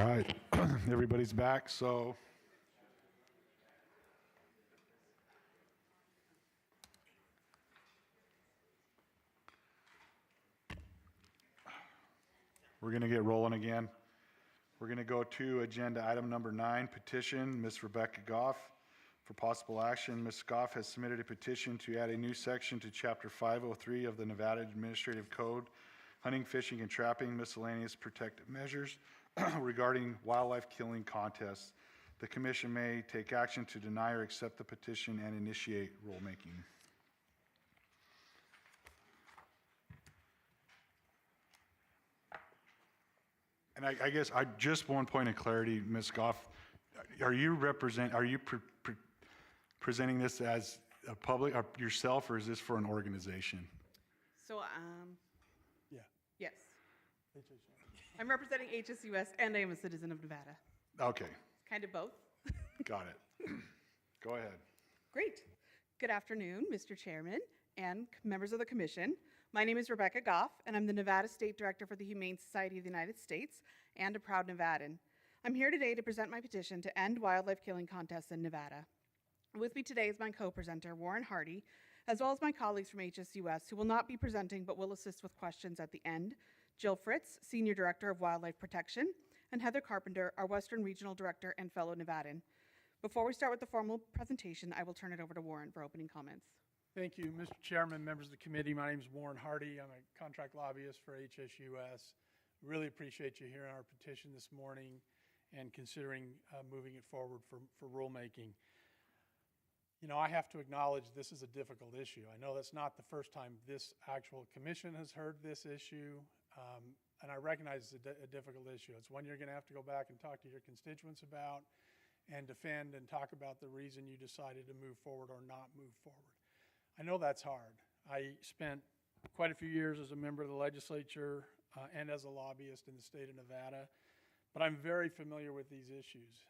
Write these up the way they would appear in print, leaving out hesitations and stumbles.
right, everybody's back, so we're going to get rolling again. We're going to go to agenda item number 9, petition, Ms. Rebecca Goff. For possible action, Ms. Goff has submitted a petition to add a new section to Chapter 503 of the Nevada Administrative Code, hunting, fishing, and trapping miscellaneous protective measures regarding wildlife killing contests. The commission may take action to deny or accept the petition and initiate rulemaking. And I guess just one point of clarity, Ms. Goff, are you presenting this as a public, yourself, or is this for an organization? So, Yeah. yes. I'm representing HSUS and I am a citizen of Nevada. Okay, Kind of both. got it. Go ahead. Great. Good afternoon, Mr. Chairman and members of the commission. My name is Rebecca Goff, and I'm the Nevada State Director for the Humane Society of the United States and a proud Nevadan. I'm here today to present my petition to end wildlife killing contests in Nevada. With me today is my co-presenter, Warren Hardy, as well as my colleagues from HSUS who will not be presenting but will assist with questions at the end. Jill Fritz, Senior Director of Wildlife Protection, and Heather Carpenter, our Western Regional Director and fellow Nevadan. Before we start with the formal presentation, I will turn it over to Warren for opening comments. Thank you, Mr. Chairman, members of the committee. My name is Warren Hardy. I'm a contract lobbyist for HSUS. Really appreciate you hearing our petition this morning and considering moving it forward for rulemaking. You know, I have to acknowledge this is a difficult issue. I know that's not the first time this actual commission has heard this issue, and I recognize it's a difficult issue. It's one you're going to have to go back and talk to your constituents about and defend and talk about the reason you decided to move forward or not move forward. I know that's hard. I spent quite a few years as a member of the legislature and as a lobbyist in the state of Nevada, but I'm very familiar with these issues.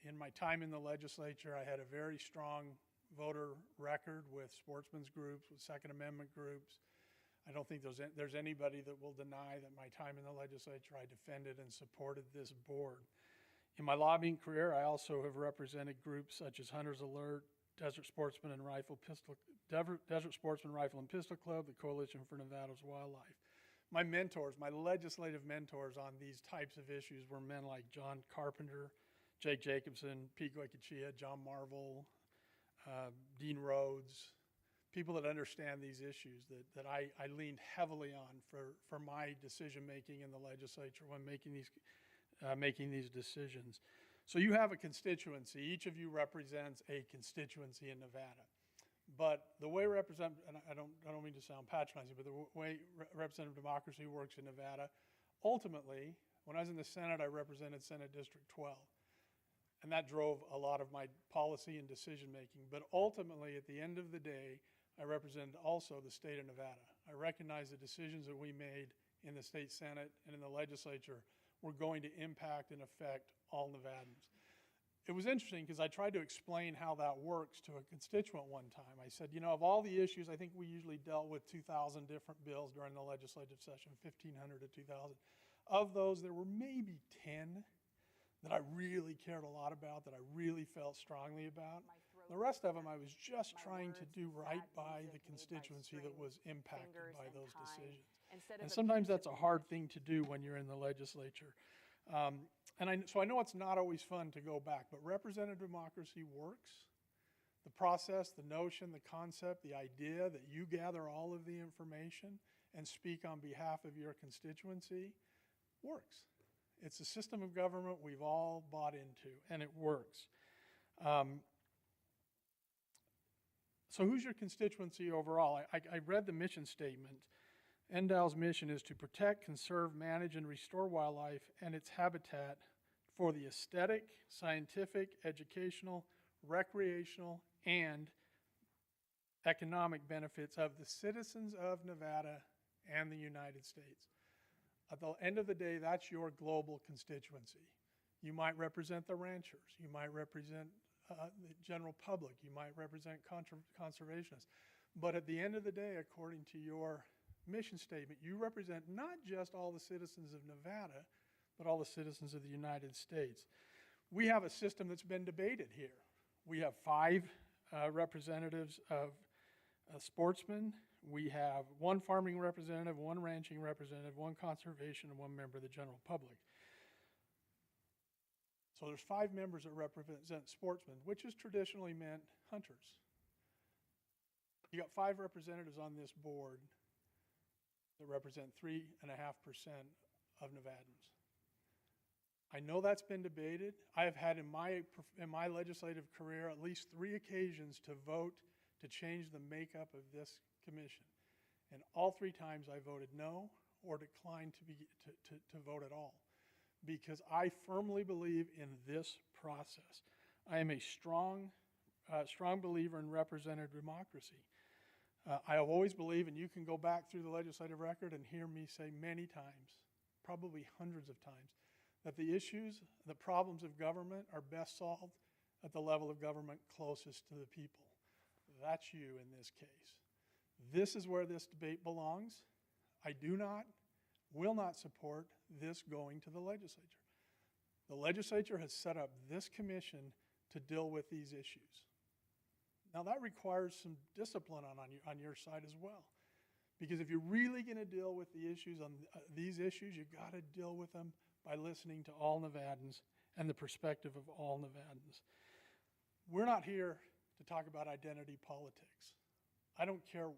In my time in the legislature, I had a very strong voter record with sportsmen's groups, with Second Amendment groups. I don't think there's anybody that will deny that my time in the legislature, I defended and supported this board. In my lobbying career, I also have represented groups such as Hunters Alert, Desert Sportsman and Rifle and Pistol Club, the Coalition for Nevada's Wildlife. My mentors, my legislative mentors on these types of issues were men like John Carpenter, Jake Jacobson, Pete Goycochea, John Marvel, Dean Rhodes, people that understand these issues that I leaned heavily on for my decision-making in the legislature when making these decisions. So you have a constituency. Each of you represents a constituency in Nevada. But the way and I don't mean to sound patronizing, but the way representative democracy works in Nevada, ultimately, when I was in the Senate, I represented Senate District 12. And that drove a lot of my policy and decision making. But ultimately, at the end of the day, I represented also the state of Nevada. I recognize the decisions that we made in the state Senate and in the legislature were going to impact and affect all Nevadans. It was interesting because I tried to explain how that works to a constituent one time. I said, you know, of all the issues, I think we usually dealt with 2,000 different bills during the legislative session, 1,500 to 2,000. Of those, there were maybe 10 that I really cared a lot about, that I really felt strongly about. The rest of them, I was just trying to do right by the constituency that was impacted by those decisions. And sometimes that's a hard thing to do when you're in the legislature. So I know it's not always fun to go back, but representative democracy works. The process, the notion, the concept, the idea that you gather all of the information and speak on behalf of your constituency works. It's a system of government we've all bought into, and it works. So who's your constituency overall? I read the mission statement. NDOW's mission is to protect, conserve, manage, and restore wildlife and its habitat for the aesthetic, scientific, educational, recreational, and economic benefits of the citizens of Nevada and the United States. At the end of the day, that's your global constituency. You might represent the ranchers. You might represent the general public. You might represent conservationists. But at the end of the day, according to your mission statement, you represent not just all the citizens of Nevada, but all the citizens of the United States. We have a system that's been debated here. We have 5 representatives of sportsmen. We have 1 farming representative, 1 ranching representative, 1 conservation, and 1 member of the general public. So there's 5 members that represent sportsmen, which has traditionally meant hunters. You got 5 representatives on this board that represent 3.5% of Nevadans. I know that's been debated. I have had in my legislative career at least 3 occasions to vote to change the makeup of this commission. And all 3 times I voted no or declined to vote at all, because I firmly believe in this process. I am a strong believer in representative democracy. I have always believed, and you can go back through the legislative record and hear me say many times, probably hundreds of times, that the issues, the problems of government are best solved at the level of government closest to the people. That's you in this case. This is where this debate belongs. I will not support this going to the legislature. The legislature has set up this commission to deal with these issues. Now that requires some discipline on your side as well. Because if you're really going to deal with the issues on these issues, you've got to deal with them by listening to all Nevadans and the perspective of all Nevadans. We're not here to talk about identity politics. I don't care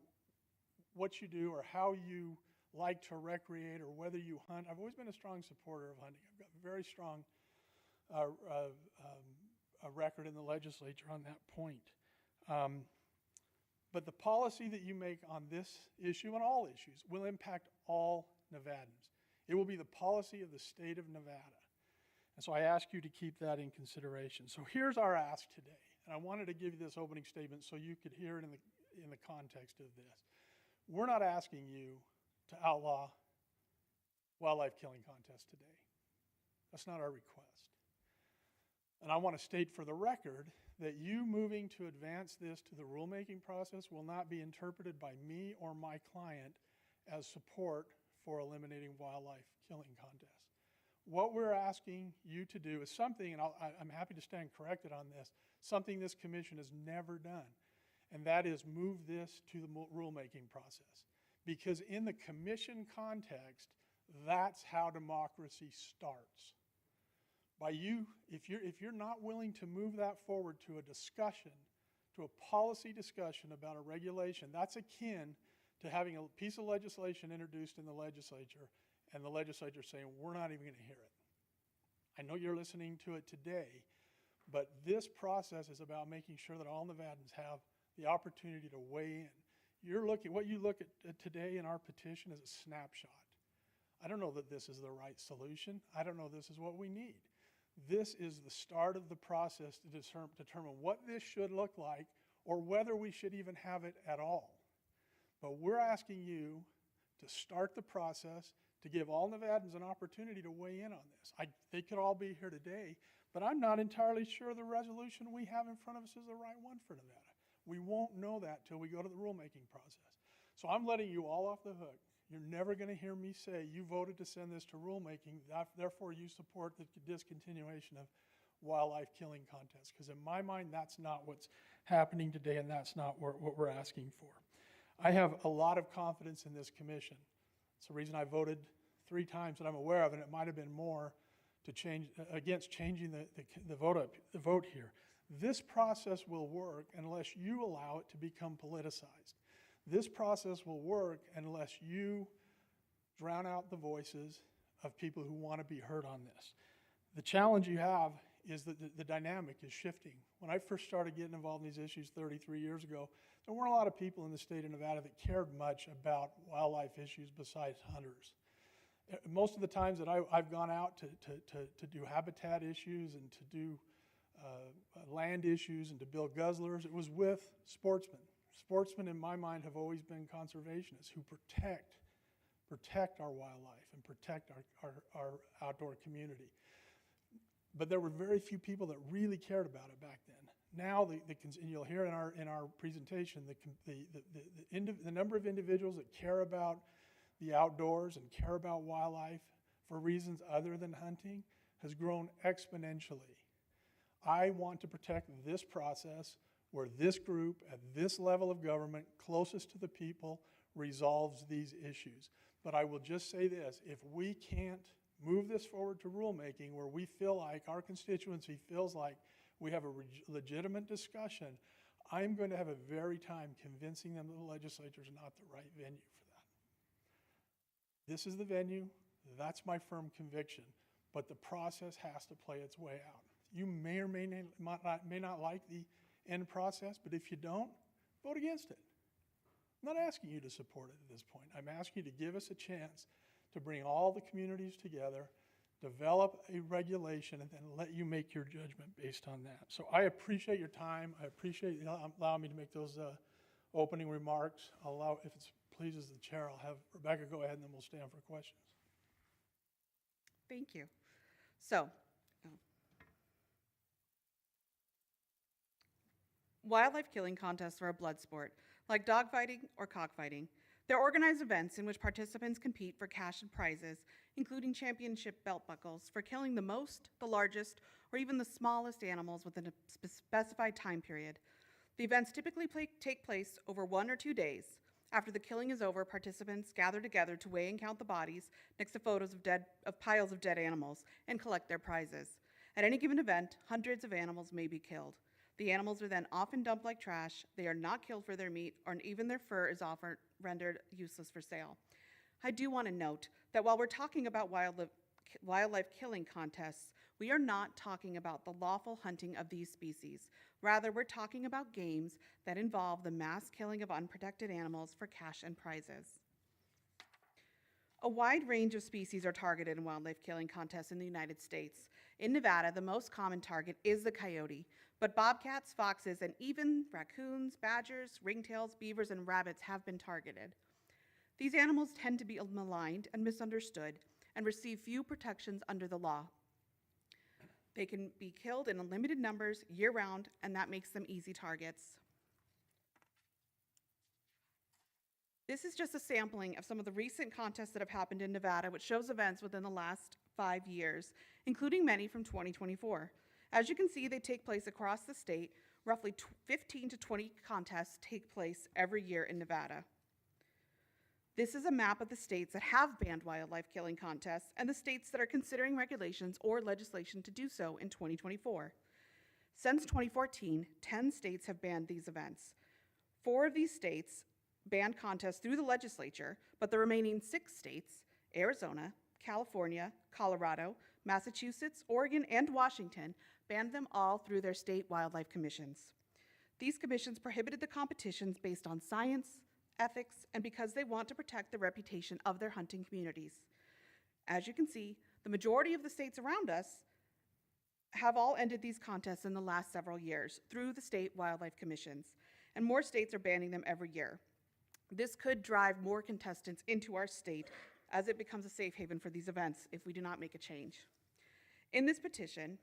what you do or how you like to recreate or whether you hunt. I've always been a strong supporter of hunting. I've got a very strong record in the legislature on that point. But the policy that you make on this issue and all issues will impact all Nevadans. It will be the policy of the state of Nevada. And so I ask you to keep that in consideration. So here's our ask today. And I wanted to give you this opening statement so you could hear it in the context of this. We're not asking you to outlaw wildlife killing contests today. That's not our request. And I want to state for the record that you moving to advance this to the rulemaking process will not be interpreted by me or my client as support for eliminating wildlife killing contests. What we're asking you to do is something, and I'm happy to stand corrected on this, something this commission has never done, and that is move this to the rulemaking process. Because in the commission context, that's how democracy starts. By you, if you're not willing to move that forward to a discussion, to a policy discussion about a regulation, that's akin to having a piece of legislation introduced in the legislature and the legislature saying, we're not even going to hear it. I know you're listening to it today, but this process is about making sure that all Nevadans have the opportunity to weigh in. What you look at today in our petition is a snapshot. I don't know that this is the right solution. I don't know this is what we need. This is the start of the process to determine what this should look like or whether we should even have it at all. But we're asking you to start the process to give all Nevadans an opportunity to weigh in on this. They could all be here today, but I'm not entirely sure the resolution we have in front of us is the right one for Nevada. We won't know that till we go to the rulemaking process. So I'm letting you all off the hook. You're never going to hear me say you voted to send this to rulemaking, therefore you support the discontinuation of wildlife killing contests. Because in my mind, that's not what's happening today, and that's not what we're asking for. I have a lot of confidence in this commission. It's the reason I voted 3 times that I'm aware of, and it might have been more, to change against changing the vote here. This process will work unless you allow it to become politicized. This process will work unless you drown out the voices of people who want to be heard on this. The challenge you have is that the dynamic is shifting. When I first started getting involved in these issues 33 years ago, there weren't a lot of people in the state of Nevada that cared much about wildlife issues besides hunters. Most of the times that I've gone out to do habitat issues and to do land issues and to build guzzlers, it was with sportsmen. Sportsmen, in my mind, have always been conservationists who protect our wildlife and protect our outdoor community. But there were very few people that really cared about it back then. Now, and you'll hear in our presentation, the number of individuals that care about the outdoors and care about wildlife for reasons other than hunting has grown exponentially. I want to protect this process where this group at this level of government, closest to the people, resolves these issues. But I will just say this, if we can't move this forward to rulemaking where we feel like, our constituency feels like we have a legitimate discussion, I'm going to have a very time convincing them that the legislature is not the right venue for that. This is the venue, that's my firm conviction, but the process has to play its way out. You may or may not like the end process, but if you don't, vote against it. I'm not asking you to support it at this point. I'm asking you to give us a chance to bring all the communities together, develop a regulation, and then let you make your judgment based on that. So I appreciate your time. I appreciate you allowing me to make those opening remarks. If it pleases the chair, I'll have Rebecca go ahead and then we'll stand for questions. Thank you. So, wildlife killing contests are a blood sport, like dogfighting or cockfighting. They're organized events in which participants compete for cash and prizes, including championship belt buckles for killing the most, the largest, or even the smallest animals within a specified time period. The events typically take place over 1 or 2 days. After the killing is over, participants gather together to weigh and count the bodies next to photos of piles of dead animals and collect their prizes. At any given event, hundreds of animals may be killed. The animals are then often dumped like trash. They are not killed for their meat, or even their fur is often rendered useless for sale. I do want to note that while we're talking about wildlife killing contests, we are not talking about the lawful hunting of these species. Rather, we're talking about games that involve the mass killing of unprotected animals for cash and prizes. A wide range of species are targeted in wildlife killing contests in the United States. In Nevada, the most common target is the coyote, but bobcats, foxes, and even raccoons, badgers, ringtails, beavers, and rabbits have been targeted. These animals tend to be maligned and misunderstood and receive few protections under the law. They can be killed in limited numbers year-round, and that makes them easy targets. This is just a sampling of some of the recent contests that have happened in Nevada, which shows events within the last 5 years, including many from 2024. As you can see, they take place across the state. Roughly 15 to 20 contests take place every year in Nevada. This is a map of the states that have banned wildlife killing contests and the states that are considering regulations or legislation to do so in 2024. Since 2014, 10 states have banned these events. 4 of these states banned contests through the legislature, but the remaining 6 states, Arizona, California, Colorado, Massachusetts, Oregon, and Washington, banned them all through their state wildlife commissions. These commissions prohibited the competitions based on science, ethics, and because they want to protect the reputation of their hunting communities. As you can see, the majority of the states around us have all ended these contests in the last several years through the state wildlife commissions, and more states are banning them every year. This could drive more contestants into our state as it becomes a safe haven for these events if we do not make a change. In this petition,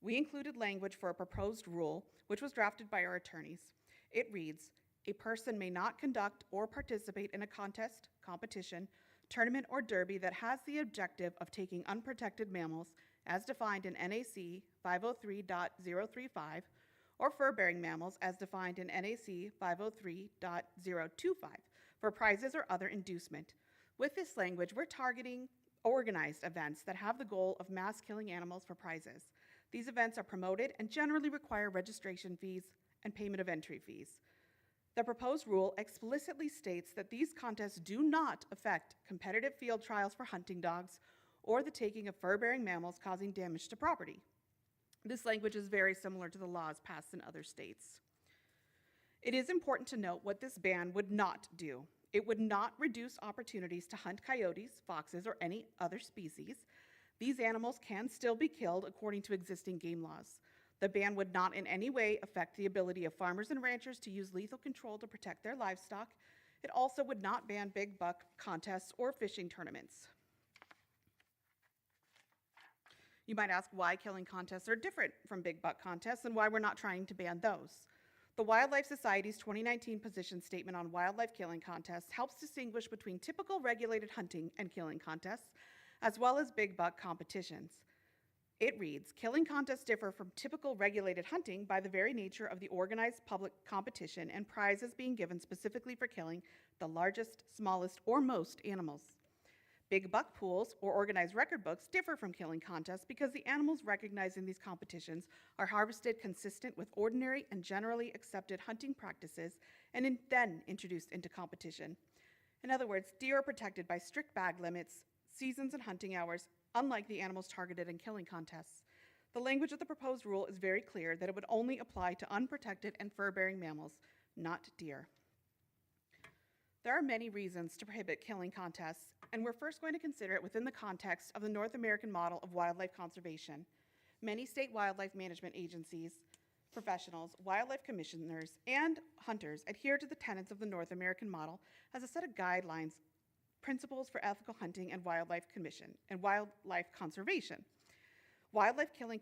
we included language for a proposed rule, which was drafted by our attorneys. It reads, "A person may not conduct or participate in a contest, competition, tournament, or derby that has the objective of taking unprotected mammals as defined in NAC 503.035 or fur-bearing mammals as defined in NAC 503.025 for prizes or other inducement." With this language, we're targeting organized events that have the goal of mass killing animals for prizes. These events are promoted and generally require registration fees and payment of entry fees. The proposed rule explicitly states that these contests do not affect competitive field trials for hunting dogs or the taking of fur-bearing mammals causing damage to property. This language is very similar to the laws passed in other states. It is important to note what this ban would not do. It would not reduce opportunities to hunt coyotes, foxes, or any other species. These animals can still be killed according to existing game laws. The ban would not in any way affect the ability of farmers and ranchers to use lethal control to protect their livestock. It also would not ban big buck contests or fishing tournaments. You might ask why killing contests are different from big buck contests and why we're not trying to ban those. The Wildlife Society's 2019 position statement on wildlife killing contests helps distinguish between typical regulated hunting and killing contests, as well as big buck competitions. It reads, killing contests differ from typical regulated hunting by the very nature of the organized public competition and prizes being given specifically for killing the largest, smallest, or most animals. Big buck pools or organized record books differ from killing contests because the animals recognized in these competitions are harvested consistent with ordinary and generally accepted hunting practices and then introduced into competition. In other words, deer are protected by strict bag limits, seasons, and hunting hours, unlike the animals targeted in killing contests. The language of the proposed rule is very clear that it would only apply to unprotected and fur-bearing mammals, not deer. There are many reasons to prohibit killing contests, and we're first going to consider it within the context of the North American model of wildlife conservation. Many state wildlife management agencies, professionals, wildlife commissioners, and hunters adhere to the tenets of the North American model as a set of guidelines, principles for ethical hunting and wildlife conservation. Wildlife killing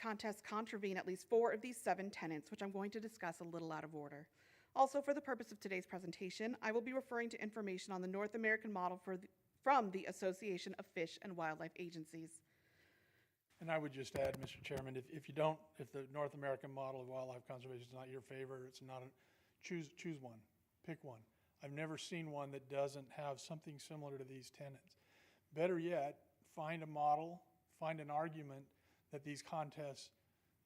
contests contravene at least 4 of these 7 tenets, which I'm going to discuss a little out of order. Also, for the purpose of today's presentation, I will be referring to information on the North American model from the Association of Fish and Wildlife Agencies. And I would just add, Mr. Chairman, if the North American model of wildlife conservation is not your favorite, it's not choose one, pick one. I've never seen one that doesn't have something similar to these tenets. Better yet, find a model, find an argument that these contests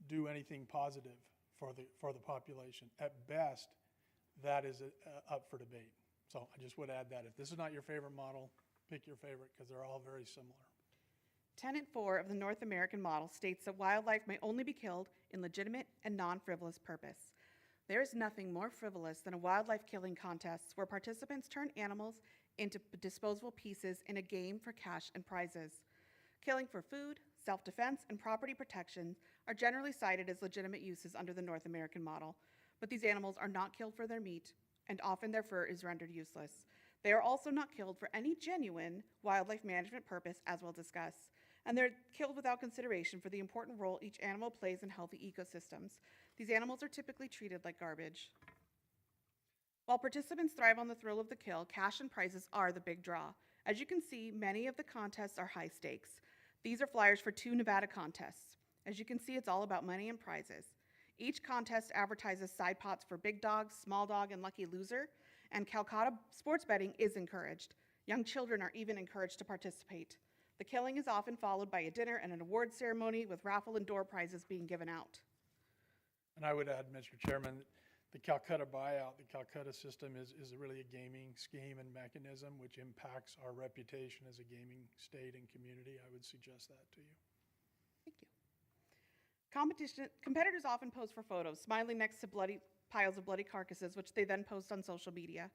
do anything positive for the population. At best, that is up for debate. So I just would add that. If this is not your favorite model, pick your favorite because they're all very similar. Tenet 4 of the North American model states that wildlife may only be killed in legitimate and non-frivolous purpose. There is nothing more frivolous than a wildlife killing contest where participants turn animals into disposable pieces in a game for cash and prizes. Killing for food, self-defense, and property protection are generally cited as legitimate uses under the North American model, but these animals are not killed for their meat, and often their fur is rendered useless. They are also not killed for any genuine wildlife management purpose, as we'll discuss, and they're killed without consideration for the important role each animal plays in healthy ecosystems. These animals are typically treated like garbage. While participants thrive on the thrill of the kill, cash and prizes are the big draw. As you can see, many of the contests are high stakes. These are flyers for 2 Nevada contests. As you can see, it's all about money and prizes. Each contest advertises side pots for big dog, small dog, and lucky loser, and Calcutta sports betting is encouraged. Young children are even encouraged to participate. The killing is often followed by a dinner and an award ceremony with raffle and door prizes being given out. And I would add, Mr. Chairman, the Calcutta buyout, the Calcutta system is really a gaming scheme and mechanism which impacts our reputation as a gaming state and community. I would suggest that to you. Thank you. Competitors often pose for photos, smiling next to piles of bloody carcasses, which they then post on social media.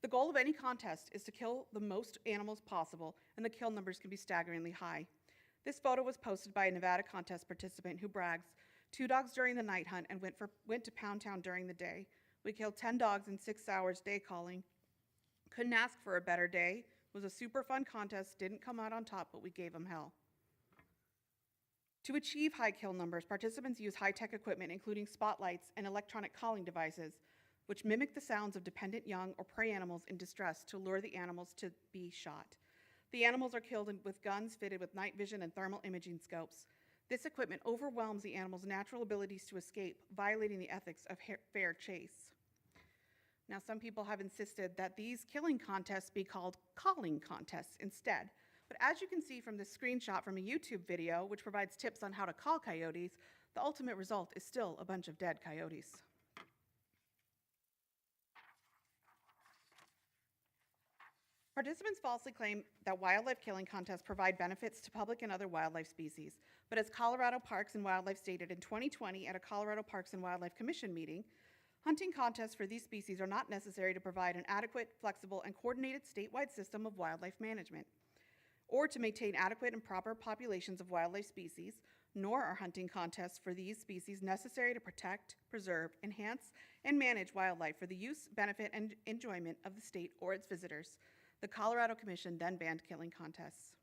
The goal of any contest is to kill the most animals possible, and the kill numbers can be staggeringly high. This photo was posted by a Nevada contest participant who brags, 2 dogs during the night hunt and went to Pound Town during the day. We killed 10 dogs in 6 hours day calling. Couldn't ask for a better day. Was a super fun contest, didn't come out on top, but we gave them hell. To achieve high kill numbers, participants use high-tech equipment, including spotlights and electronic calling devices, which mimic the sounds of dependent young or prey animals in distress to lure the animals to be shot. The animals are killed with guns fitted with night vision and thermal imaging scopes. This equipment overwhelms the animal's natural abilities to escape, violating the ethics of fair chase. Now, some people have insisted that these killing contests be called calling contests instead. But as you can see from this screenshot from a YouTube video, which provides tips on how to call coyotes, the ultimate result is still a bunch of dead coyotes. Participants falsely claim that wildlife killing contests provide benefits to public and other wildlife species. But as Colorado Parks and Wildlife stated in 2020 at a Colorado Parks and Wildlife Commission meeting, hunting contests for these species are not necessary to provide an adequate, flexible, and coordinated statewide system of wildlife management, or to maintain adequate and proper populations of wildlife species, nor are hunting contests for these species necessary to protect, preserve, enhance, and manage wildlife for the use, benefit, and enjoyment of the state or its visitors. The Colorado Commission then banned killing contests.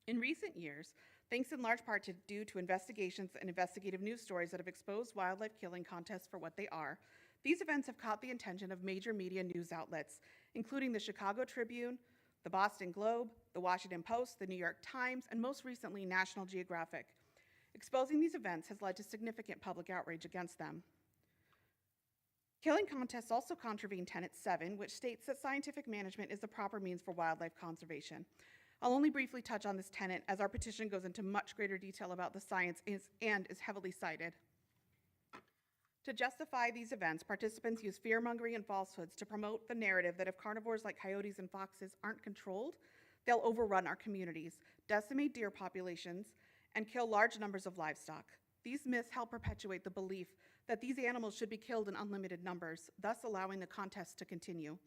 In recent years, thanks in large part due to investigations and investigative news stories that have exposed wildlife killing contests for what they are, these events have caught the attention of major media news outlets, including the Chicago Tribune, the Boston Globe, the Washington Post, the New York Times, and most recently, National Geographic. Exposing these events has led to significant public outrage against them. Killing contests also contravene Tenet 7, which states that scientific management is the proper means for wildlife conservation. I'll only briefly touch on this tenet, as our petition goes into much greater detail about the science and is heavily cited. To justify these events, participants use fear-mongering and falsehoods to promote the narrative that if carnivores like coyotes and foxes aren't controlled, they'll overrun our communities, decimate deer populations, and kill large numbers of livestock. These myths help perpetuate the belief that these animals should be killed in unlimited numbers, thus allowing the contest to continue.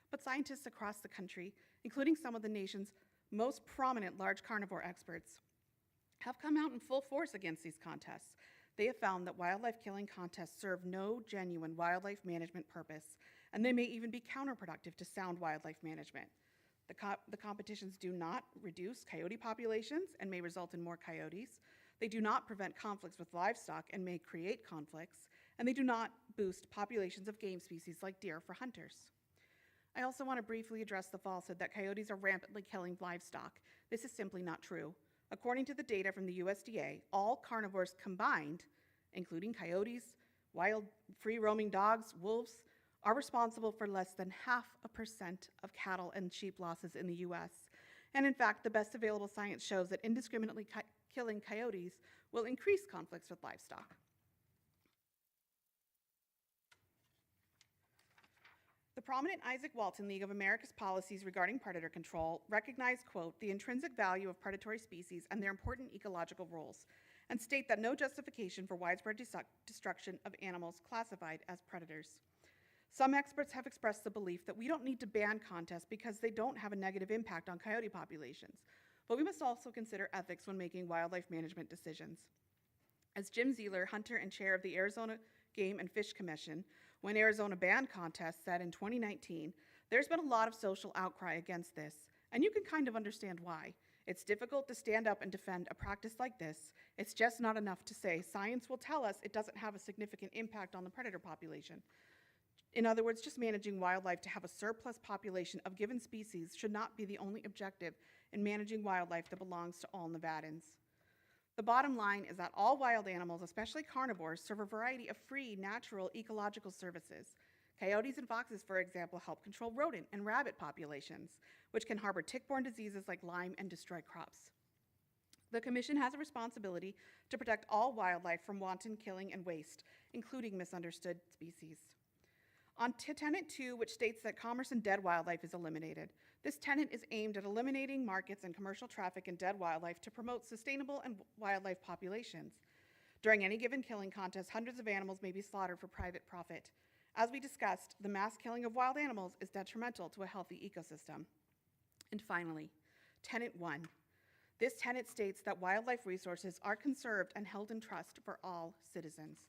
But scientists across the country, including some of the nation's most prominent large carnivore experts, have come out in full force against these contests. They have found that wildlife killing contests serve no genuine wildlife management purpose, and they may even be counterproductive to sound wildlife management. The competitions do not reduce coyote populations and may result in more coyotes. They do not prevent conflicts with livestock and may create conflicts, and they do not boost populations of game species like deer for hunters. I also want to briefly address the falsehood that coyotes are rampantly killing livestock. This is simply not true. According to the data from the USDA, all carnivores combined, including coyotes, wild free-roaming dogs, wolves, are responsible for less than 0.5% of cattle and sheep losses in the US. And in fact, the best available science shows that indiscriminately killing coyotes will increase conflicts with livestock. The prominent Isaac Walton League of America's policies regarding predator control recognize, quote, the intrinsic value of predatory species and their important ecological roles, and state that no justification for widespread destruction of animals classified as predators. Some experts have expressed the belief that we don't need to ban contests because they don't have a negative impact on coyote populations, but we must also consider ethics when making wildlife management decisions. As Jim Zeeler, hunter and chair of the Arizona Game and Fish Commission, when Arizona banned contests, said in 2019, there's been a lot of social outcry against this, and you can kind of understand why. It's difficult to stand up and defend a practice like this. It's just not enough to say science will tell us it doesn't have a significant impact on the predator population. In other words, just managing wildlife to have a surplus population of given species should not be the only objective in managing wildlife that belongs to all Nevadans. The bottom line is that all wild animals, especially carnivores, serve a variety of free, natural, ecological services. Coyotes and foxes, for example, help control rodent and rabbit populations, which can harbor tick-borne diseases like Lyme and destroy crops. The Commission has a responsibility to protect all wildlife from wanton killing and waste, including misunderstood species. On Tenet 2, which states that commerce in dead wildlife is eliminated, this tenet is aimed at eliminating markets and commercial traffic in dead wildlife to promote sustainable and wildlife populations. During any given killing contest, hundreds of animals may be slaughtered for private profit. As we discussed, the mass killing of wild animals is detrimental to a healthy ecosystem. And finally, Tenet 1. This tenet states that wildlife resources are conserved and held in trust for all citizens.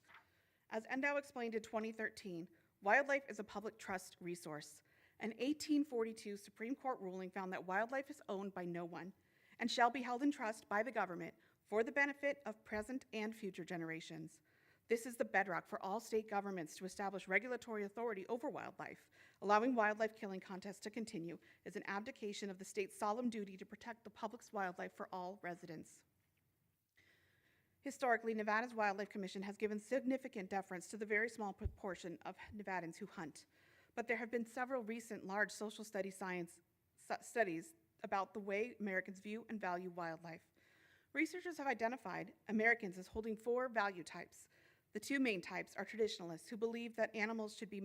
As NDOW explained in 2013, wildlife is a public trust resource. An 1842 Supreme Court ruling found that wildlife is owned by no one and shall be held in trust by the government for the benefit of present and future generations. This is the bedrock for all state governments to establish regulatory authority over wildlife. Allowing wildlife killing contests to continue is an abdication of the state's solemn duty to protect the public's wildlife for all residents. Historically, Nevada's Wildlife Commission has given significant deference to the very small proportion of Nevadans who hunt. But there have been several recent large social studies about the way Americans view and value wildlife. Researchers have identified Americans as holding 4 value types. The 2 main types are traditionalists, who believe that animals should be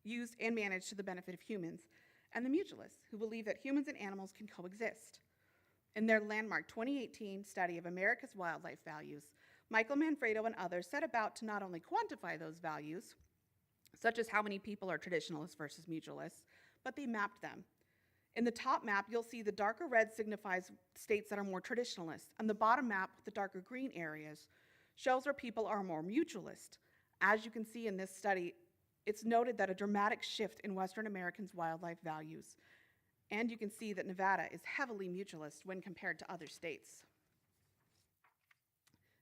used and managed to the benefit of humans, and the mutualists, who believe that humans and animals can coexist. In their landmark 2018 study of America's wildlife values, Michael Manfredo and others set about to not only quantify those values, such as how many people are traditionalists versus mutualists, but they mapped them. In the top map, you'll see the darker red signifies states that are more traditionalist, and the bottom map, with the darker green areas, shows where people are more mutualist. As you can see in this study, it's noted that a dramatic shift in Western Americans' wildlife values. And you can see that Nevada is heavily mutualist when compared to other states.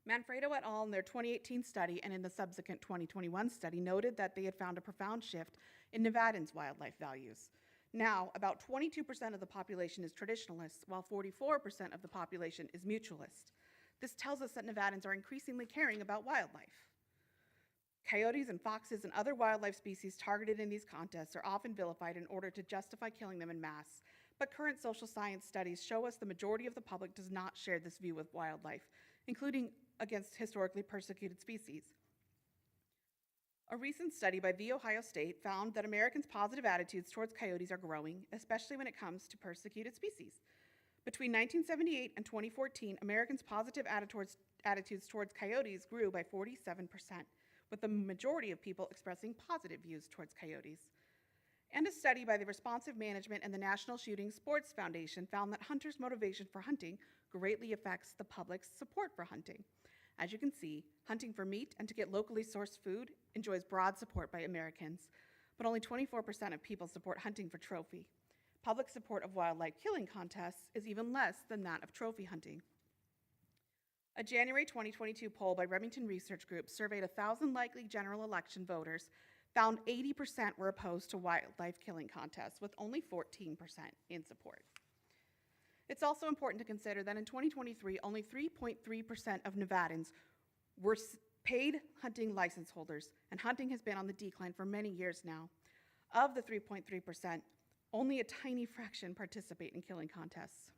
Manfredo et al. In their 2018 study and in the subsequent 2021 study noted that they had found a profound shift in Nevadans' wildlife values. Now, about 22% of the population is traditionalist, while 44% of the population is mutualist. This tells us that Nevadans are increasingly caring about wildlife. Coyotes and foxes and other wildlife species targeted in these contests are often vilified in order to justify killing them en masse, but current social science studies show us the majority of the public does not share this view with wildlife, including against historically persecuted species. A recent study by The Ohio State found that Americans' positive attitudes towards coyotes are growing, especially when it comes to persecuted species. Between 1978 and 2014, Americans' positive attitudes towards coyotes grew by 47%, with the majority of people expressing positive views towards coyotes. And a study by the Responsive Management and the National Shooting Sports Foundation found that hunters' motivation for hunting greatly affects the public's support for hunting. As you can see, hunting for meat and to get locally sourced food enjoys broad support by Americans, but only 24% of people support hunting for trophy. Public support of wildlife killing contests is even less than that of trophy hunting. A January 2022 poll by Remington Research Group surveyed 1,000 likely general election voters found 80% were opposed to wildlife killing contests, with only 14% in support. It's also important to consider that in 2023, only 3.3% of Nevadans were paid hunting license holders, and hunting has been on the decline for many years now. Of the 3.3%, only a tiny fraction participate in killing contests.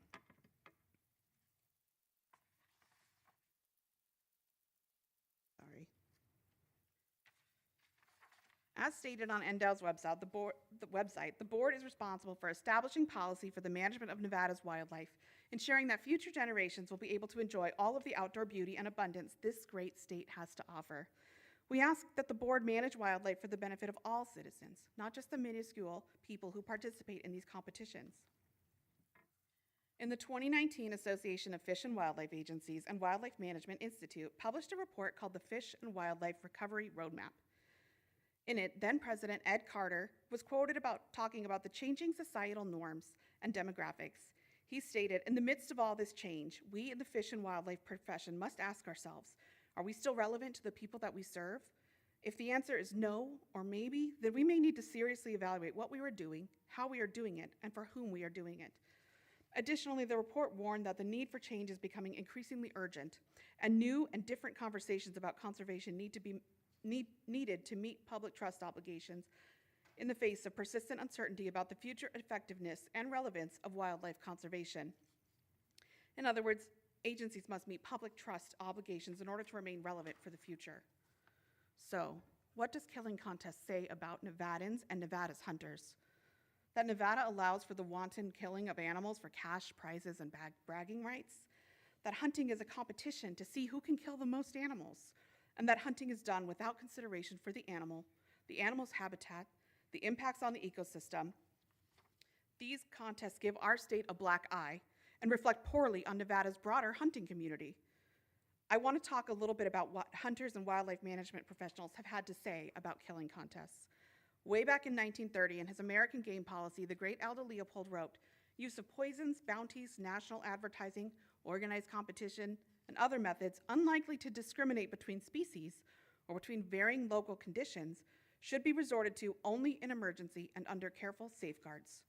As stated on NDOW's website, the board is responsible for establishing policy for the management of Nevada's wildlife, ensuring that future generations will be able to enjoy all of the outdoor beauty and abundance this great state has to offer. We ask that the board manage wildlife for the benefit of all citizens, not just the minuscule people who participate in these competitions. In the 2019 Association of Fish and Wildlife Agencies and Wildlife Management Institute published a report called the Fish and Wildlife Recovery Roadmap. In it, then-President Ed Carter was quoted talking about the changing societal norms and demographics. He stated, "In the midst of all this change, we in the fish and wildlife profession must ask ourselves, are we still relevant to the people that we serve? If the answer is no, or maybe, then we may need to seriously evaluate what we are doing, how we are doing it, and for whom we are doing it." Additionally, the report warned that the need for change is becoming increasingly urgent, and new and different conversations about conservation needed to meet public trust obligations in the face of persistent uncertainty about the future effectiveness and relevance of wildlife conservation. In other words, agencies must meet public trust obligations in order to remain relevant for the future. So, what does killing contests say about Nevadans and Nevada's hunters? That Nevada allows for the wanton killing of animals for cash prizes and bragging rights? That hunting is a competition to see who can kill the most animals? And that hunting is done without consideration for the animal's habitat, the impacts on the ecosystem. These contests give our state a black eye and reflect poorly on Nevada's broader hunting community. I want to talk a little bit about what hunters and wildlife management professionals have had to say about killing contests. Way back in 1930, in his American game policy, the great Aldo Leopold wrote, "Use of poisons, bounties, national advertising, organized competition, and other methods unlikely to discriminate between species or between varying local conditions should be resorted to only in emergency and under careful safeguards."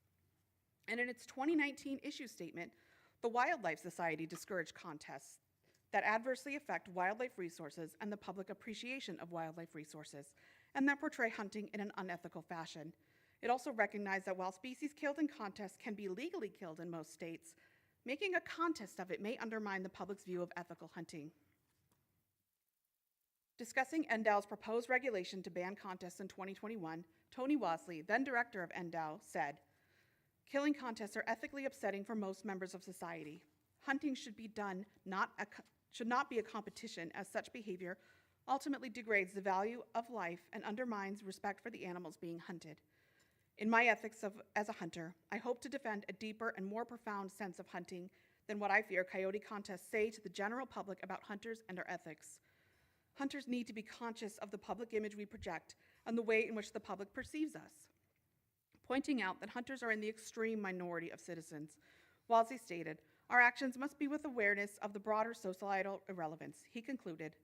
And in its 2019 issue statement, the Wildlife Society discouraged contests that adversely affect wildlife resources and the public appreciation of wildlife resources, and that portray hunting in an unethical fashion. It also recognized that while species killed in contests can be legally killed in most states, making a contest of it may undermine the public's view of ethical hunting. Discussing NDOW's proposed regulation to ban contests in 2021, Tony Wasley, then director of NDOW, said, "Killing contests are ethically upsetting for most members of society. Hunting should not be a competition, as such behavior ultimately degrades the value of life and undermines respect for the animals being hunted. In my ethics as a hunter, I hope to defend a deeper and more profound sense of hunting than what I fear coyote contests say to the general public about hunters and our ethics. Hunters need to be conscious of the public image we project and the way in which the public perceives us," pointing out that hunters are in the extreme minority of citizens. Wasley stated, "Our actions must be with awareness of the broader societal irrelevance." He concluded,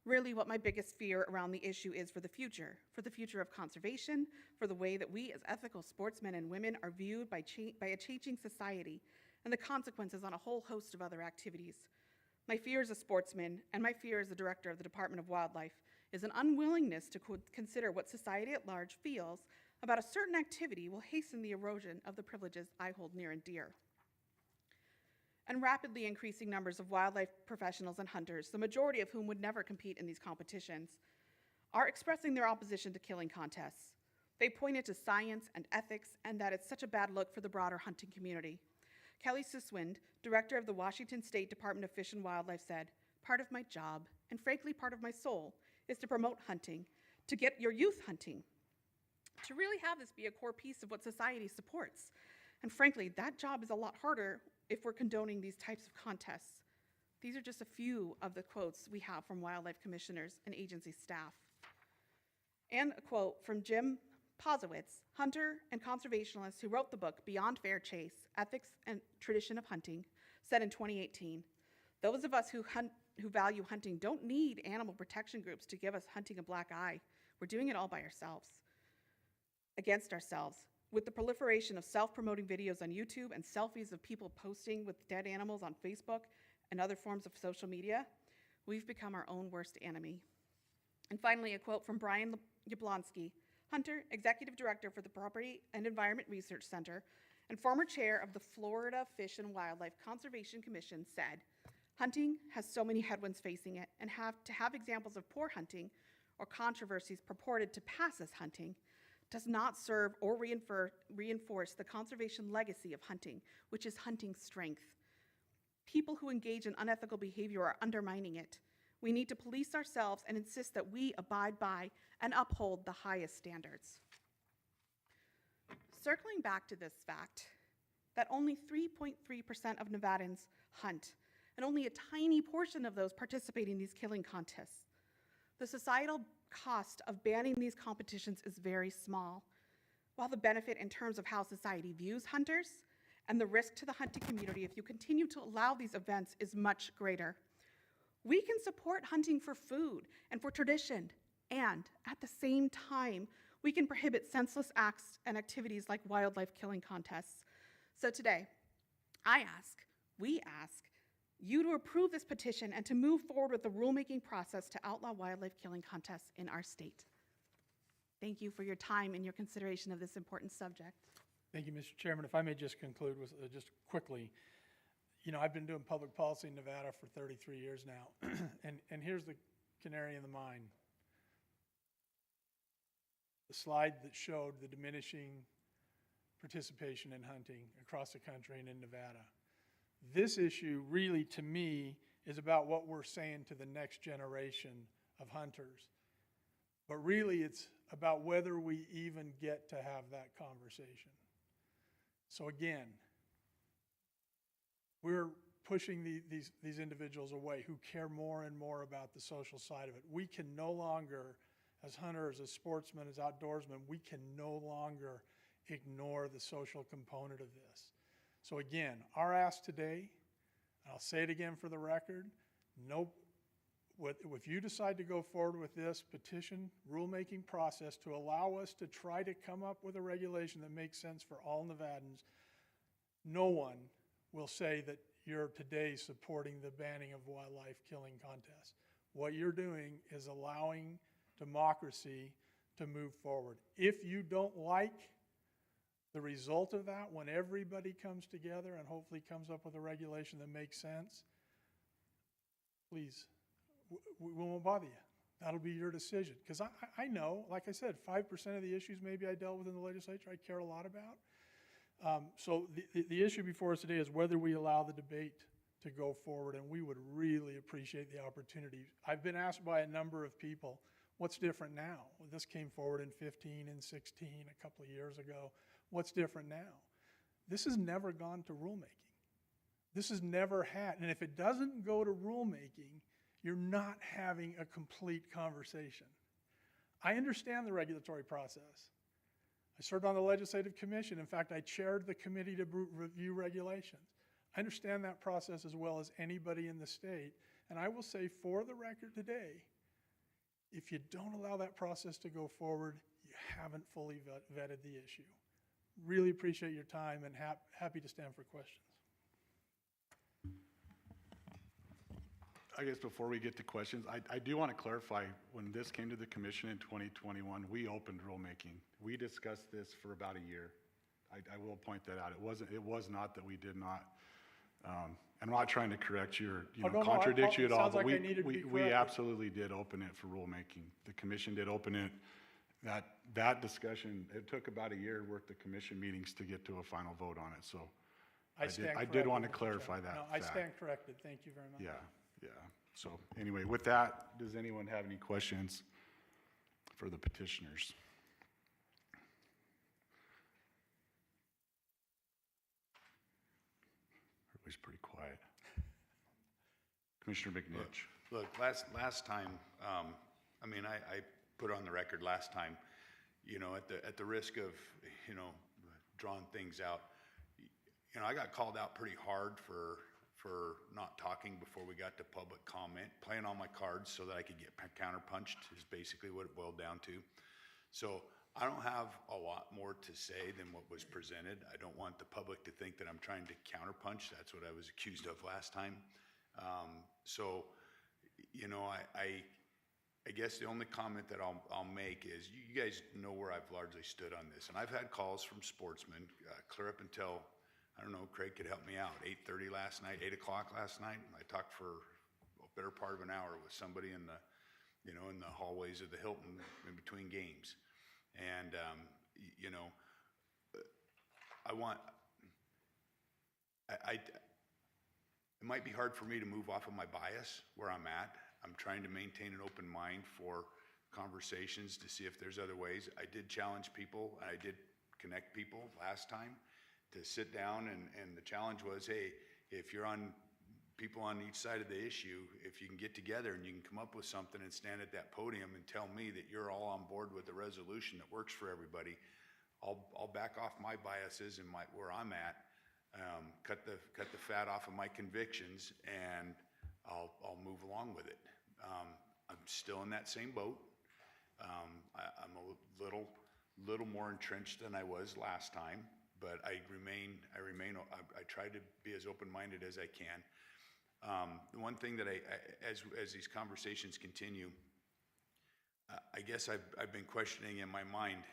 really what my biggest fear around the issue is for the future of conservation, for the way that we as ethical sportsmen and women are viewed by a changing society, and the consequences on a whole host of other activities. My fear as a sportsman, and my fear as the director of the Department of Wildlife, is an unwillingness to consider what society at large feels about a certain activity will hasten the erosion of the privileges I hold near and dear. And rapidly increasing numbers of wildlife professionals and hunters, the majority of whom would never compete in these competitions, are expressing their opposition to killing contests. They pointed to science and ethics and that it's such a bad look for the broader hunting community. Kelly Susswind, director of the Washington State Department of Fish and Wildlife, said, "Part of my job, and frankly part of my soul, is to promote hunting, to get your youth hunting, to really have this be a core piece of what society supports. And frankly, that job is a lot harder if we're condoning these types of contests." These are just a few of the quotes we have from wildlife commissioners and agency staff. And a quote from Jim Posowitz, hunter and conservationist who wrote the book Beyond Fair Chase, Ethics and Tradition of Hunting, said in 2018, "Those of us who value hunting don't need animal protection groups to give us hunting a black eye. We're doing it all by ourselves, against ourselves. With the proliferation of self-promoting videos on YouTube and selfies of people posting with dead animals on Facebook and other forms of social media, we've become our own worst enemy." And finally, a quote from Brian Yablonsky, hunter, executive director for the Property and Environment Research Center, and former chair of the Florida Fish and Wildlife Conservation Commission, said, "Hunting has so many headwinds facing it, and to have examples of poor hunting or controversies purported to pass as hunting does not serve or reinforce the conservation legacy of hunting, which is hunting's strength. People who engage in unethical behavior are undermining it. We need to police ourselves and insist that we abide by and uphold the highest standards." Circling back to this fact, that only 3.3% of Nevadans hunt, and only a tiny portion of those participate in these killing contests, the societal cost of banning these competitions is very small, while the benefit in terms of how society views hunters and the risk to the hunting community if you continue to allow these events is much greater. We can support hunting for food and for tradition, and at the same time, we can prohibit senseless acts and activities like wildlife killing contests. So today, we ask you to approve this petition and to move forward with the rulemaking process to outlaw wildlife killing contests in our state. Thank you for your time and your consideration of this important subject. Thank you, Mr. Chairman. If I may just conclude with just quickly, I've been doing public policy in Nevada for 33 years now, and here's the canary in the mine. The slide that showed the diminishing participation in hunting across the country and in Nevada. This issue really, to me, is about what we're saying to the next generation of hunters. But really, it's about whether we even get to have that conversation. So again, we're pushing these individuals away who care more and more about the social side of it. We can no longer, as hunters, as sportsmen, as outdoorsmen, we can no longer ignore the social component of this. So again, our ask today, and I'll say it again for the record, if you decide to go forward with this petition rulemaking process to allow us to try to come up with a regulation that makes sense for all Nevadans, no one will say that you're today supporting the banning of wildlife killing contests. What you're doing is allowing democracy to move forward. If you don't like the result of that, when everybody comes together and hopefully comes up with a regulation that makes sense, please, we won't bother you. That'll be your decision. Because I know, like I said, 5% of the issues maybe I dealt with in the legislature I care a lot about. So the issue before us today is whether we allow the debate to go forward, and we would really appreciate the opportunity. I've been asked by a number of people, what's different now? Well, this came forward in 15 and 16, a couple of years ago. What's different now? This has never gone to rulemaking. This has never had, and if it doesn't go to rulemaking, you're not having a complete conversation. I understand the regulatory process. I served on the legislative commission. In fact, I chaired the committee to review regulations. I understand that process as well as anybody in the state. And I will say for the record today, If you don't allow that process to go forward, you haven't fully vetted the issue. Really appreciate your time and happy to stand for questions. I guess before we get to questions, I do want to clarify, when this came to the commission in 2021, we opened rulemaking. We discussed this for about a year. I will point that out. It was not that we did not. I'm not trying to correct you or no, contradict you at all, sounds but like I needed to be we corrected. absolutely did open it for rulemaking. The commission did open it. That discussion, it took about a year worth of commission meetings to get to a final vote on it. So I did want to clarify that. No, I stand corrected. Thank you very much. Yeah. So anyway, with that, does anyone have any questions for the petitioners? Everybody's pretty quiet. Commissioner McNitch. Look, last time, I mean, I put on the record last time, at the risk of, drawing things out, I got called out pretty hard for not talking before we got to public comment, playing all my cards so that I could get counterpunched is basically what it boiled down to. So I don't have a lot more to say than what was presented. I don't want the public to think that I'm trying to counterpunch. That's what I was accused of last time. I guess the only comment that I'll make is you guys know where I've largely stood on this. And I've had calls from sportsmen clear up until, I don't know, Craig could help me out, 8:30 last night, 8 o'clock last night. I talked for a better part of an hour with somebody in the hallways of the Hilton in between games. And, it might be hard for me to move off of my bias where I'm at. I'm trying to maintain an open mind for conversations to see if there's other ways. I did challenge people, and I did connect people last time to sit down, and the challenge was, hey, if you're on people on each side of the issue, if you can get together and you can come up with something and stand at that podium and tell me that you're all on board with a resolution that works for everybody, I'll back off my biases and where I'm at, cut the fat off of my convictions, and I'll move along with it. I'm still in that same boat. I'm a little more entrenched than I was last time, but I try to be as open-minded as I can. The one thing that as these conversations continue, I guess I've been questioning in my mind,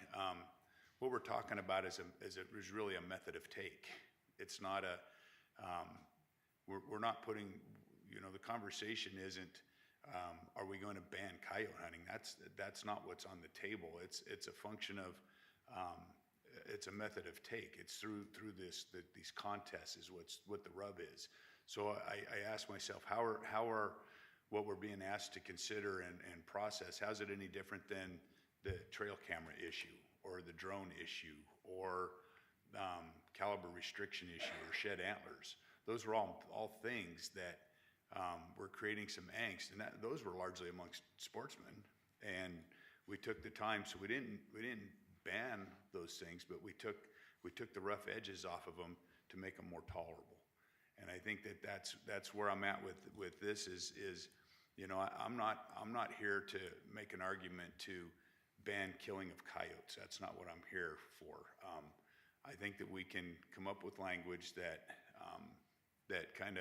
what we're talking about is really a method of take. It's not we're not putting, the conversation isn't, are we going to ban coyote hunting? That's not what's on the table. It's a function of, it's a method of take. It's through these contests is what the rub is. So I ask myself, how are what we're being asked to consider and process, how's it any different than the trail camera issue or the drone issue or caliber restriction issue or shed antlers? Those were all things that were creating some angst, and those were largely amongst sportsmen. And we took the time, so we didn't ban those things, but we took the rough edges off of them to make them more tolerable. And I think that's where I'm at with this is I'm not here to make an argument to ban killing of coyotes. That's not what I'm here for. I think that we can come up with language that kind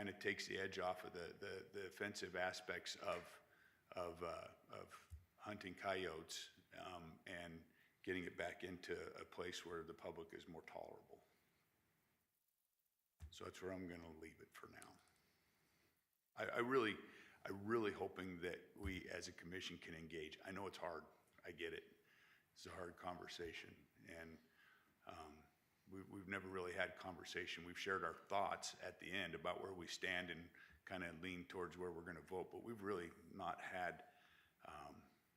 of takes the edge off of the offensive aspects of hunting coyotes and getting it back into a place where the public is more tolerable. So that's where I'm going to leave it for now. I really hoping that we as a commission can engage. I know it's hard. I get it. It's a hard conversation, and we've never really had conversation. We've shared our thoughts at the end about where we stand and kind of lean towards where we're going to vote, but we've really not had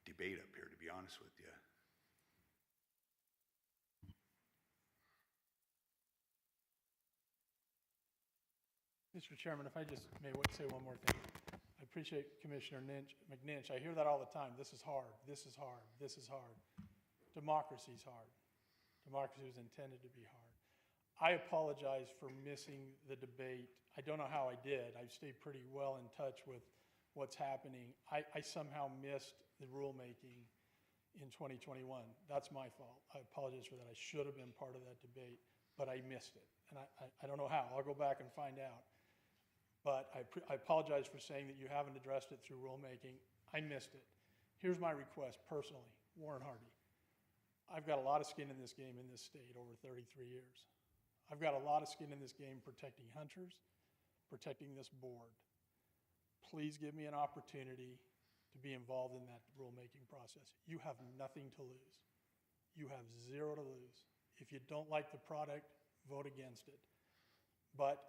debate up here, to be honest with you. Mr. Chairman, if I just may say one more thing. I appreciate Commissioner McNinch. I hear that all the time. This is hard. This is hard. This is hard. Democracy's hard. Democracy was intended to be hard. I apologize for missing the debate. I don't know how I did. I've stayed pretty well in touch with what's happening. I somehow missed the rulemaking in 2021. That's my fault. I apologize for that. I should have been part of that debate, but I missed it. And I don't know how. I'll go back and find out. But I apologize for saying that you haven't addressed it through rulemaking. I missed it. Here's my request personally, Warren Hardy. I've got a lot of skin in this game in this state over 33 years. I've got a lot of skin in this game protecting hunters, protecting this board. Please give me an opportunity to be involved in that rulemaking process. You have nothing to lose. You have zero to lose. If you don't like the product, vote against it. But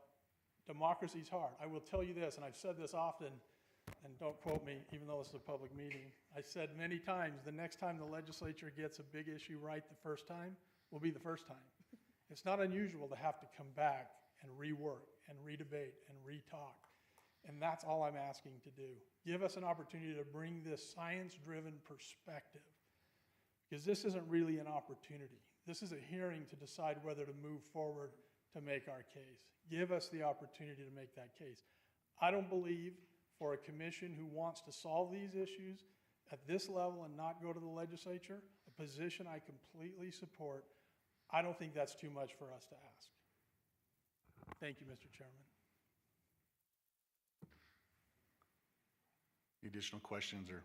democracy's hard. I will tell you this, and I've said this often, and don't quote me, even though this is a public meeting. I said many times, the next time the legislature gets a big issue right the first time will be the first time. It's not unusual to have to come back and rework and redebate and retalk. And that's all I'm asking to do. Give us an opportunity to bring this science-driven perspective, because this isn't really an opportunity. This is a hearing to decide whether to move forward to make our case. Give us the opportunity to make that case. I don't believe for a commission who wants to solve these issues at this level and not go to the legislature, a position I completely support, I don't think that's too much for us to ask. Thank you, Mr. Chairman. Any additional questions, or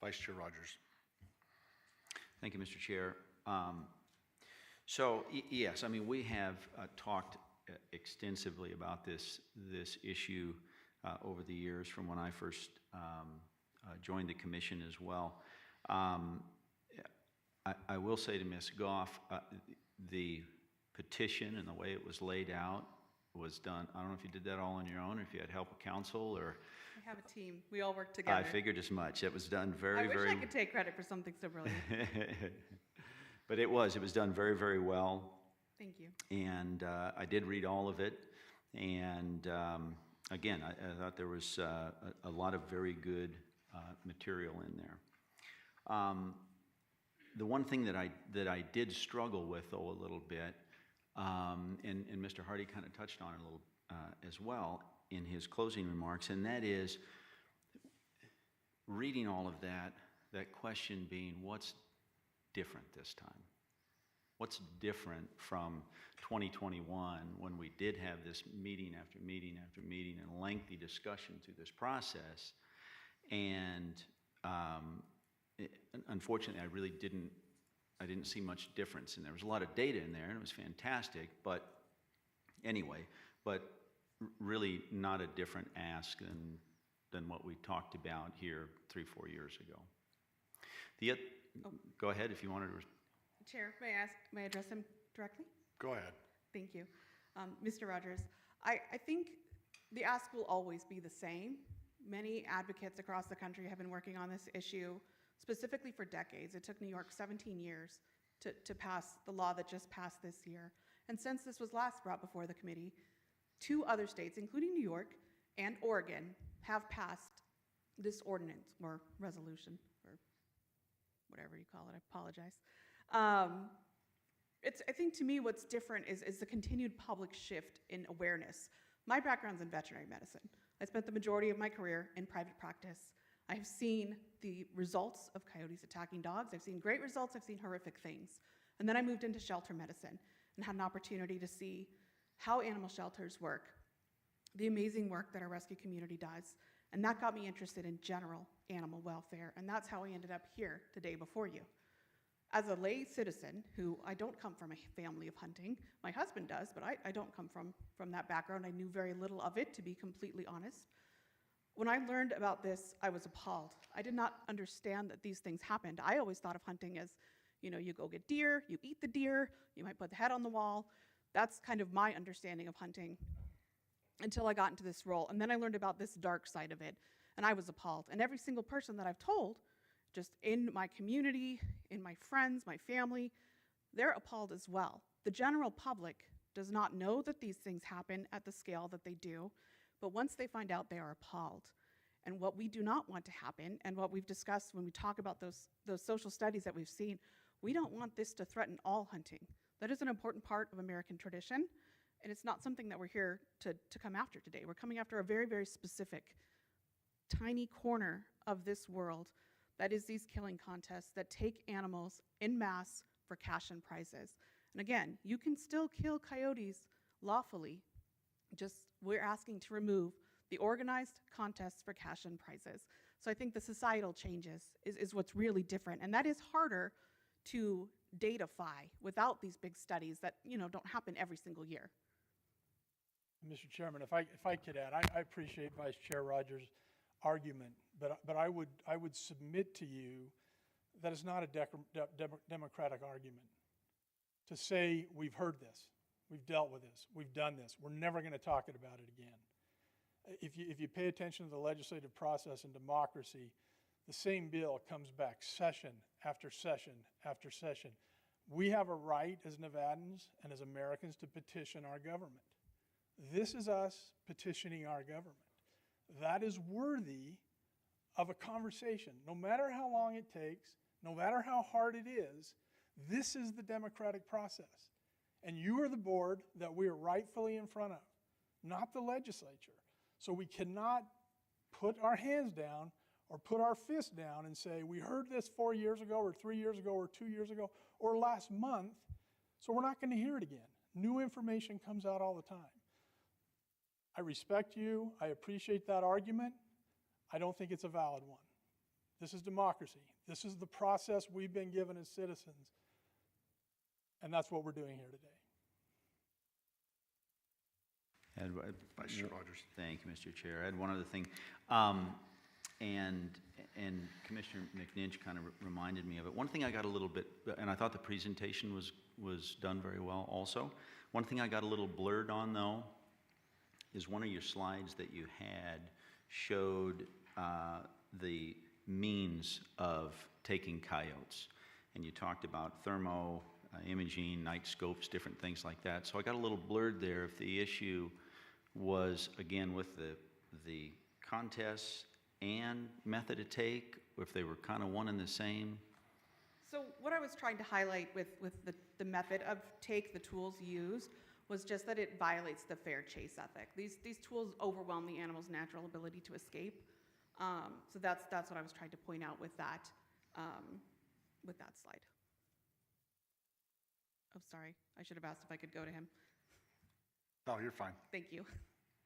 Vice Chair Rogers? Thank you, Mr. Chair. So yes, I mean, we have talked extensively about this issue over the years from when I first joined the commission as well. I will say to Ms. Goff, the petition and the way it was laid out was done. I don't know if you did that all on your own, or if you had help of counsel, or. We have a team. We all work together. I figured as much. It was done very, I wish very. I could take credit for something so brilliant. But it was done very, very well. Thank you. And I did read all of it, and again, I thought there was a lot of very good material in there. The one thing that I did struggle with, though, a little bit, and Mr. Hardy kind of touched on it a little as well in his closing remarks, and that is reading all of that question being, what's different this time? What's different from 2021 when we did have this meeting after meeting after meeting and lengthy discussion through this process? And unfortunately, I didn't see much difference, and there was a lot of data in there, and it was fantastic. But anyway, really not a different ask than what we talked about here 3-4 years ago. Go ahead if you wanted to. Chair, may I address him directly? Go ahead. Thank you. Mr. Rogers, I think the ask will always be the same. Many advocates across the country have been working on this issue specifically for decades. It took New York 17 years to pass the law that just passed this year. And since this was last brought before the committee, 2 other states, including New York and Oregon, have passed this ordinance or resolution, or whatever you call it. I apologize. I think to me what's different is the continued public shift in awareness. My background's in veterinary medicine. I spent the majority of my career in private practice. I have seen the results of coyotes attacking dogs. I've seen great results. I've seen horrific things. And then I moved into shelter medicine and had an opportunity to see how animal shelters work, the amazing work that our rescue community does. And that got me interested in general animal welfare. And that's how I ended up here today before you. As a lay citizen, who I don't come from a family of hunting, my husband does, but I don't come from that background. I knew very little of it, to be completely honest. When I learned about this, I was appalled. I did not understand that these things happened. I always thought of hunting as, you go get deer, you eat the deer, you might put the head on the wall. That's kind of my understanding of hunting until I got into this role. And then I learned about this dark side of it, and I was appalled. And every single person that I've told, just in my community, in my friends, my family, they're appalled as well. The general public does not know that these things happen at the scale that they do, but once they find out, they are appalled. And what we do not want to happen, and what we've discussed when we talk about those social studies that we've seen, we don't want this to threaten all hunting. That is an important part of American tradition, and it's not something that we're here to come after today. We're coming after a very, very specific tiny corner of this world that is these killing contests that take animals en masse for cash and prizes. And again, you can still kill coyotes lawfully, just we're asking to remove the organized contests for cash and prizes. So I think the societal changes is what's really different, and that is harder to datify without these big studies that don't happen every single year. Mr. Chairman, if I could add, I appreciate Vice Chair Rogers' argument, but I would submit to you that it's not a democratic argument to say we've heard this, we've dealt with this, we've done this, we're never going to talk about it again. If you pay attention to the legislative process and democracy, the same bill comes back session after session after session. We have a right as Nevadans and as Americans to petition our government. This is us petitioning our government. That is worthy of a conversation. No matter how long it takes, no matter how hard it is, this is the democratic process. And you are the board that we are rightfully in front of, not the legislature. So we cannot put our hands down or put our fist down and say, we heard this 4 years ago or 3 years ago or 2 years ago or last month, so we're not going to hear it again. New information comes out all the time. I respect you. I appreciate that argument. I don't think it's a valid one. This is democracy. This is the process we've been given as citizens. And that's what we're doing here today. Vice Chair Rogers. Thank you, Mr. Chair. I had one other thing. And Commissioner McNinch kind of reminded me of it. One thing I got a little bit, and I thought the presentation was done very well also. One thing I got a little blurred on, though, is one of your slides that you had showed the means of taking coyotes. And you talked about thermo, imaging, night scopes, different things like that. So I got a little blurred there if the issue was, again, with the contests and method to take, or if they were kind of one and the same. So what I was trying to highlight with the method of take, the tools used, was just that it violates the fair chase ethic. These tools overwhelm the animal's natural ability to escape. So that's what I was trying to point out with that slide. Oh, sorry. I should have asked if I could go to him. Oh, you're fine. Thank you.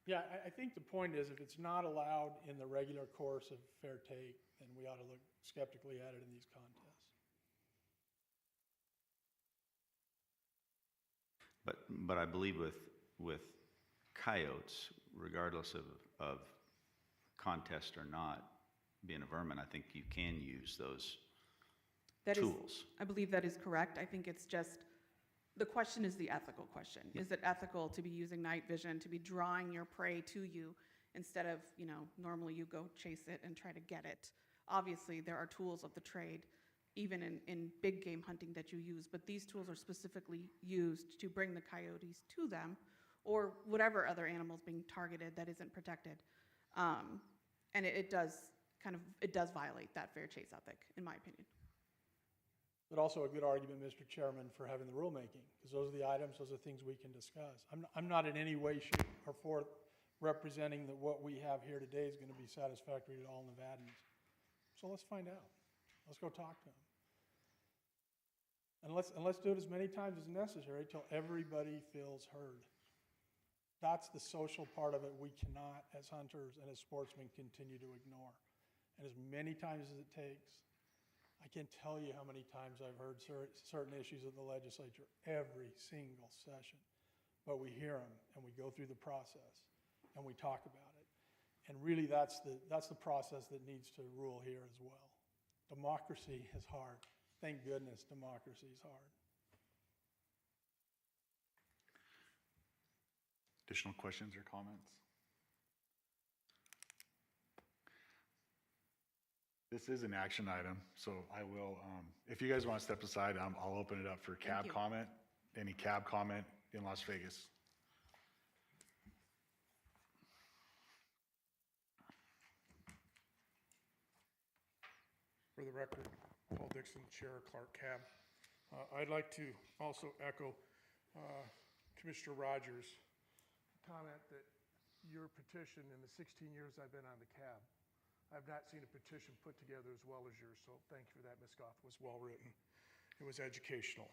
Yeah, I think the point is if it's not allowed in the regular course of fair take, then we ought to look skeptically at it in these contests. But I believe with coyotes, regardless of contest or not, being a vermin, I think you can use those tools. I believe that is correct. I think it's just, the question is the ethical question. Yeah. Is it ethical to be using night vision, to be drawing your prey to you instead of, normally you go chase it and try to get it? Obviously, there are tools of the trade, even in big game hunting that you use, but these tools are specifically used to bring the coyotes to them or whatever other animal's being targeted that isn't protected. And it does violate that fair chase ethic, in my opinion. But also a good argument, Mr. Chairman, for having the rulemaking, because those are the items, those are things we can discuss. I'm not in any way, shape, or form representing that what we have here today is going to be satisfactory to all Nevadans. So let's find out. Let's go talk to them. And let's do it as many times as necessary till everybody feels heard. That's the social part of it we cannot, as hunters and as sportsmen, continue to ignore. And as many times as it takes, I can't tell you how many times I've heard certain issues of the legislature every single session. But we hear them, and we go through the process, and we talk about it. And really, that's the process that needs to rule here as well. Democracy is hard. Thank goodness democracy is hard. Additional questions or comments? This is an action item, so I will, if you guys want to step aside, I'll open it up for cab comment. Any cab comment in Las Vegas? For the record, Paul Dixon, Chair, Clark Cab. I'd like to also echo Commissioner Rogers' comment that your petition in the 16 years I've been on the cab I've not seen a petition put together as well as yours, so thank you for that, Ms. Goff. It was well written. It was educational.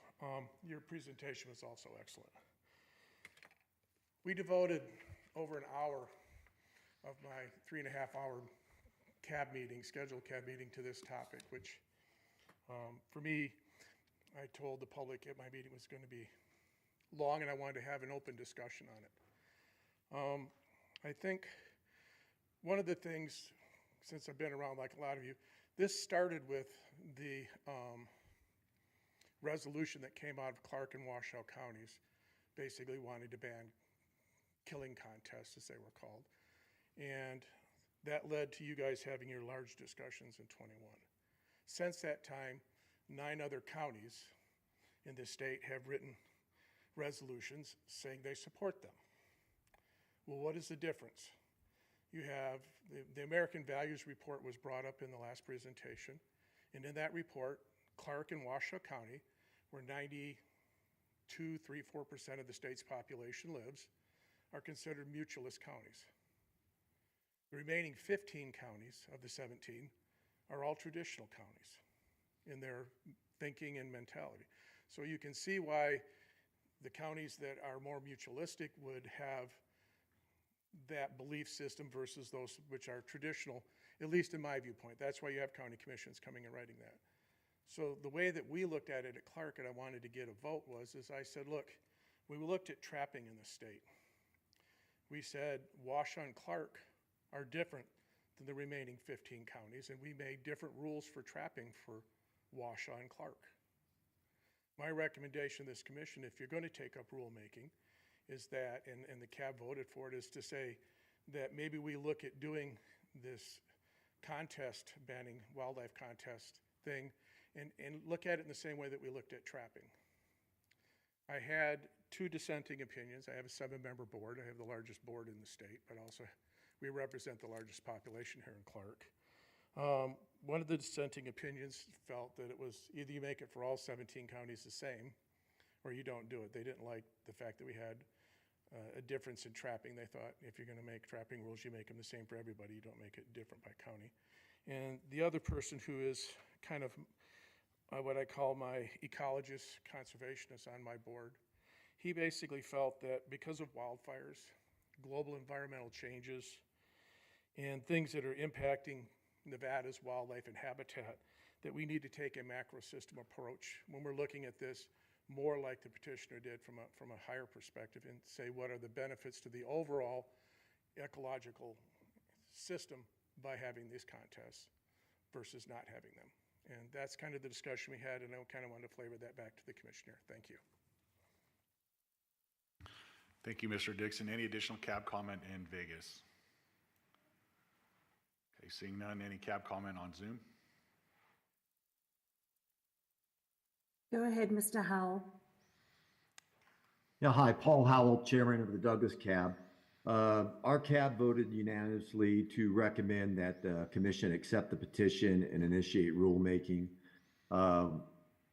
Your presentation was also excellent. We devoted over an hour of my 3.5-hour scheduled cab meeting to this topic, which for me, I told the public at my meeting was going to be long and I wanted to have an open discussion on it. I think one of the things, since I've been around like a lot of you, this started with the resolution that came out of Clark and Washoe counties, basically wanting to ban killing contests, as they were called. And that led to you guys having your large discussions in '21. Since that time, 9 other counties in the state have written resolutions saying they support them. Well, what is the difference? You have, the American Values Report was brought up in the last presentation, and in that report, Clark and Washoe County, where 92.34% of the state's population lives, are considered mutualist counties. The remaining 15 counties of the 17 are all traditional counties in their thinking and mentality. So you can see why the counties that are more mutualistic would have that belief system versus those which are traditional, at least in my viewpoint. That's why you have county commissions coming and writing that. So the way that we looked at it at Clark, and I wanted to get a vote, is I said, look, we looked at trapping in the state. We said Washoe and Clark are different than the remaining 15 counties, and we made different rules for trapping for Washoe and Clark. My recommendation to this commission, if you're going to take up rulemaking, is that, and the CAB voted for it, is to say that maybe we look at doing this contest, banning wildlife contest thing, and look at it in the same way that we looked at trapping. I had 2 dissenting opinions. I have a 7-member board. I have the largest board in the state, but also we represent the largest population here in Clark. One of the dissenting opinions felt that it was either you make it for all 17 counties the same, or you don't do it. They didn't like the fact that we had a difference in trapping. They thought if you're going to make trapping rules, you make them the same for everybody. You don't make it different by county. And the other person who is kind of what I call my ecologist, conservationist on my board, he basically felt that because of wildfires, global environmental changes, and things that are impacting Nevada's wildlife and habitat, that we need to take a macro system approach when we're looking at this more like the petitioner did from a higher perspective, and say what are the benefits to the overall ecological system by having these contests versus not having them. And that's kind of the discussion we had, and I kind of wanted to flavor that back to the commissioner. Thank you. Thank you, Mr. Dixon. Any additional CAB comment in Vegas? Okay, seeing none, any CAB comment on Zoom? Go ahead, Mr. Howell. Yeah, hi, Paul Howell, Chairman of the Douglas CAB. Our CAB voted unanimously to recommend that the Commission accept the petition and initiate rulemaking.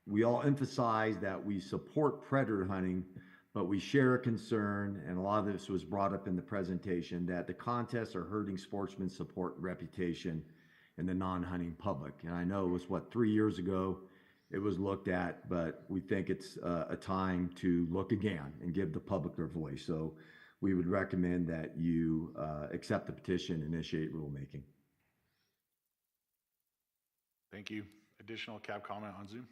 We all emphasize that we support predator hunting, but we share a concern, and a lot of this was brought up in the presentation, that the contests are hurting sportsmen's support and reputation in the non-hunting public. And I know it was, 3 years ago it was looked at, but we think it's a time to look again and give the public their voice. So we would recommend that you accept the petition and initiate rulemaking. Thank you. Additional CAB comment on Zoom?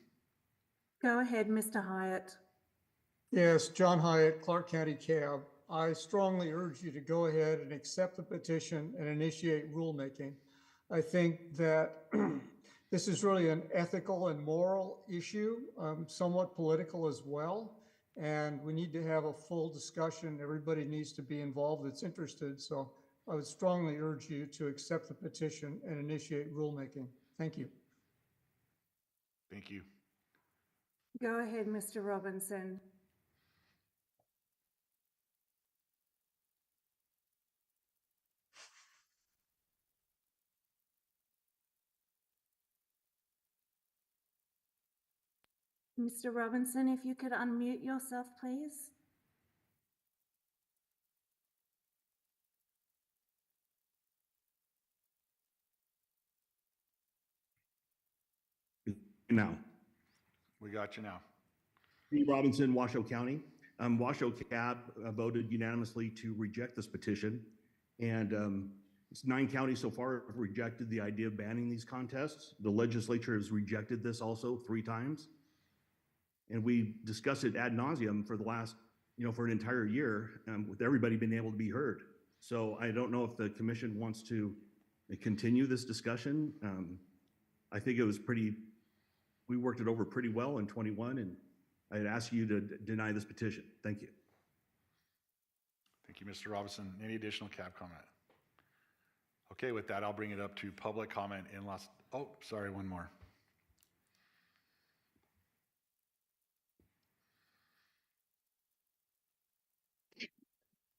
Go ahead, Mr. Hyatt. Yes, John Hyatt, Clark County CAB. I strongly urge you to go ahead and accept the petition and initiate rulemaking. I think that this is really an ethical and moral issue, somewhat political as well, and we need to have a full discussion. Everybody needs to be involved that's interested, so I would strongly urge you to accept the petition and initiate rulemaking. Thank you. Thank you. Go ahead, Mr. Robinson. Mr. Robinson, if you could unmute yourself, please. Now, We got you now. Steve Robinson, Washoe County. Washoe Cab voted unanimously to reject this petition. And it's 9 counties so far have rejected the idea of banning these contests. The legislature has rejected this also 3 times. And we discussed it ad nauseum for the last, for an entire year, with everybody being able to be heard. So I don't know if the commission wants to continue this discussion. I think it was we worked it over pretty well in 21, and I'd ask you to deny this petition. Thank you. Thank you, Mr. Robinson. Any additional cab comment? Okay, with that, I'll bring it up to public comment in one more.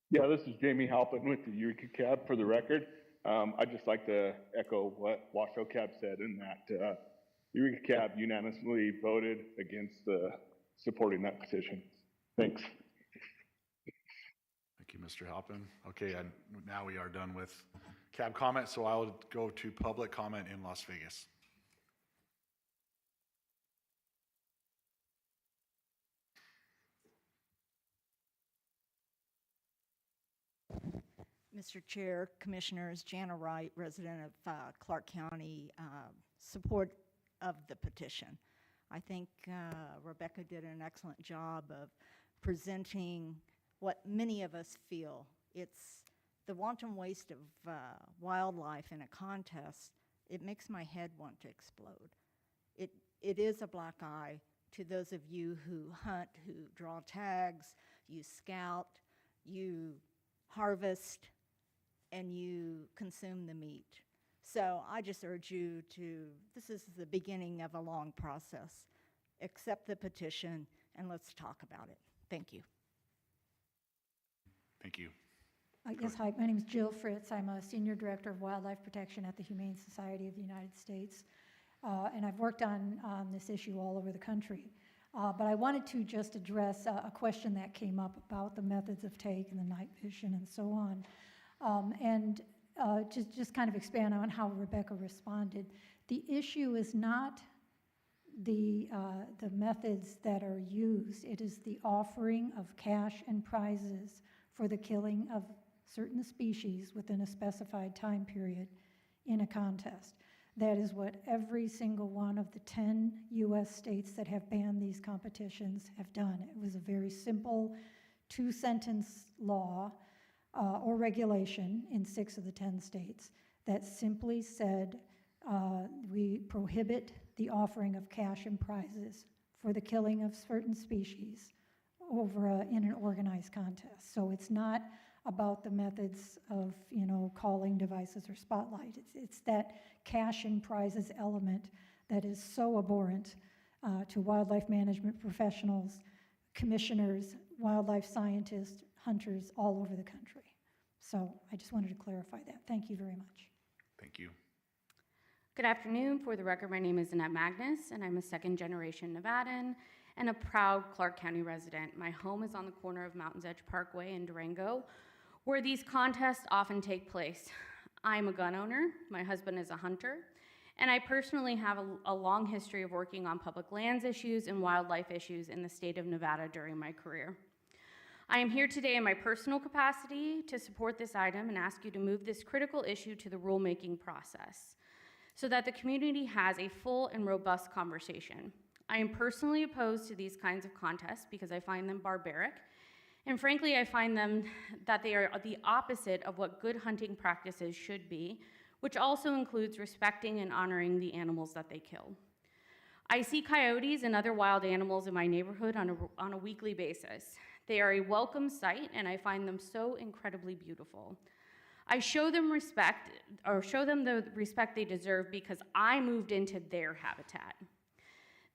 Yeah, this is Jamie Halpin with the Eureka Cab for the record. I'd just like to echo what Washoe Cab said in that Eureka Cab unanimously voted against supporting that petition. Thanks. Thank you, Mr. Halpin. Okay, and now we are done with cab comment, so I'll go to public comment in Las Vegas. Mr. Chair, Commissioners, Jana Wright, resident of Clark County, support of the petition. I think Rebecca did an excellent job of presenting what many of us feel. It's the wanton waste of wildlife in a contest. It makes my head want to explode. It is a black eye to those of you who hunt, who draw tags, you scout, you harvest, and you consume the meat. So I just urge you this is the beginning of a long process. Accept the petition and let's talk about it. Thank you. Thank you. Yes, hi, my name is Jill Fritz. I'm a Senior Director of Wildlife Protection at the Humane Society of the United States. And I've worked on this issue all over the country. But I wanted to just address a question that came up about the methods of take and the night vision and so on. Just kind of expand on how Rebecca responded. The issue is not the methods that are used. It is the offering of cash and prizes for the killing of certain species within a specified time period in a contest. That is what every single one of the 10 U.S. states that have banned these competitions have done. It was a very simple 2-sentence law or regulation in 6 of the 10 states that simply said we prohibit the offering of cash and prizes for the killing of certain species in an organized contest. So it's not about the methods of, calling devices or spotlight. It's that cash and prizes element that is so abhorrent to wildlife management professionals, commissioners, wildlife scientists, hunters all over the country. So I just wanted to clarify that. Thank you very much. Thank you. Good afternoon. For the record, my name is Annette Magnus, and I'm a second-generation Nevadan and a proud Clark County resident. My home is on the corner of Mountains Edge Parkway in Durango, where these contests often take place. I'm a gun owner, my husband is a hunter, and I personally have a long history of working on public lands issues and wildlife issues in the state of Nevada during my career. I am here today in my personal capacity to support this item and ask you to move this critical issue to the rulemaking process so that the community has a full and robust conversation. I am personally opposed to these kinds of contests because I find them barbaric. And frankly, I find them that they are the opposite of what good hunting practices should be, which also includes respecting and honoring the animals that they kill. I see coyotes and other wild animals in my neighborhood on a weekly basis. They are a welcome sight, and I find them so incredibly beautiful. I show them the respect they deserve because I moved into their habitat.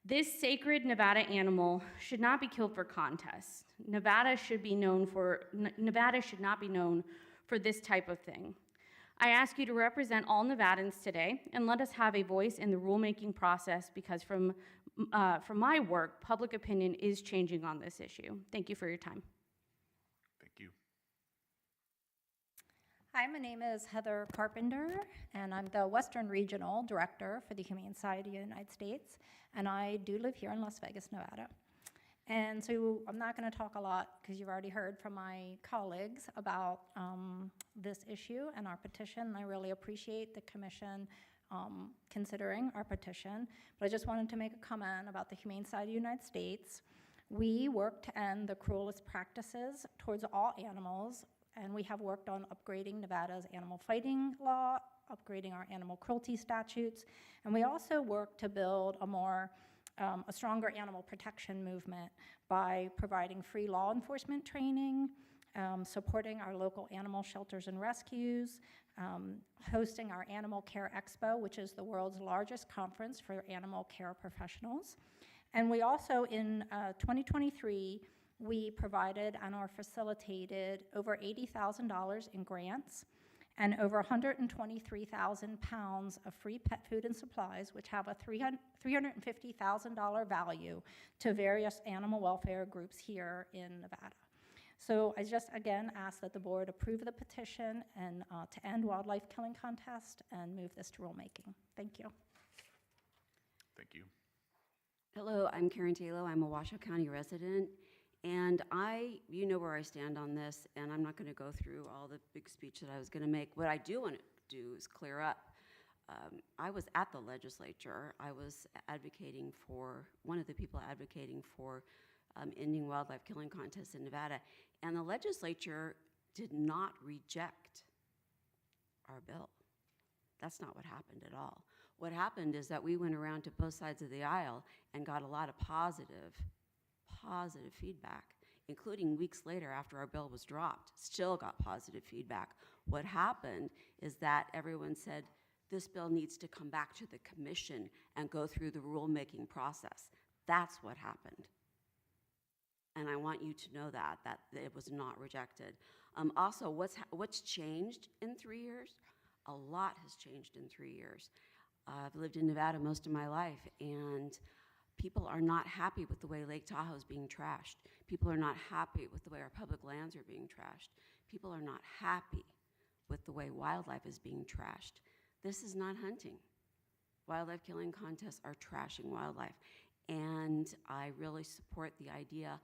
This sacred Nevada animal should not be killed for contests. Nevada should not be known for this type of thing. I ask you to represent all Nevadans today and let us have a voice in the rulemaking process because from my work, public opinion is changing on this issue. Thank you for your time. Thank you. Hi, my name is Heather Carpenter, and I'm the Western Regional Director for the Humane Society of the United States, and I do live here in Las Vegas, Nevada. And so I'm not going to talk a lot because you've already heard from my colleagues about this issue and our petition. I really appreciate the commission considering our petition, but I just wanted to make a comment about the Humane Society of the United States. We work to end the cruelest practices towards all animals, and we have worked on upgrading Nevada's animal fighting law, upgrading our animal cruelty statutes, and we also work to build a stronger animal protection movement by providing free law enforcement training, supporting our local animal shelters and rescues, hosting our Animal Care Expo, which is the world's largest conference for animal care professionals. And we also, in 2023, we provided and or facilitated over $80,000 in grants and over 123,000 pounds of free pet food and supplies, which have a $350,000 value to various animal welfare groups here in Nevada. So I just, again, ask that the board approve the petition and to end wildlife killing contest and move this to rulemaking. Thank you. Thank you. Hello, I'm Karen Taylor. I'm a Washoe County resident. And you know where I stand on this, and I'm not going to go through all the big speech that I was going to make. What I do want to do is clear up. I was at the legislature. I was advocating for, one of the people advocating for ending wildlife killing contests in Nevada. And the legislature did not reject our bill. That's not what happened at all. What happened is that we went around to both sides of the aisle and got a lot of positive feedback, including weeks later after our bill was dropped, still got positive feedback. What happened is that everyone said, this bill needs to come back to the commission and go through the rulemaking process. That's what happened. And I want you to know that it was not rejected. Also, what's changed in 3 years? A lot has changed in 3 years. I've lived in Nevada most of my life, and people are not happy with the way Lake Tahoe is being trashed. People are not happy with the way our public lands are being trashed. People are not happy with the way wildlife is being trashed. This is not hunting. Wildlife killing contests are trashing wildlife. And I really support the idea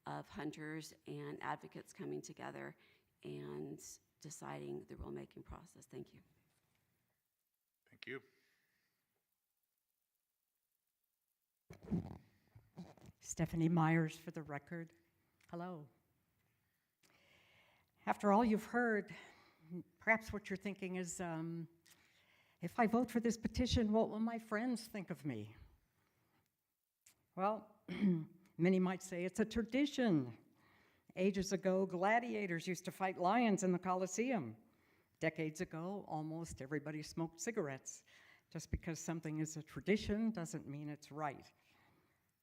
of hunters and advocates coming together and deciding the rulemaking process. Thank you. Thank you. Stephanie Myers for the record. Hello. After all you've heard, perhaps what you're thinking is, if I vote for this petition, what will my friends think of me? Well, many might say it's a tradition. Ages ago, gladiators used to fight lions in the Colosseum. Decades ago, almost everybody smoked cigarettes. Just because something is a tradition doesn't mean it's right.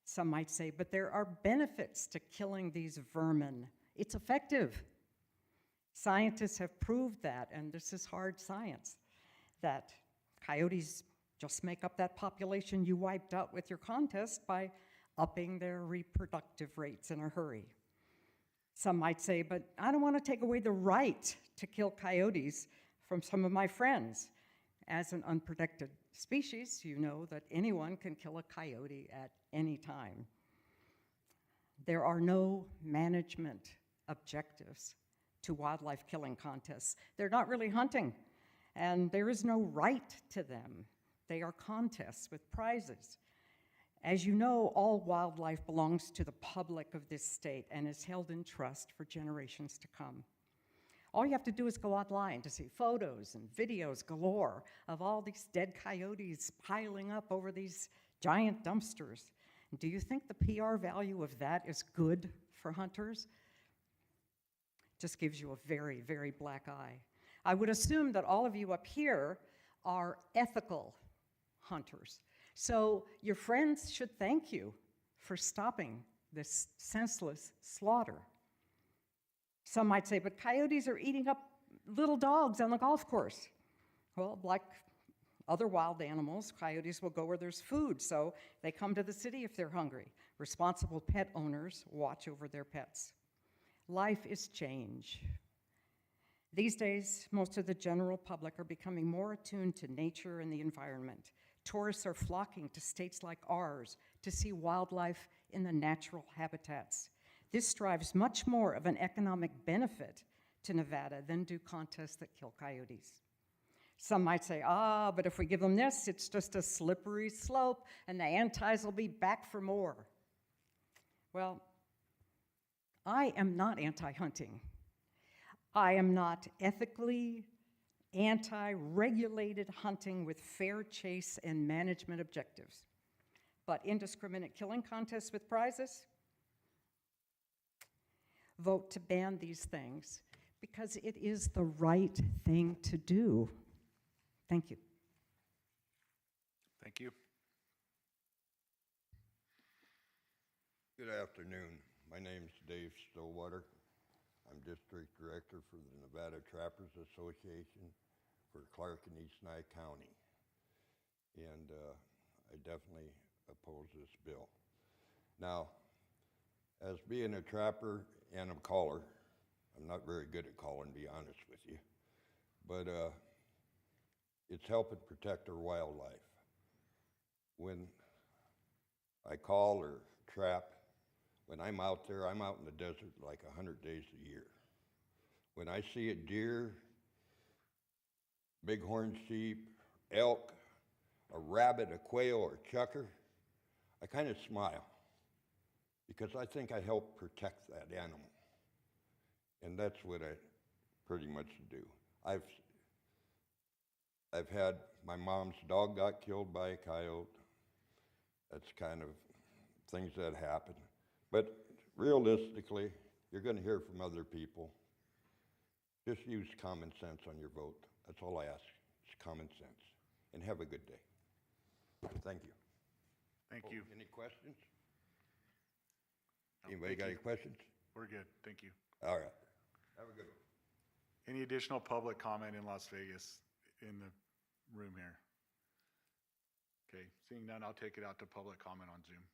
Some might say, but there are benefits to killing these vermin. It's effective. Scientists have proved that, and this is hard science, that coyotes just make up that population you wiped out with your contest by upping their reproductive rates in a hurry. Some might say, but I don't want to take away the right to kill coyotes from some of my friends. As an unprotected species, you know that anyone can kill a coyote at any time. There are no management objectives to wildlife killing contests. They're not really hunting, and there is no right to them. They are contests with prizes. As you know, all wildlife belongs to the public of this state and is held in trust for generations to come. All you have to do is go online to see photos and videos galore of all these dead coyotes piling up over these giant dumpsters. Do you think the PR value of that is good for hunters? Just gives you a very, very black eye. I would assume that all of you up here are ethical hunters. So your friends should thank you for stopping this senseless slaughter. Some might say, but coyotes are eating up little dogs on the golf course. Well, like other wild animals, coyotes will go where there's food, so they come to the city if they're hungry. Responsible pet owners watch over their pets. Life is change. These days, most of the general public are becoming more attuned to nature and the environment. Tourists are flocking to states like ours to see wildlife in the natural habitats. This drives much more of an economic benefit to Nevada than do contests that kill coyotes. Some might say, but if we give them this, it's just a slippery slope and the antis will be back for more. Well, I am not anti-hunting. I am not ethically anti-regulated hunting with fair chase and management objectives. But indiscriminate killing contests with prizes? Vote to ban these things because it is the right thing to do. Thank you. Thank you. Good afternoon. My name's Dave Stillwater. I'm District Director for the Nevada Trappers Association for Clark and East Nye County. And I definitely oppose this bill. Now, as being a trapper and a caller, I'm not very good at calling, to be honest with you, but it's helping protect our wildlife. When I call or trap, when I'm out there, I'm out in the desert like 100 days a year. When I see a deer, bighorn sheep, elk, a rabbit, a quail, or a chucker, I kind of smile because I think I help protect that animal. And that's what I pretty much do. I've had, my mom's dog got killed by a coyote. That's kind of things that happen. But realistically, you're going to hear from other people. Just use common sense on your vote. That's all I ask. It's common sense. And have a good day. Thank you. Thank you. Any questions? No, Anybody thank got you. any questions? We're good. Thank you. All right. Have a good one. Any additional public comment in Las Vegas in the room here? Okay, seeing none, I'll take it out to public comment on Zoom.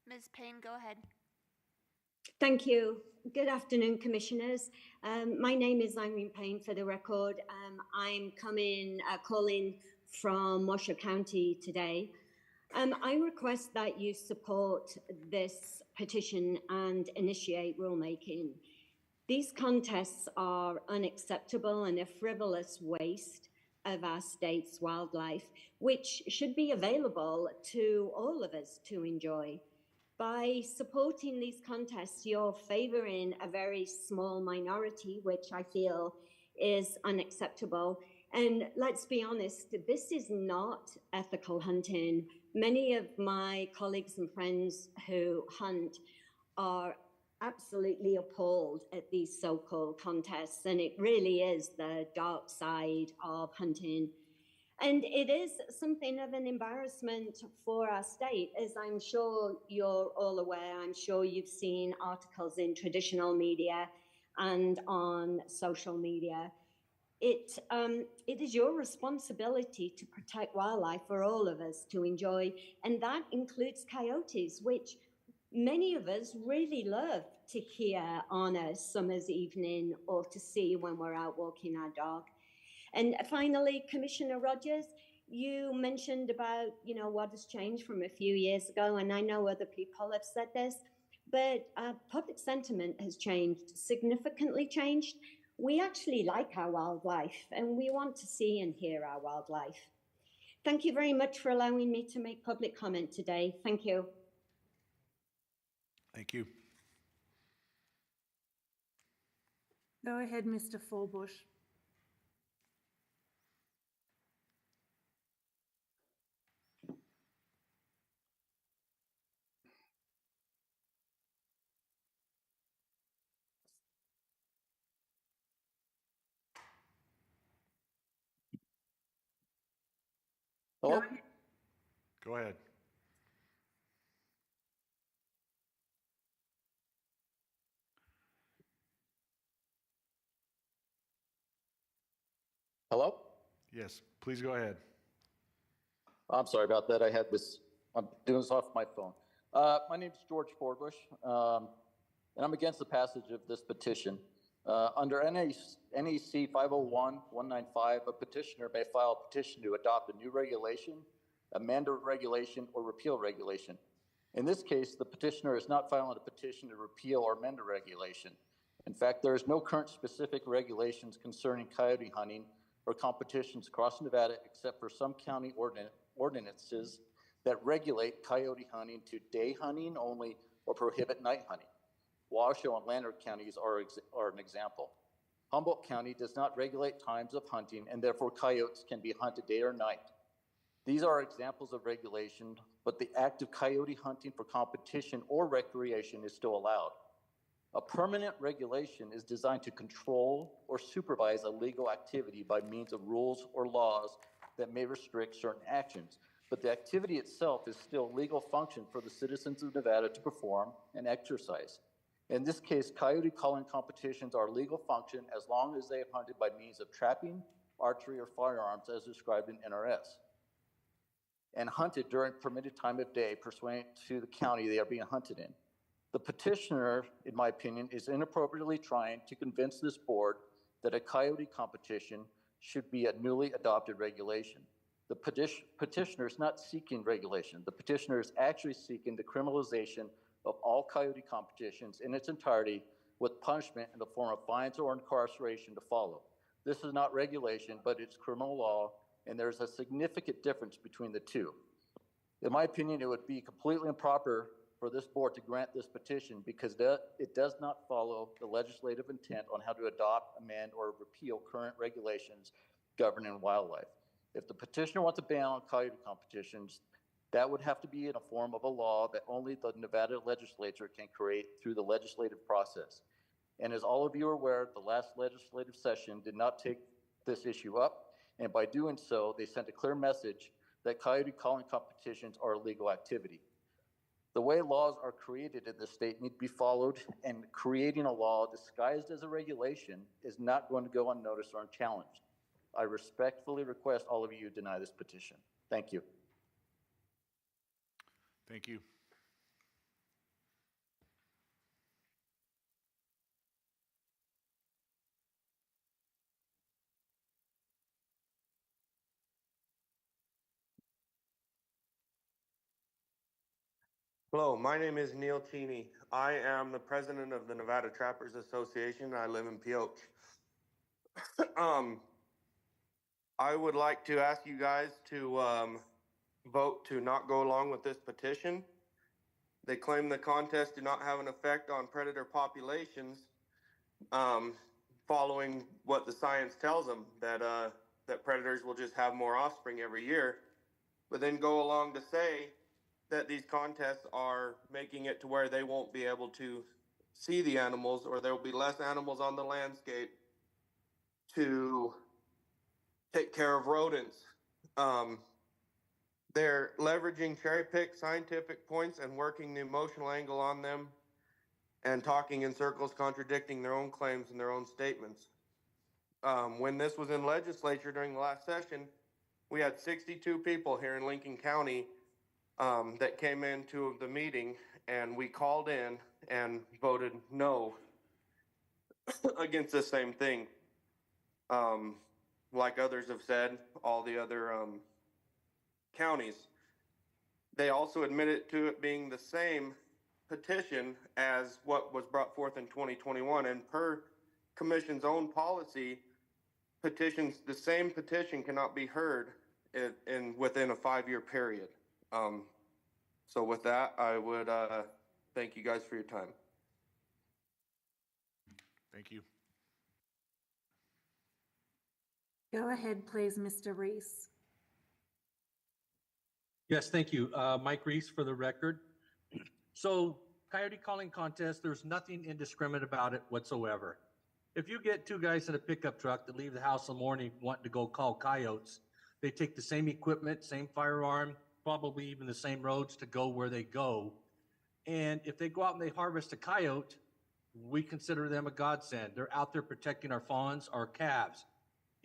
Ms. Payne, go ahead. Thank you. Good afternoon, Commissioners. My name is Irene Payne, for the record. I'm calling from Washoe County today. I request that you support this petition and initiate rulemaking. These contests are unacceptable and a frivolous waste of our state's wildlife, which should be available to all of us to enjoy. By supporting these contests, you're favoring a very small minority, which I feel is unacceptable. And let's be honest, this is not ethical hunting. Many of my colleagues and friends who hunt are absolutely appalled at these so-called contests, and it really is the dark side of hunting. And it is something of an embarrassment for our state, as I'm sure you're all aware. I'm sure you've seen articles in traditional media and on social media. It is your responsibility to protect wildlife for all of us to enjoy, and that includes coyotes, which many of us really love to hear on a summer's evening or to see when we're out walking our dog. And finally, Commissioner Rogers, you mentioned about, what has changed from a few years ago, and I know other people have said this, but public sentiment has changed, significantly changed. We actually like our wildlife, and we want to see and hear our wildlife. Thank you very much for allowing me to make public comment today. Thank you. Thank you. Go ahead, Mr. Forbush. Hello? Go ahead. Hello? Yes, please go ahead. I'm sorry about that. I'm doing this off my phone. My name is George Forbush, and I'm against the passage of this petition. Under NEC 501-195, a petitioner may file a petition to adopt a new regulation, amend a regulation, or repeal regulation. In this case, the petitioner is not filing a petition to repeal or amend a regulation. In fact, there is no current specific regulations concerning coyote hunting or competitions across Nevada, except for some county ordinances that regulate coyote hunting to day hunting only or prohibit night hunting. Washoe and Lander counties are an example. Humboldt County does not regulate times of hunting, and therefore coyotes can be hunted day or night. These are examples of regulation, but the act of coyote hunting for competition or recreation is still allowed. A permanent regulation is designed to control or supervise a legal activity by means of rules or laws that may restrict certain actions, but the activity itself is still a legal function for the citizens of Nevada to perform and exercise. In this case, coyote calling competitions are a legal function as long as they are hunted by means of trapping, archery, or firearms as described in NRS, and hunted during permitted time of day pursuant to the county they are being hunted in. The petitioner, in my opinion, is inappropriately trying to convince this board that a coyote competition should be a newly adopted regulation. The petitioner is not seeking regulation. The petitioner is actually seeking the criminalization of all coyote competitions in its entirety, with punishment in the form of fines or incarceration to follow. This is not regulation, but it's criminal law, and there's a significant difference between the two. In my opinion, it would be completely improper for this board to grant this petition because it does not follow the legislative intent on how to adopt, amend, or repeal current regulations governing wildlife. If the petitioner wants to ban coyote competitions, that would have to be in a form of a law that only the Nevada legislature can create through the legislative process. And as all of you are aware, the last legislative session did not take this issue up, and by doing so, they sent a clear message that coyote calling competitions are a legal activity. The way laws are created in the state need to be followed, and creating a law disguised as a regulation is not going to go unnoticed or unchallenged. I respectfully request all of you deny this petition. Thank you. Thank you. Hello, my name is Neil Cheney. I am the president of the Nevada Trappers Association. I live in Pioche. I would like to ask you guys to vote to not go along with this petition. They claim the contest do not have an effect on predator populations, following what the science tells them, that predators will just have more offspring every year, but then go along to say that these contests are making it to where they won't be able to see the animals, or there will be less animals on the landscape to take care of rodents. They're leveraging cherry-pick scientific points and working the emotional angle on them and talking in circles, contradicting their own claims and their own statements. When this was in legislature during the last session, we had 62 people here in Lincoln County that came into the meeting, and we called in and voted no against the same thing. Like others have said, all the other counties. They also admitted to it being the same petition as what was brought forth in 2021, and per commission's own policy, petitions, the same petition cannot be heard within a 5-year period. So with that, I would thank you guys for your time. Thank you. Go ahead, please, Mr. Reese. Yes, thank you. Mike Reese for the record. So coyote calling contest, there's nothing indiscriminate about it whatsoever. If you get two guys in a pickup truck that leave the house in the morning wanting to go call coyotes, they take the same equipment, same firearm, probably even the same roads to go where they go. And if they go out and they harvest a coyote, we consider them a godsend. They're out there protecting our fawns, our calves.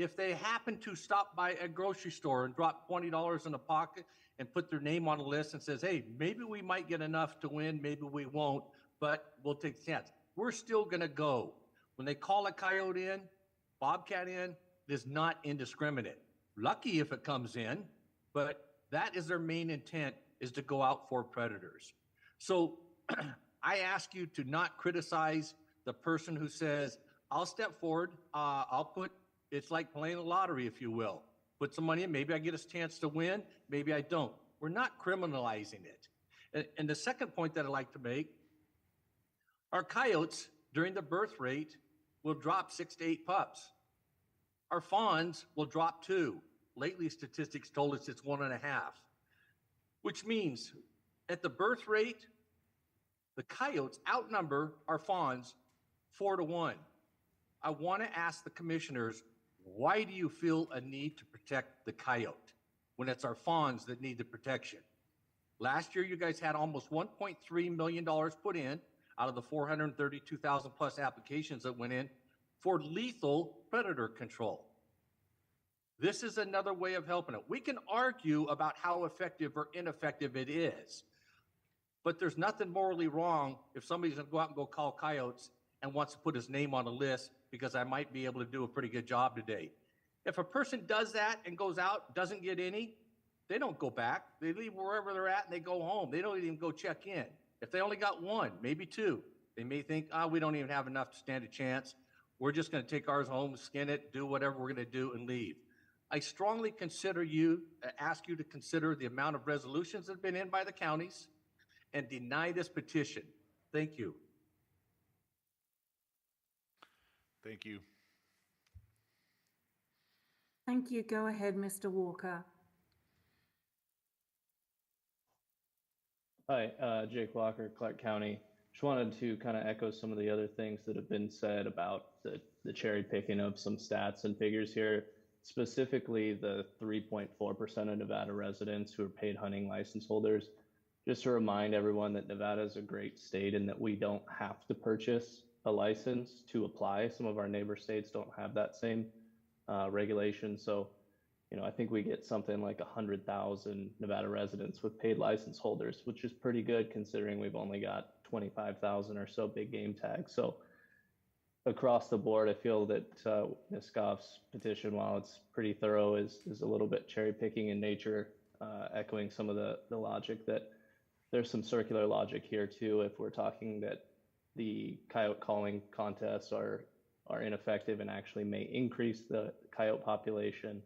If they happen to stop by a grocery store and drop $20 in a pocket and put their name on a list and says, hey, maybe we might get enough to win, maybe we won't, but we'll take the chance. We're still gonna go. When they call a coyote in, bobcat in, it is not indiscriminate. Lucky if it comes in, but that is their main intent, is to go out for predators. So I ask you to not criticize the person who says, I'll step forward, it's like playing the lottery, if you will. Put some money in, maybe I get a chance to win, maybe I don't. We're not criminalizing it. And the second point that I'd like to make, our coyotes during the birth rate will drop 6 to 8 pups. Our fawns will drop 2. Lately, statistics told us it's 1.5, which means at the birth rate, the coyotes outnumber our fawns 4 to 1. I want to ask the commissioners, why do you feel a need to protect the coyote when it's our fawns that need the protection? Last year, you guys had almost $1.3 million put in out of the 432,000 plus applications that went in for lethal predator control. This is another way of helping it. We can argue about how effective or ineffective it is, but there's nothing morally wrong if somebody's gonna go out and go call coyotes and wants to put his name on a list because I might be able to do a pretty good job today. If a person does that and goes out, doesn't get any, they don't go back. They leave wherever they're at and they go home. They don't even go check in. If they only got 1, maybe 2, they may think, we don't even have enough to stand a chance. We're just gonna take ours home, skin it, do whatever we're gonna do and leave. I strongly ask you to consider the amount of resolutions that have been in by the counties and deny this petition. Thank you. Thank you. Thank you. Go ahead, Mr. Walker. Hi, Jake Walker, Clark County. Just wanted to kind of echo some of the other things that have been said about the cherry picking of some stats and figures here, specifically the 3.4% of Nevada residents who are paid hunting license holders. Just to remind everyone that Nevada is a great state and that we don't have to purchase a license to apply. Some of our neighbor states don't have that same regulation. So, I think we get something like 100,000 Nevada residents with paid license holders, which is pretty good considering we've only got 25,000 or so big game tags. So across the board, I feel that Ms. Goff's petition, while it's pretty thorough, is a little bit cherry picking in nature, echoing some of the logic that there's some circular logic here too. If we're talking that the coyote calling contests are ineffective and actually may increase the coyote population,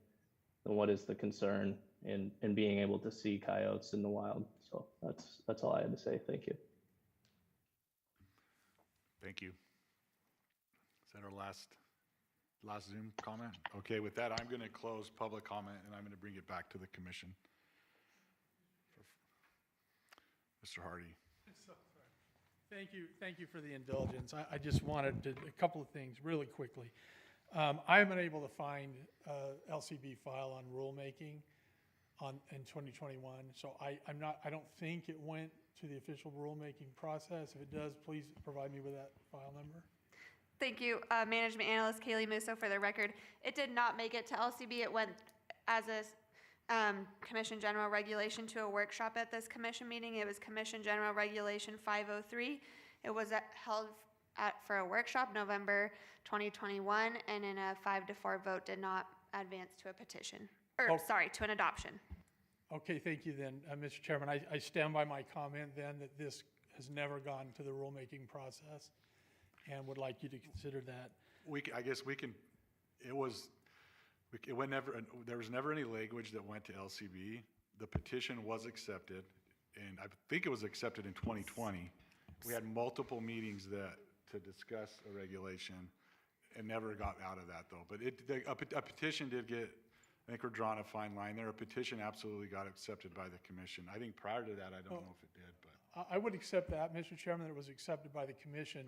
then what is the concern in being able to see coyotes in the wild? So that's all I had to say. Thank you. Thank you. Is that our last Zoom comment? Okay, with that, I'm going to close public comment and I'm going to bring it back to the commission. Mr. Hardy. Thank you for the indulgence. I just wanted to, a couple of things really quickly. I haven't been able to find a LCB file on rulemaking in 2021, so I don't think it went to the official rulemaking process. If it does, please provide me with that file number. Thank you, Management Analyst Kaylee Musso, for the record. It did not make it to LCB. It went as a Commission General Regulation to a workshop at this commission meeting. It was Commission General Regulation 503. It was held for a workshop November 2021, and in a 5-4 vote did not advance to a petition, to an adoption. Okay, thank you then, Mr. Chairman. I stand by my comment then that this has never gone to the rulemaking process and would like you to consider that. I guess we can, there was never any language that went to LCB. The petition was accepted, and I think it was accepted in 2020. We had multiple meetings to discuss a regulation and never got out of that though. But a petition did get, I think we're drawing a fine line there. A petition absolutely got accepted by the commission. I think prior to that, I don't know if it did, but. I would accept that, Mr. Chairman, that it was accepted by the commission,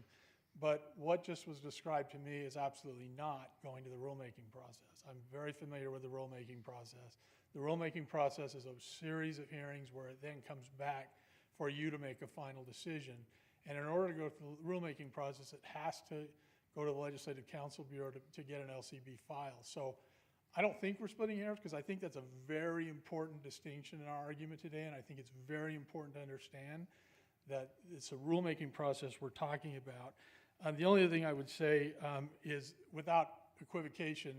but what just was described to me is absolutely not going to the rulemaking process. I'm very familiar with the rulemaking process. The rulemaking process is a series of hearings where it then comes back for you to make a final decision. And in order to go through the rulemaking process, it has to go to the Legislative Council Bureau to get an LCB file. So I don't think we're splitting hairs because I think that's a very important distinction in our argument today, and I think it's very important to understand that it's a rulemaking process we're talking about. The only other thing I would say is, without equivocation,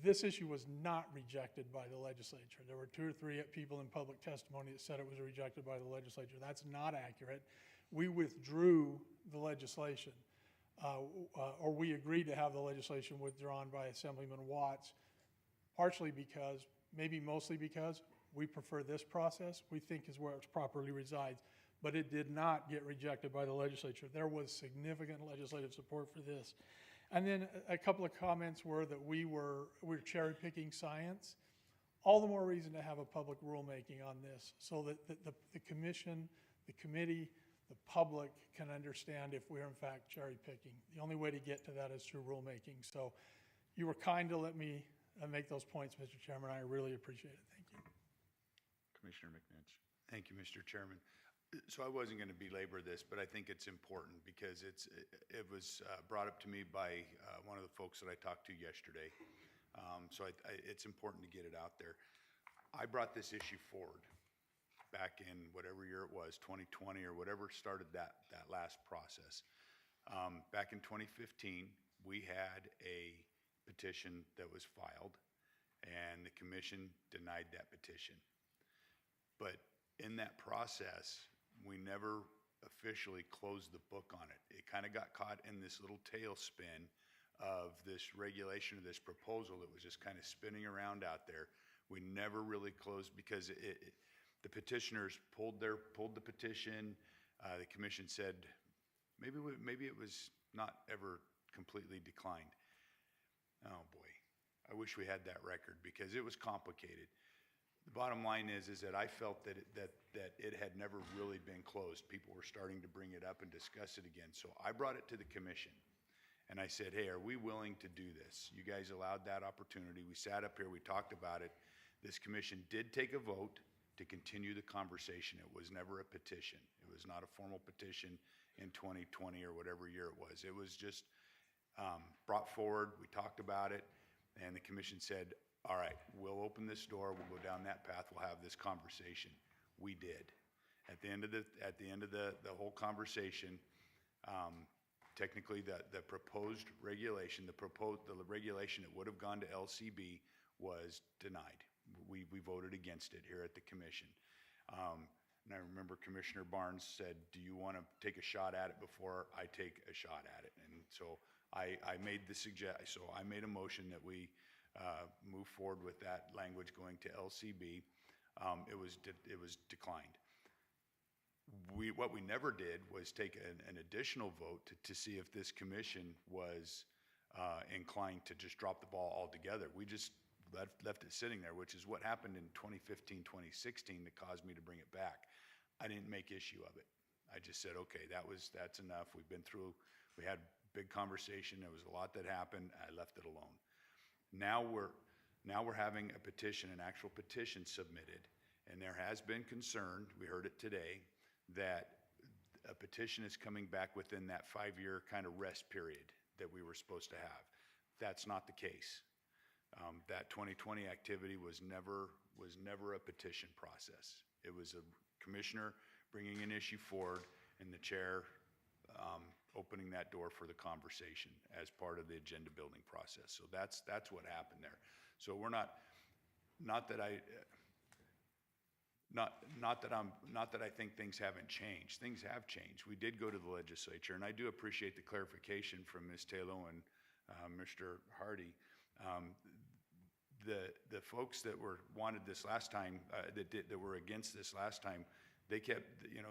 this issue was not rejected by the legislature. There were 2 or 3 people in public testimony that said it was rejected by the legislature. That's not accurate. We withdrew the legislation, or we agreed to have the legislation withdrawn by Assemblyman Watts, partially because, maybe mostly because, we prefer this process, we think is where it properly resides, but it did not get rejected by the legislature. There was significant legislative support for this. And then a couple of comments were that we're cherry picking science. All the more reason to have a public rulemaking on this so that the commission, the committee, the public can understand if we're in fact cherry picking. The only way to get to that is through rulemaking. So you were kind to let me make those points, Mr. Chairman. I really appreciate it. Thank you. Commissioner McNinch. Thank you, Mr. Chairman. So I wasn't going to belabor this, but I think it's important because it was brought up to me by one of the folks that I talked to yesterday. So it's important to get it out there. I brought this issue forward back in whatever year it was, 2020 or whatever started that last process. Back in 2015, we had a petition that was filed, and the commission denied that petition. But in that process, we never officially closed the book on it. It kind of got caught in this little tailspin of this regulation or this proposal that was just kind of spinning around out there. We never really closed because the petitioners pulled the petition. The commission said maybe it was not ever completely declined. Oh boy, I wish we had that record because it was complicated. The bottom line is that I felt that it had never really been closed. People were starting to bring it up and discuss it again. So I brought it to the commission and I said, hey, are we willing to do this? You guys allowed that opportunity. We sat up here, we talked about it. This commission did take a vote to continue the conversation. It was never a petition. It was not a formal petition in 2020 or whatever year it was. It was just brought forward. We talked about it and the commission said, all right, we'll open this door, we'll go down that path, we'll have this conversation. We did. At the end of the whole conversation, technically the proposed regulation, the regulation that would have gone to LCB was denied. We voted against it here at the commission. And I remember Commissioner Barnes said, do you want to take a shot at it before I take a shot at it? And so I made a motion that we move forward with that language going to LCB. It was declined. What we never did was take an additional vote to see if this commission was inclined to just drop the ball altogether. We just left it sitting there, which is what happened in 2015, 2016 that caused me to bring it back. I didn't make issue of it. I just said, okay, that's enough. We had big conversation. There was a lot that happened. I left it alone. Now we're having a petition, an actual petition submitted, and there has been concern, we heard it today, that a petition is coming back within that 5-year kind of rest period that we were supposed to have. That's not the case. That 2020 activity was never a petition process. It was a commissioner bringing an issue forward and the chair opening that door for the conversation as part of the agenda building process. So that's what happened there. So we're not that I think things haven't changed. Things have changed. We did go to the legislature, and I do appreciate the clarification from Ms. Taylor and Mr. Hardy. The folks that wanted this last time, that were against this last time, they kept,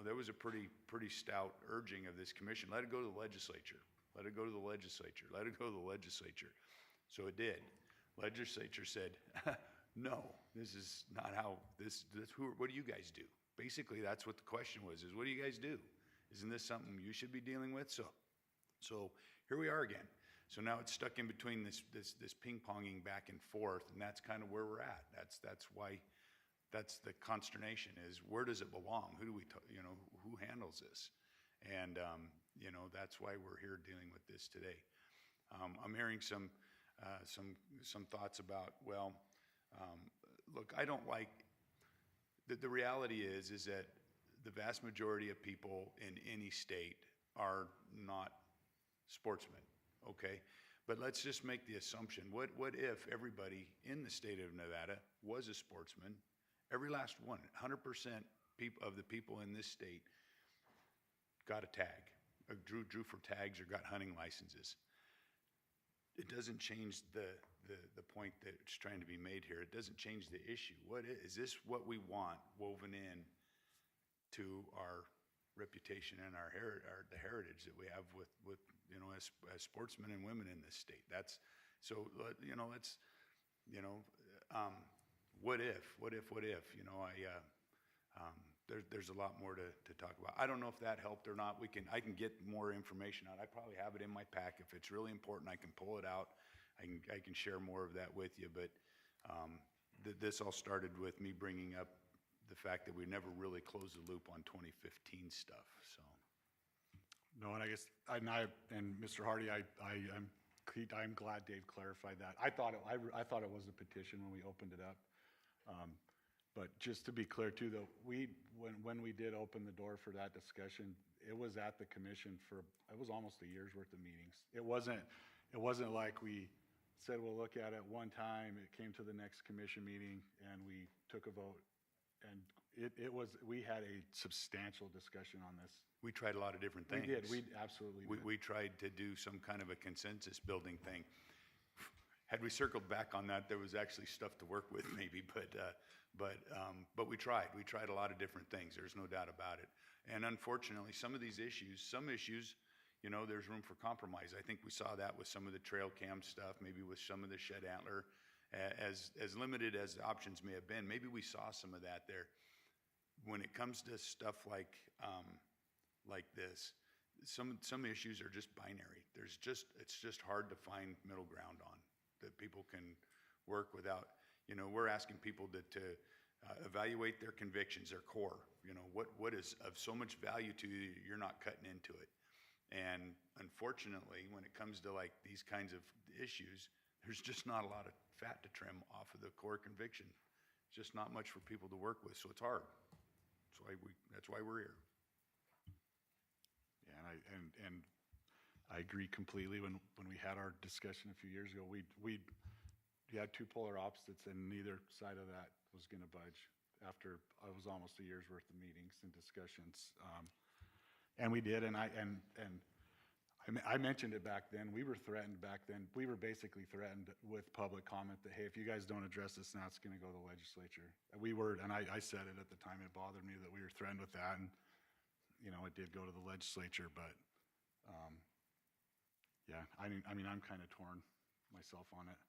there was a pretty stout urging of this commission. Let it go to the legislature. Let it go to the legislature. Let it go to the legislature. So it did. Legislature said, no, this is not how what do you guys do? Basically, that's what the question was, is what do you guys do? Isn't this something you should be dealing with? So here we are again. So now it's stuck in between this ping-ponging back and forth, and that's kind of where we're at. That's why. That's the consternation, is where does it belong? Who handles this? And, that's why we're here dealing with this today. I'm hearing some some thoughts about, well, look, I don't like, the reality is that the vast majority of people in any state are not sportsmen, okay? But let's just make the assumption, what if everybody in the state of Nevada was a sportsman? Every last one, 100% of the people in this state got a tag, or drew for tags or got hunting licenses. It doesn't change the point that's trying to be made here. It doesn't change the issue. What is this what we want woven in to our reputation and the heritage that we have with you know, as sportsmen and women in this state? That's so, you know, it's, you know, what if, you know, there's a lot more to talk about. I don't know if that helped or not. I can get more information out. I probably have it in my pack. If it's really important, I can pull it out. I can share more of that with you. But this all started with me bringing up the fact that we never really closed the loop on 2015 stuff. So. No, and I guess, and Mr. Hardy, I'm glad Dave clarified that. I thought it was a petition when we opened it up. But just to be clear too, though, when we did open the door for that discussion, it was at the commission it was almost a year's worth of meetings. It wasn't like we said we'll look at it one time. It came to the next commission meeting and we took a vote. And we had a substantial discussion on this. We tried a lot of different things. We did. We absolutely did. We tried to do some kind of a consensus building thing. Had we circled back on that, there was actually stuff to work with maybe, but we tried. We tried a lot of different things. There's no doubt about it. And unfortunately, some issues, you know, there's room for compromise. I think we saw that with some of the trail cam stuff, maybe with some of the shed antler. As limited as the options may have been, maybe we saw some of that there. When it comes to stuff like this, some issues are just binary. It's just hard to find middle ground on that people can work without. You know, we're asking people to evaluate their convictions, their core. You know, what is of so much value to you, you're not cutting into it. And unfortunately, when it comes to like these kinds of issues, there's just not a lot of fat to trim off of the core conviction. Just not much for people to work with, so it's hard. That's why we're here. Yeah, and I agree completely. When we had our discussion a few years ago, we had two polar opposites, and neither side of that was going to budge. After it was almost a year's worth of meetings and discussions, and we did. And I mentioned it back then. We were threatened back then. We were basically threatened with public comment that, hey, if you guys don't address this now, it's going to go to the legislature. And I said it at the time. It bothered me that we were threatened with that. And, you know, it did go to the legislature. But, yeah, I mean, I'm kind of torn myself on it.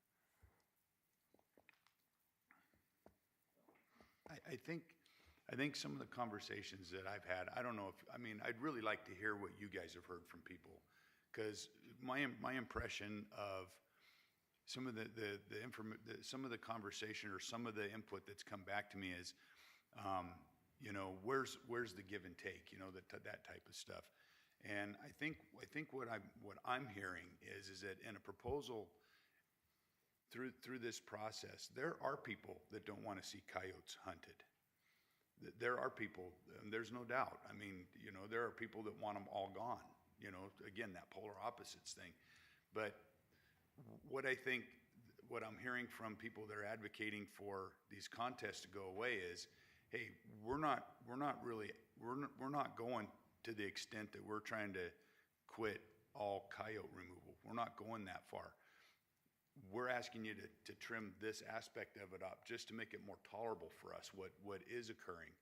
I think some of the conversations that I've had, I don't know I'd really like to hear what you guys have heard from people. Because my impression of some of some of the conversation or some of the input that's come back to me is, you know, where's the give and take, you know, that type of stuff. And I think what I'm hearing is that in a proposal through this process, there are people that don't want to see coyotes hunted. There are people, and there's no doubt. I mean, you know, there are people that want them all gone. You know, again, that polar opposites thing. But what I'm hearing from people that are advocating for these contests to go away is, hey, we're not going to the extent that we're trying to quit all coyote removal. We're not going that far. We're asking you to trim this aspect of it up just to make it more tolerable for us, what is occurring.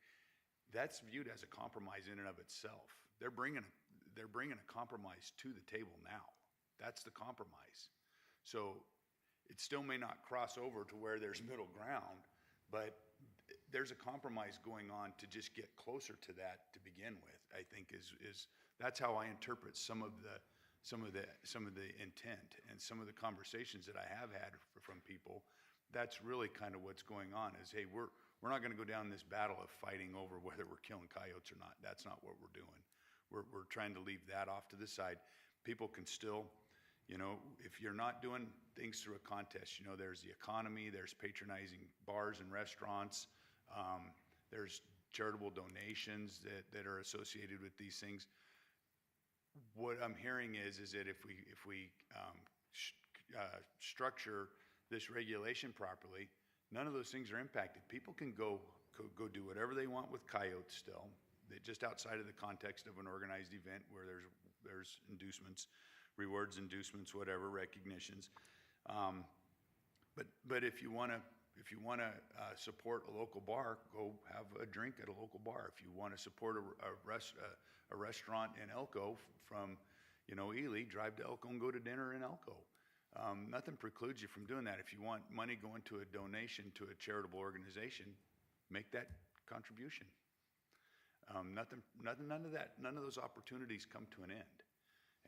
That's viewed as a compromise in and of itself. They're bringing a compromise to the table now. That's the compromise. So it still may not cross over to where there's middle ground, but there's a compromise going on to just get closer to that to begin with. I think is that's how I interpret some of the intent and some of the conversations that I have had from people. That's really kind of what's going on. Is, hey, we're not going to go down this battle of fighting over whether we're killing coyotes or not. That's not what we're doing. We're trying to leave that off to the side. People can still, You know, if you're not doing things through a contest, you know, there's the economy, there's patronizing bars and restaurants, there's charitable donations that are associated with these things. What I'm hearing is that if we structure this regulation properly, none of those things are impacted. People can go do whatever they want with coyotes still, just outside of the context of an organized event where there's inducements, rewards, inducements, whatever, recognitions. But if you want to support a local bar, go have a drink at a local bar. If you want to support a restaurant in Elko from, you know, Ely, drive to Elko and go to dinner in Elko. Nothing precludes you from doing that. If you want money going to a donation to a charitable organization, make that contribution. None of those opportunities come to an end.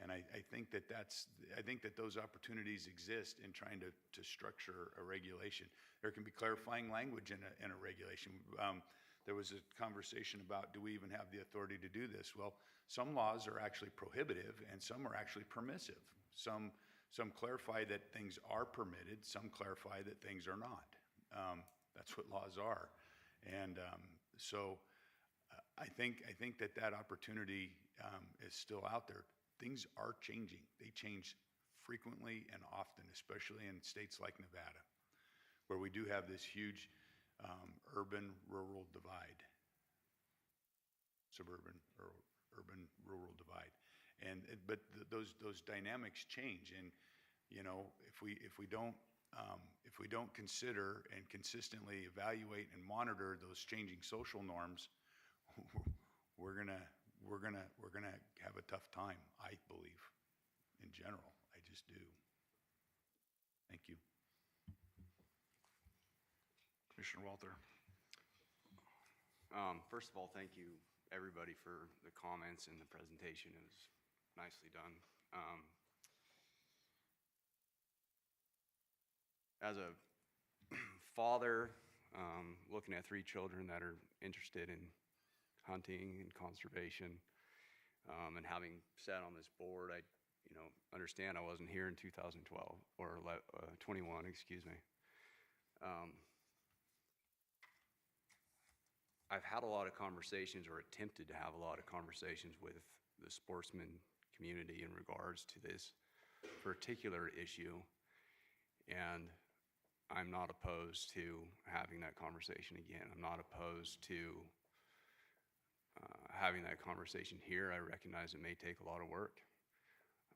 And I think that those opportunities exist in trying to structure a regulation. There can be clarifying language in a regulation. There was a conversation about, do we even have the authority to do this? Well, some laws are actually prohibitive and some are actually permissive. Some clarify that things are permitted, some clarify that things are not. That's what laws are. And so I think that opportunity is still out there. Things are changing. They change frequently and often, especially in states like Nevada, where we do have this huge urban-rural divide, urban-rural divide. But those dynamics change, and you know, if we don't consider and consistently evaluate and monitor those changing social norms, we're gonna have a tough time, I believe, in general. I just do. Thank you. Commissioner Walter. First of all, thank you everybody for the comments and the presentation. It was nicely done. As a father, looking at 3 children that are interested in hunting and conservation, and having sat on this board, I understand I wasn't here in 2012 or 21, excuse me. I've had a lot of conversations, or attempted to have a lot of conversations with the sportsman community in regards to this particular issue, and I'm not opposed to having that conversation again. I'm not opposed to having that conversation here. I recognize it may take a lot of work.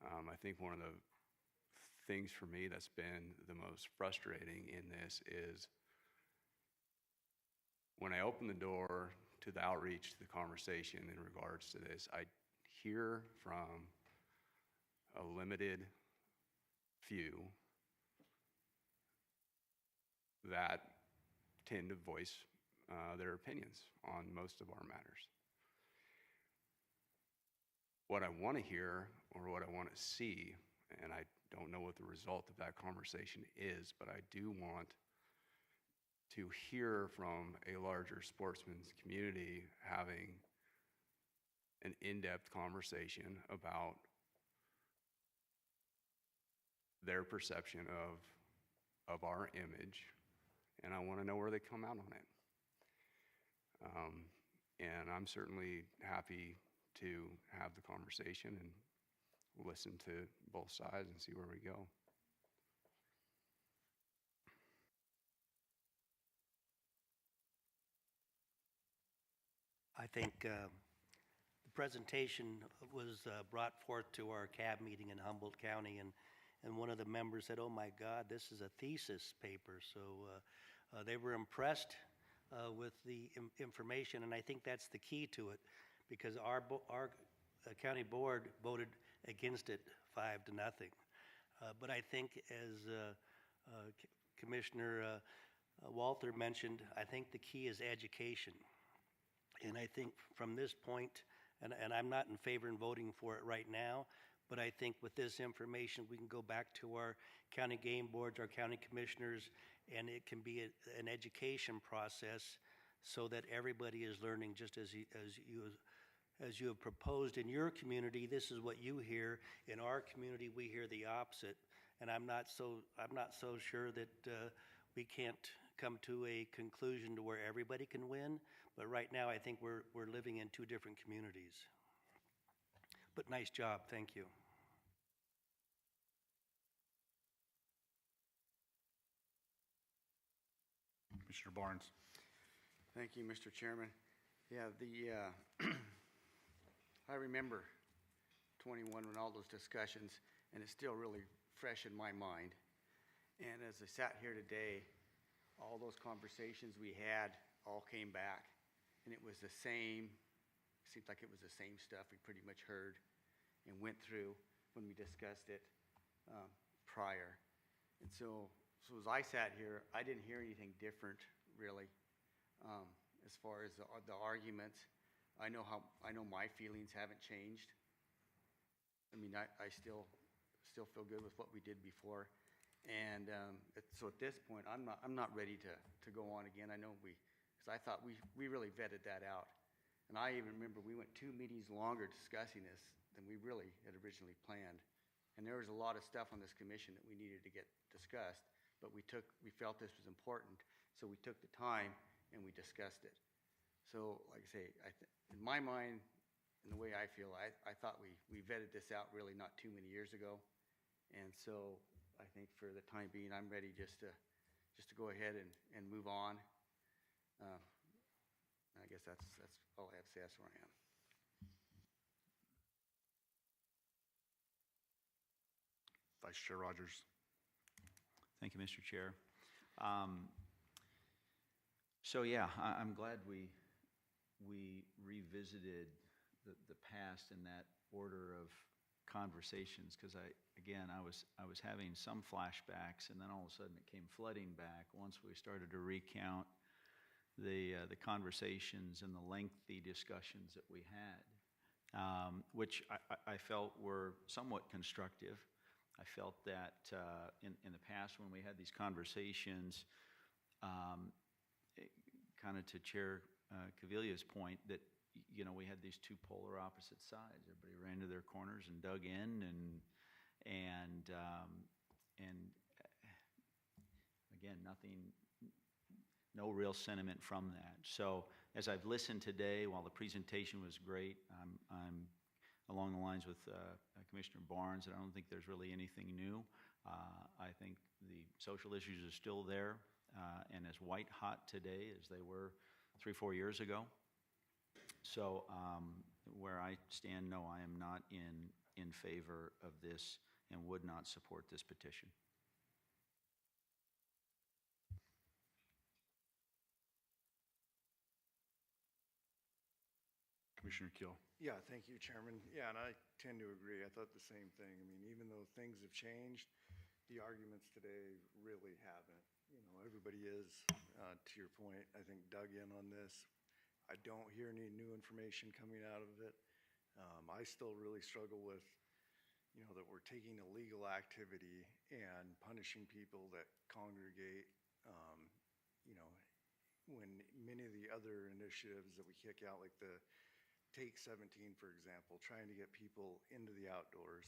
I think one of the things for me that's been the most frustrating in this is when I open the door to the outreach, to the conversation in regards to this, I hear from a limited few that tend to voice their opinions on most of our matters. What I want to hear, or what I want to see, and I don't know what the result of that conversation is, but I do want to hear from a larger sportsman's community having an in-depth conversation about their perception of our image, and I want to know where they come out on it. And I'm certainly happy to have the conversation and listen to both sides and see where we go. I think the presentation was brought forth to our CAB meeting in Humboldt County, and one of the members said, "Oh my God, this is a thesis paper." So they were impressed with the information, and I think that's the key to it, because our county board voted against it 5-0. But I think, as Commissioner Walter mentioned, I think the key is education. And I think from this point, and I'm not in favor in voting for it right now, but I think with this information, we can go back to our county game boards, our county commissioners, and it can be an education process so that everybody is learning, just as you as you have proposed in your community, this is what you hear. In our community, we hear the opposite. And I'm not so sure that we can't come to a conclusion to where everybody can win. But right now, I think we're living in two different communities. But nice job, thank you. Commissioner Barnes. Thank you, Mr. Chairman. Yeah, I remember 21 when all those discussions, and it's still really fresh in my mind. And as I sat here today, all those conversations we had all came back, and it was the same, seems like it was the same stuff we pretty much heard and went through when we discussed it prior. And so as I sat here, I didn't hear anything different, really, as far as the arguments. I know my feelings haven't changed. I mean, I still feel good with what we did before, and so at this point, I'm not ready to go on again. I know because I thought we really vetted that out, and I even remember we went 2 meetings longer discussing this than we really had originally planned, and there was a lot of stuff on this commission that we needed to get discussed, but we felt this was important, so we took the time and we discussed it. So, like I say, in my mind, and the way I feel, I thought we vetted this out really not too many years ago. And so I think for the time being, I'm ready just to go ahead and move on. I guess that's all I have to say. That's where I am. Vice Chair Rogers. Thank you, Mr. Chair. So yeah, I'm glad we revisited the past in that order of conversations, because I was having some flashbacks, and then all of a sudden it came flooding back once we started to recount the conversations and the lengthy discussions that we had, which I felt were somewhat constructive. I felt that in the past when we had these conversations, kind of to Chair Caviglia's point, that we had these two polar opposite sides. Everybody ran to their corners and dug in, and again, no real sentiment from that. So as I've listened today, while the presentation was great, I'm along the lines with Commissioner Barnes, and I don't think there's really anything new. I think the social issues are still there and as white hot today as they were 3-4 years ago. So where I stand, no, I am not in favor of this and would not support this petition. Commissioner Keel. Yeah, thank you, Chairman. Yeah, and I tend to agree. I thought the same thing. I mean, even though things have changed, the arguments today really haven't. Everybody is, to your point, I think, dug in on this. I don't hear any new information coming out of it. I still really struggle with, that we're taking illegal activity and punishing people that congregate, when many of the other initiatives that we kick out, like the Take 17, for example, trying to get people into the outdoors.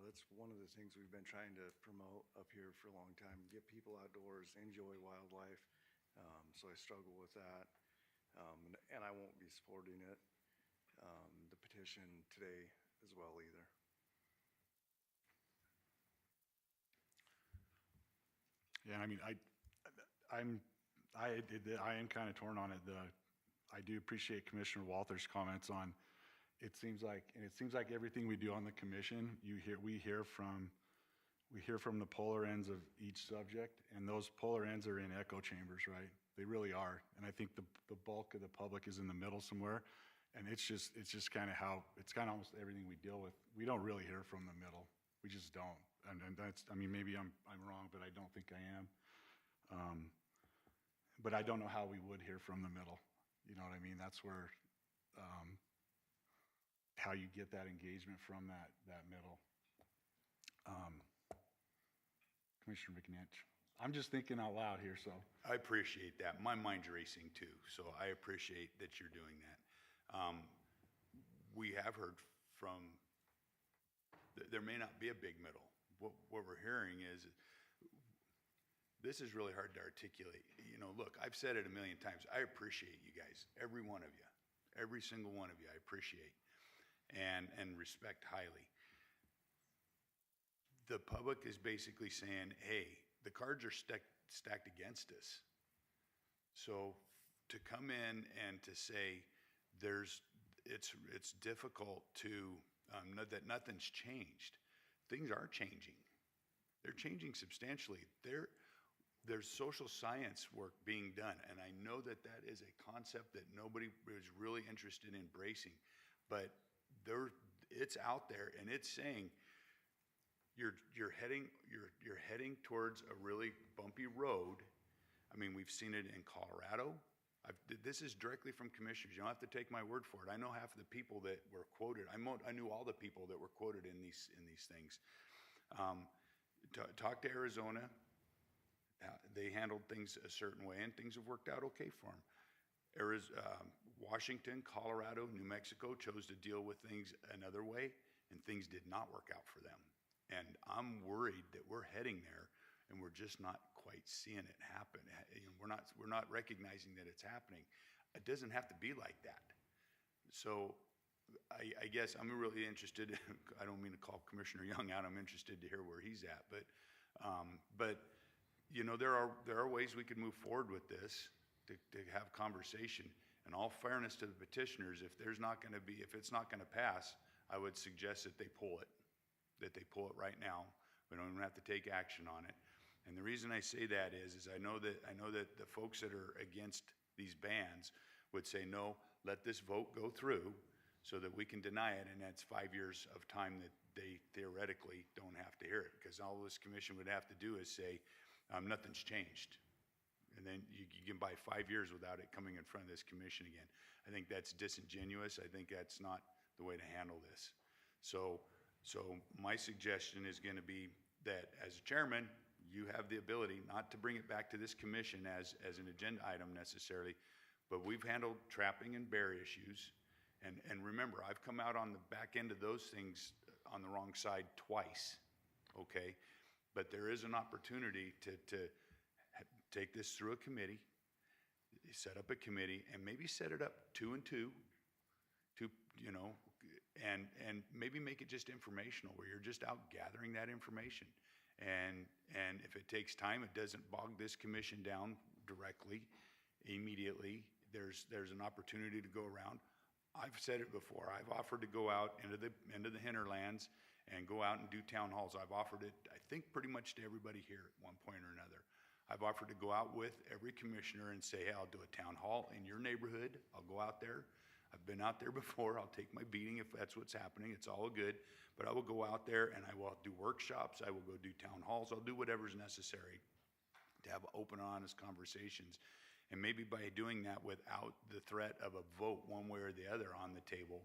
That's one of the things we've been trying to promote up here for a long time, get people outdoors, enjoy wildlife. So I struggle with that. And I won't be supporting it, the petition today as well either. Yeah, I mean, I am kind of torn on it. I do appreciate Commissioner Walters' comments on. It seems like everything we do on the commission, we hear from the polar ends of each subject, and those polar ends are in echo chambers, right? They really are, and I think the bulk of the public is in the middle somewhere, and it's just kind of almost everything we deal with. We don't really hear from the middle. We just don't, and that's, I mean, maybe I'm wrong, but I don't think I am. But I don't know how we would hear from the middle. You know what I mean? That's where how you get that engagement from that middle. Commissioner McNinch. I'm just thinking out loud here, so. I appreciate that. My mind's racing too, so I appreciate that you're doing that. we have heard from, there may not be a big middle. What we're hearing is, this is really hard to articulate. You know, look, I've said it a million times. I appreciate you guys, every one of you, every single one of you. I appreciate and respect highly. The public is basically saying, hey, the cards are stacked against us. So to come in and to say it's difficult to know that nothing's changed. Things are changing. They're changing substantially. There's social science work being done, and I know that is a concept that nobody is really interested in embracing, but it's out there, and it's saying you're heading towards a really bumpy road. I mean, we've seen it in Colorado. This is directly from commissioners. You don't have to take my word for it. I know half of the people that were quoted. I knew all the people that were quoted in these things. Talk to Arizona. They handled things a certain way, and things have worked out okay for them. Washington, Colorado, New Mexico chose to deal with things another way, and things did not work out for them. And I'm worried that we're heading there, and we're just not quite seeing it happen. We're not recognizing that it's happening. It doesn't have to be like that. So I guess I'm really interested. I don't mean to call Commissioner Young out. I'm interested to hear where he's at. But you know, there are ways we could move forward with this to have conversation. In all fairness to the petitioners, if it's not going to pass, I would suggest that they pull it. That they pull it right now. We don't even have to take action on it. And the reason I say that is I know that the folks that are against these bans would say, no, let this vote go through so that we can deny it, and that's 5 years of time that they theoretically don't have to hear it, because all this commission would have to do is say, nothing's changed. And then you can buy 5 years without it coming in front of this commission again. I think that's disingenuous. I think that's not the way to handle this. So my suggestion is going to be that as a chairman, you have the ability not to bring it back to this commission as an agenda item necessarily, but we've handled trapping and bear issues. And remember, I've come out on the back end of those things on the wrong side twice, okay? But there is an opportunity to take this through a committee, set up a committee, and maybe set it up 2 and 2, you know, and maybe make it just informational, where you're just out gathering that information. And if it takes time, it doesn't bog this commission down directly, immediately. There's an opportunity to go around. I've said it before. I've offered to go out into the hinterlands and go out and do town halls. I've offered it, I think, pretty much to everybody here at one point or another. I've offered to go out with every commissioner and say, hey, I'll do a town hall in your neighborhood. I'll go out there. I've been out there before. I'll take my beating if that's what's happening. It's all good. But I will go out there and I will do workshops. I will go do town halls. I'll do whatever's necessary to have open, honest conversations. And maybe by doing that without the threat of a vote one way or the other on the table,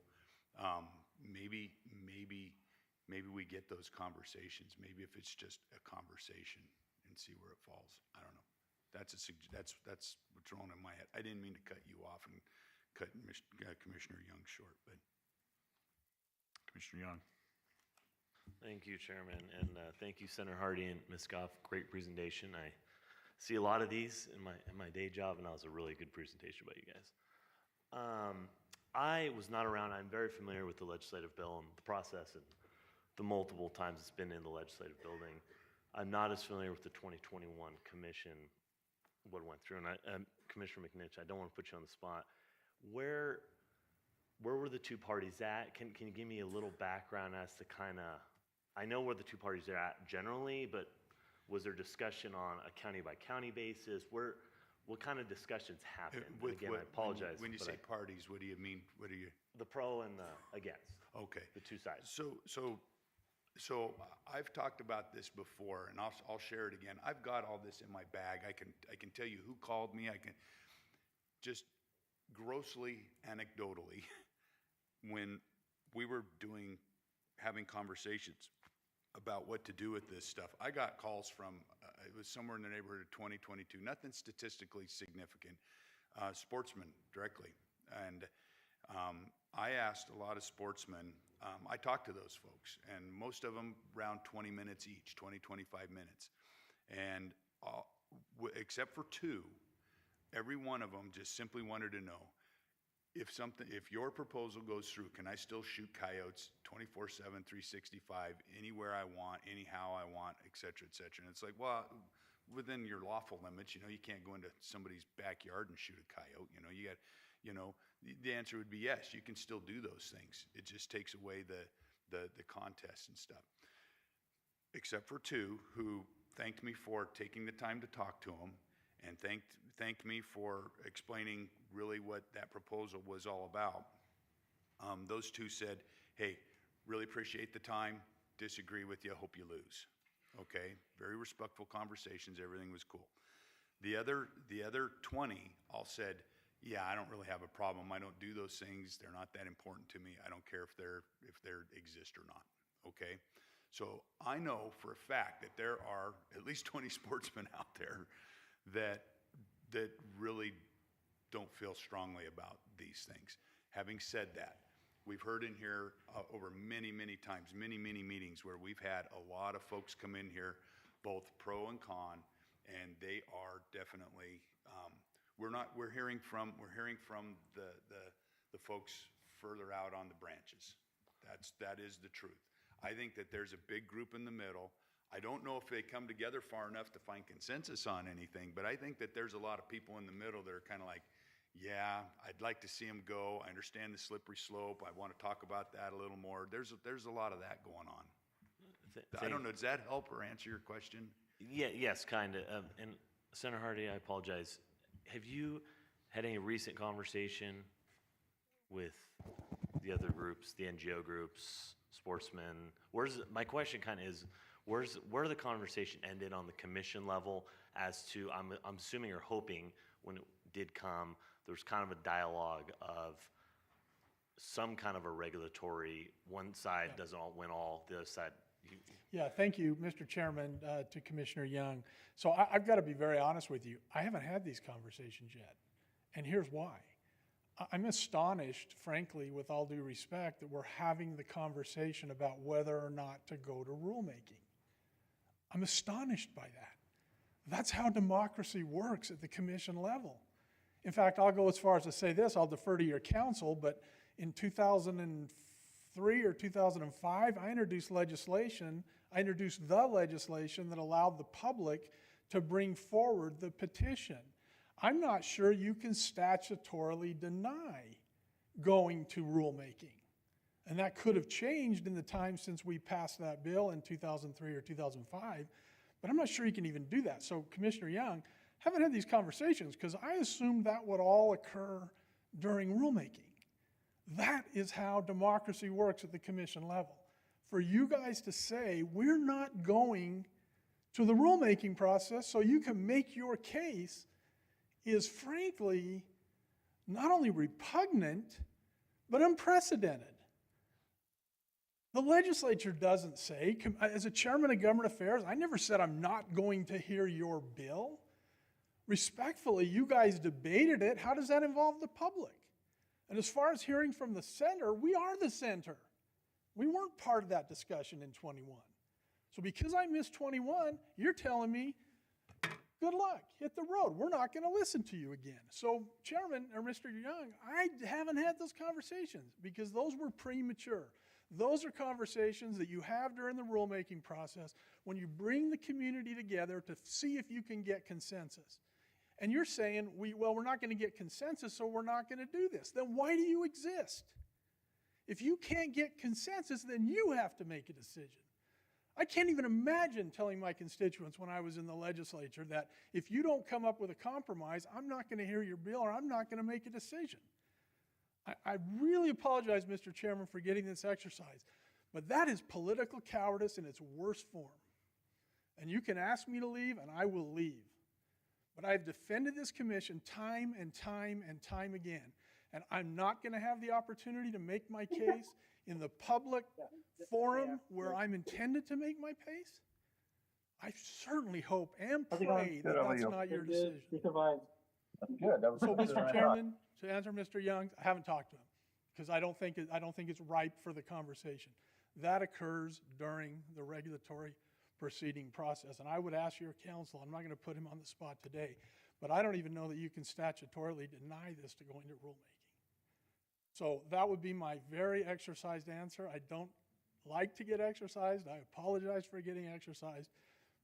maybe we get those conversations. Maybe if it's just a conversation and see where it falls. I don't know. That's what's thrown in my head. I didn't mean to cut you off and cut Commissioner Young short, but Commissioner Young. Thank you, Chairman, and thank you, Senator Hardy and Ms. Goff. Great presentation. I see a lot of these in my day job, and that was a really good presentation by you guys. I was not around. I'm very familiar with the legislative bill and the process and the multiple times it's been in the legislative building. I'm not as familiar with the 2021 commission, what went through. And Commissioner McNitch, I don't want to put you on the spot. Where were the two parties at? Can you give me a little background as to kind of, I know where the two parties are at generally, but was there discussion on a county by county basis? What kind of discussions happened? Again, I apologize. When you say parties, what do you mean? What are you? The pro and the against. Okay. The two sides. So I've talked about this before, and I'll share it again. I've got all this in my bag. I can tell you who called me. I can just grossly anecdotally, when we were having conversations about what to do with this stuff, I got calls from, it was somewhere in the neighborhood of 20, 22, nothing statistically significant, sportsmen directly. And I asked a lot of sportsmen, I talked to those folks, and most of them around 20 minutes each, 20, 25 minutes. And except for two, every one of them just simply wanted to know, if your proposal goes through, can I still shoot coyotes 24/7, 365, anywhere I want, anyhow I want, et cetera, et cetera. And it's like, well, within your lawful limits, you can't go into somebody's backyard and shoot a coyote. The answer would be yes, you can still do those things. It just takes away the contest and stuff. Except for two who thanked me for taking the time to talk to them and thanked me for explaining really what that proposal was all about. Those two said, hey, really appreciate the time, disagree with you, hope you lose. Okay, very respectful conversations, everything was cool. The other 20 all said, yeah, I don't really have a problem. I don't do those things. They're not that important to me. I don't care if they exist or not. Okay, so I know for a fact that there are at least 20 sportsmen out there that really don't feel strongly about these things. Having said that, we've heard in here over many, many times, many, many meetings where we've had a lot of folks come in here, both pro and con, and they are definitely. We're hearing from the folks further out on the branches. That is the truth. I think that there's a big group in the middle. I don't know if they come together far enough to find consensus on anything, but I think that there's a lot of people in the middle that are kind of like, yeah, I'd like to see them go. I understand the slippery slope. I want to talk about that a little more. There's a lot of that going on. I don't know. Does that help or answer your question? Yeah, yes, kind of. And Senator Hardy, I apologize. Have you had any recent conversation with the other groups, the NGO groups, sportsmen? My question kind of is, where the conversation ended on the commission level as to, I'm assuming or hoping when it did come, there was kind of a dialogue of some kind of a regulatory, one side doesn't win all, the other side. Yeah, thank you, Mr. Chairman, to Commissioner Young. So I've got to be very honest with you. I haven't had these conversations yet, and here's why. I'm astonished, frankly, with all due respect, that we're having the conversation about whether or not to go to rulemaking. I'm astonished by that. That's how democracy works at the commission level. In fact, I'll go as far as to say this, I'll defer to your counsel, but in 2003 or 2005, I introduced the legislation that allowed the public to bring forward the petition. I'm not sure you can statutorily deny going to rulemaking. And that could have changed in the time since we passed that bill in 2003 or 2005, but I'm not sure you can even do that. So, Commissioner Young, haven't had these conversations because I assumed that would all occur during rulemaking. That is how democracy works at the commission level. For you guys to say, we're not going to the rulemaking process so you can make your case is frankly not only repugnant, but unprecedented. The legislature doesn't say, as a chairman of government affairs, I never said I'm not going to hear your bill. Respectfully, you guys debated it. How does that involve the public? And as far as hearing from the center, we are the center. We weren't part of that discussion in 21. So because I missed 21, you're telling me, good luck, hit the road. We're not going to listen to you again. So, Chairman, or Mr. Young, I haven't had those conversations because those were premature. Those are conversations that you have during the rulemaking process when you bring the community together to see if you can get consensus. And you're saying, we're not going to get consensus, so we're not going to do this. Then why do you exist? If you can't get consensus, then you have to make a decision. I can't even imagine telling my constituents when I was in the legislature that if you don't come up with a compromise, I'm not going to hear your bill or I'm not going to make a decision. I really apologize, Mr. Chairman, for getting this exercise, but that is political cowardice in its worst form. And you can ask me to leave, and I will leave. But I've defended this commission time and time and time again, and I'm not going to have the opportunity to make my case in the public forum where I'm intended to make my case. I certainly hope and pray that that's not your decision. Good. So, Mr. Chairman, to answer Mr. Young, I haven't talked to him. because I don't think it's ripe for the conversation. That occurs during the regulatory proceeding process. And I would ask your counsel, I'm not going to put him on the spot today, but I don't even know that you can statutorily deny this to go into rulemaking. So that would be my very exercised answer. I don't like to get exercised. I apologize for getting exercised,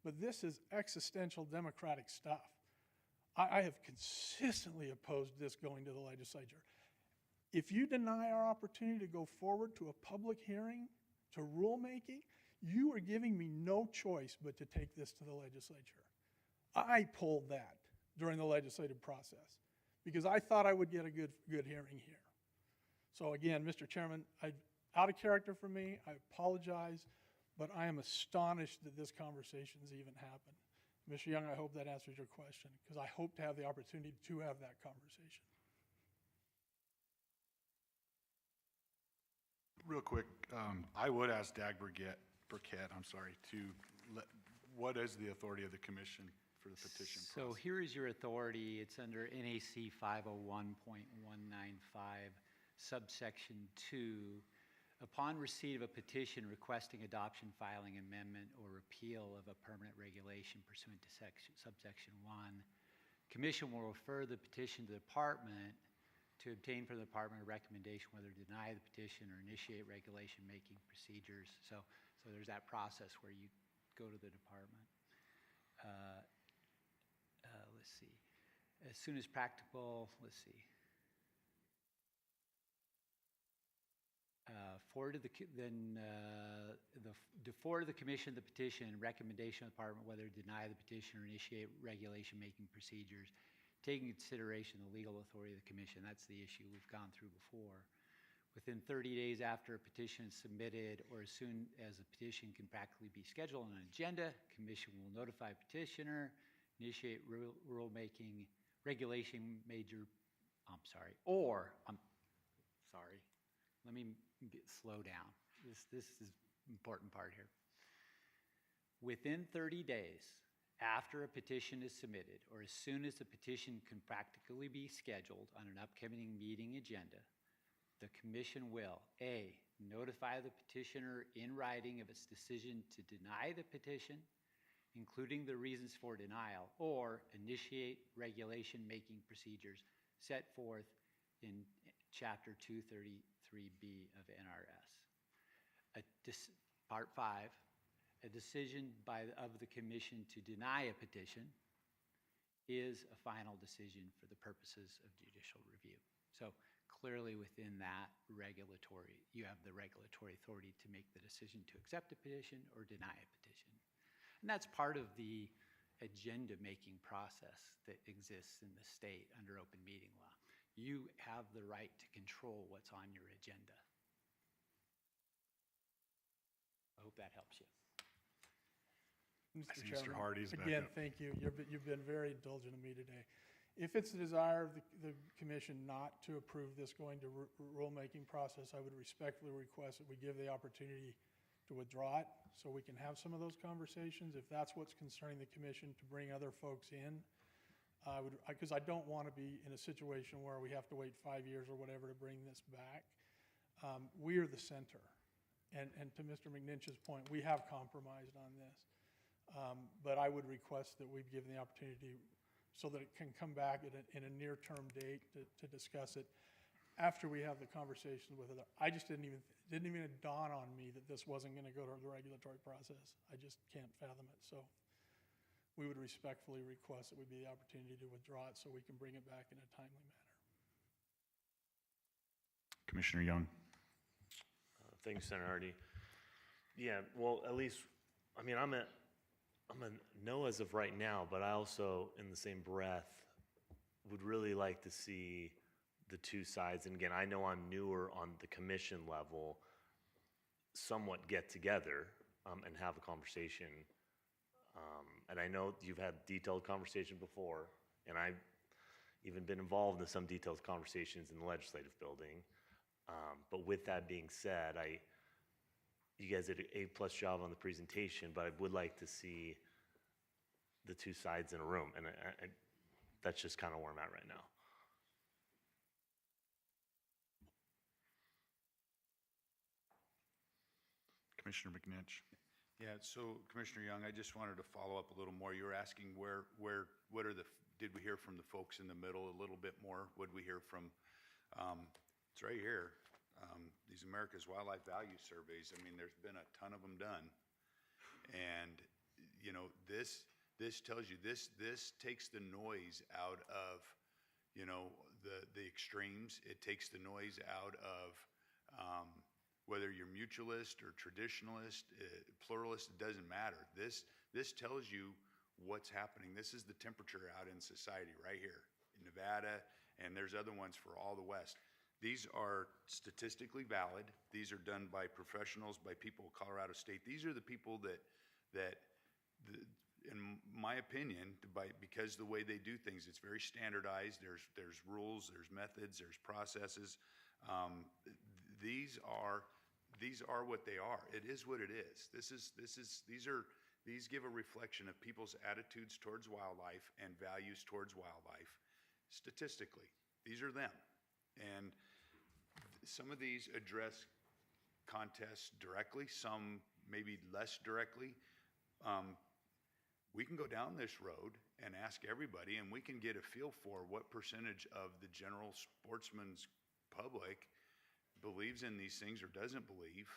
but this is existential democratic stuff. I have consistently opposed this going to the legislature. If you deny our opportunity to go forward to a public hearing, to rulemaking, you are giving me no choice but to take this to the legislature. I pulled that during the legislative process because I thought I would get a good hearing here. So again, Mr. Chairman, out of character for me, I apologize, but I am astonished that this conversation's even happened. Mr. Young, I hope that answers your question, because I hope to have the opportunity to have that conversation. Real quick, I would ask Dag Burkett, what is the authority of the commission for the petition process? So here is your authority. It's under NAC 501.195, subsection 2. Upon receipt of a petition requesting adoption, filing, amendment, or repeal of a permanent regulation pursuant to subsection 1, Commission will refer the petition to the Department to obtain from the Department a recommendation whether to deny the petition or initiate regulation-making procedures. So there's that process where you go to the Department. Let's see. As soon as practicable, let's see. Forward to the Commission the petition and recommendation of the Department whether to deny the petition or initiate regulation-making procedures, taking into consideration the legal authority of the Commission. That's the issue we've gone through before. Within 30 days after a petition is submitted or as soon as a petition can practically be scheduled on an agenda, Commission will notify petitioner, initiate rulemaking, regulation major, let me slow down. This is the important part here. Within 30 days after a petition is submitted, or as soon as the petition can practically be scheduled on an upcoming meeting agenda, the Commission will A, notify the petitioner in writing of its decision to deny the petition, including the reasons for denial, or initiate regulation-making procedures set forth in Chapter 233B of NRS. Part 5, a decision of the Commission to deny a petition is a final decision for the purposes of judicial review. So clearly within that you have the regulatory authority to make the decision to accept a petition or deny a petition. And that's part of the agenda-making process that exists in the state under open meeting law. You have the right to control what's on your agenda. I hope that helps you. I see Mr. Hardy's back again, up. thank you. You've been very indulgent of me today. If it's the desire of the Commission not to approve this going to rulemaking process, I would respectfully request that we give the opportunity to withdraw it so we can have some of those conversations. If that's what's concerning the Commission, to bring other folks in. Because I don't want to be in a situation where we have to wait 5 years or whatever to bring this back. We are the center. And to Mr. McNinch's point, we have compromised on this. But I would request that we give the opportunity so that it can come back in a near-term date to discuss it after we have the conversation with it. I just didn't even dawn on me that this wasn't going to go to the regulatory process. I just can't fathom it. So we would respectfully request that we be the opportunity to withdraw it so we can bring it back in a timely manner. Commissioner Young. Thanks, Senator Hardy. Yeah, well, at least, I mean, I'm a no as of right now, but I also, in the same breath, would really like to see the two sides. And again, I know I'm newer on the Commission level, somewhat get together and have a conversation. And I know you've had detailed conversation before, and I've even been involved in some detailed conversations in the legislative building. But with that being said, you guys did an A+ job on the presentation, but I would like to see the two sides in a room, and that's just kind of where I'm at right now. Commissioner McNitch. Yeah, so Commissioner Young, I just wanted to follow up a little more. You were asking did we hear from the folks in the middle a little bit more? Would we hear from, it's right here, these America's Wildlife Value Surveys. I mean, there's been a ton of them done. And, you know, this tells you, this takes the noise out of, you know, the extremes. It takes the noise out of whether you're mutualist or traditionalist, pluralist, it doesn't matter. This tells you what's happening. This is the temperature out in society right here in Nevada, and there's other ones for all the West. These are statistically valid. These are done by professionals, by people of Colorado State. These are the people that in my opinion, because the way they do things, it's very standardized. There's rules, there's methods, there's processes. These are what they are. It is what it is. These give a reflection of people's attitudes towards wildlife and values towards wildlife. Statistically, these are them. And some of these address contests directly, some maybe less directly. We can go down this road and ask everybody, and we can get a feel for what percentage of the general sportsman's public believes in these things or doesn't believe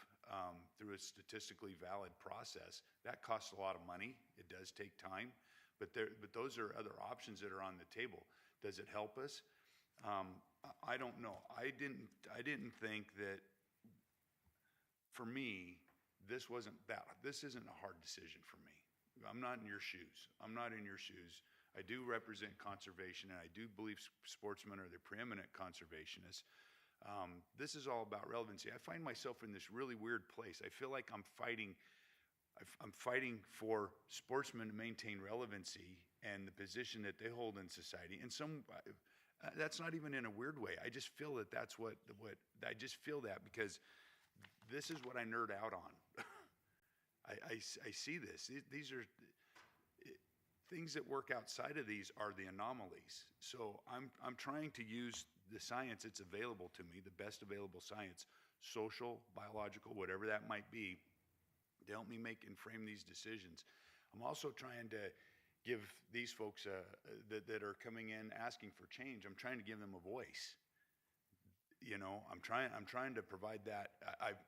through a statistically valid process. That costs a lot of money. It does take time, but those are other options that are on the table. Does it help us? I don't know. I didn't think that, for me, this isn't a hard decision for me. I'm not in your shoes. I'm not in your shoes. I do represent conservation, and I do believe sportsmen are the preeminent conservationists. This is all about relevancy. I find myself in this really weird place. I feel like I'm fighting for sportsmen to maintain relevancy and the position that they hold in society. And that's not even in a weird way. I just feel that that's what I just feel that because this is what I nerd out on. I see this. These are things that work outside of these are the anomalies. So I'm trying to use the science that's available to me, the best available science, social, biological, whatever that might be, to help me make and frame these decisions. I'm also trying to give these folks that are coming in asking for change, I'm trying to give them a voice. You know, I'm trying to provide that.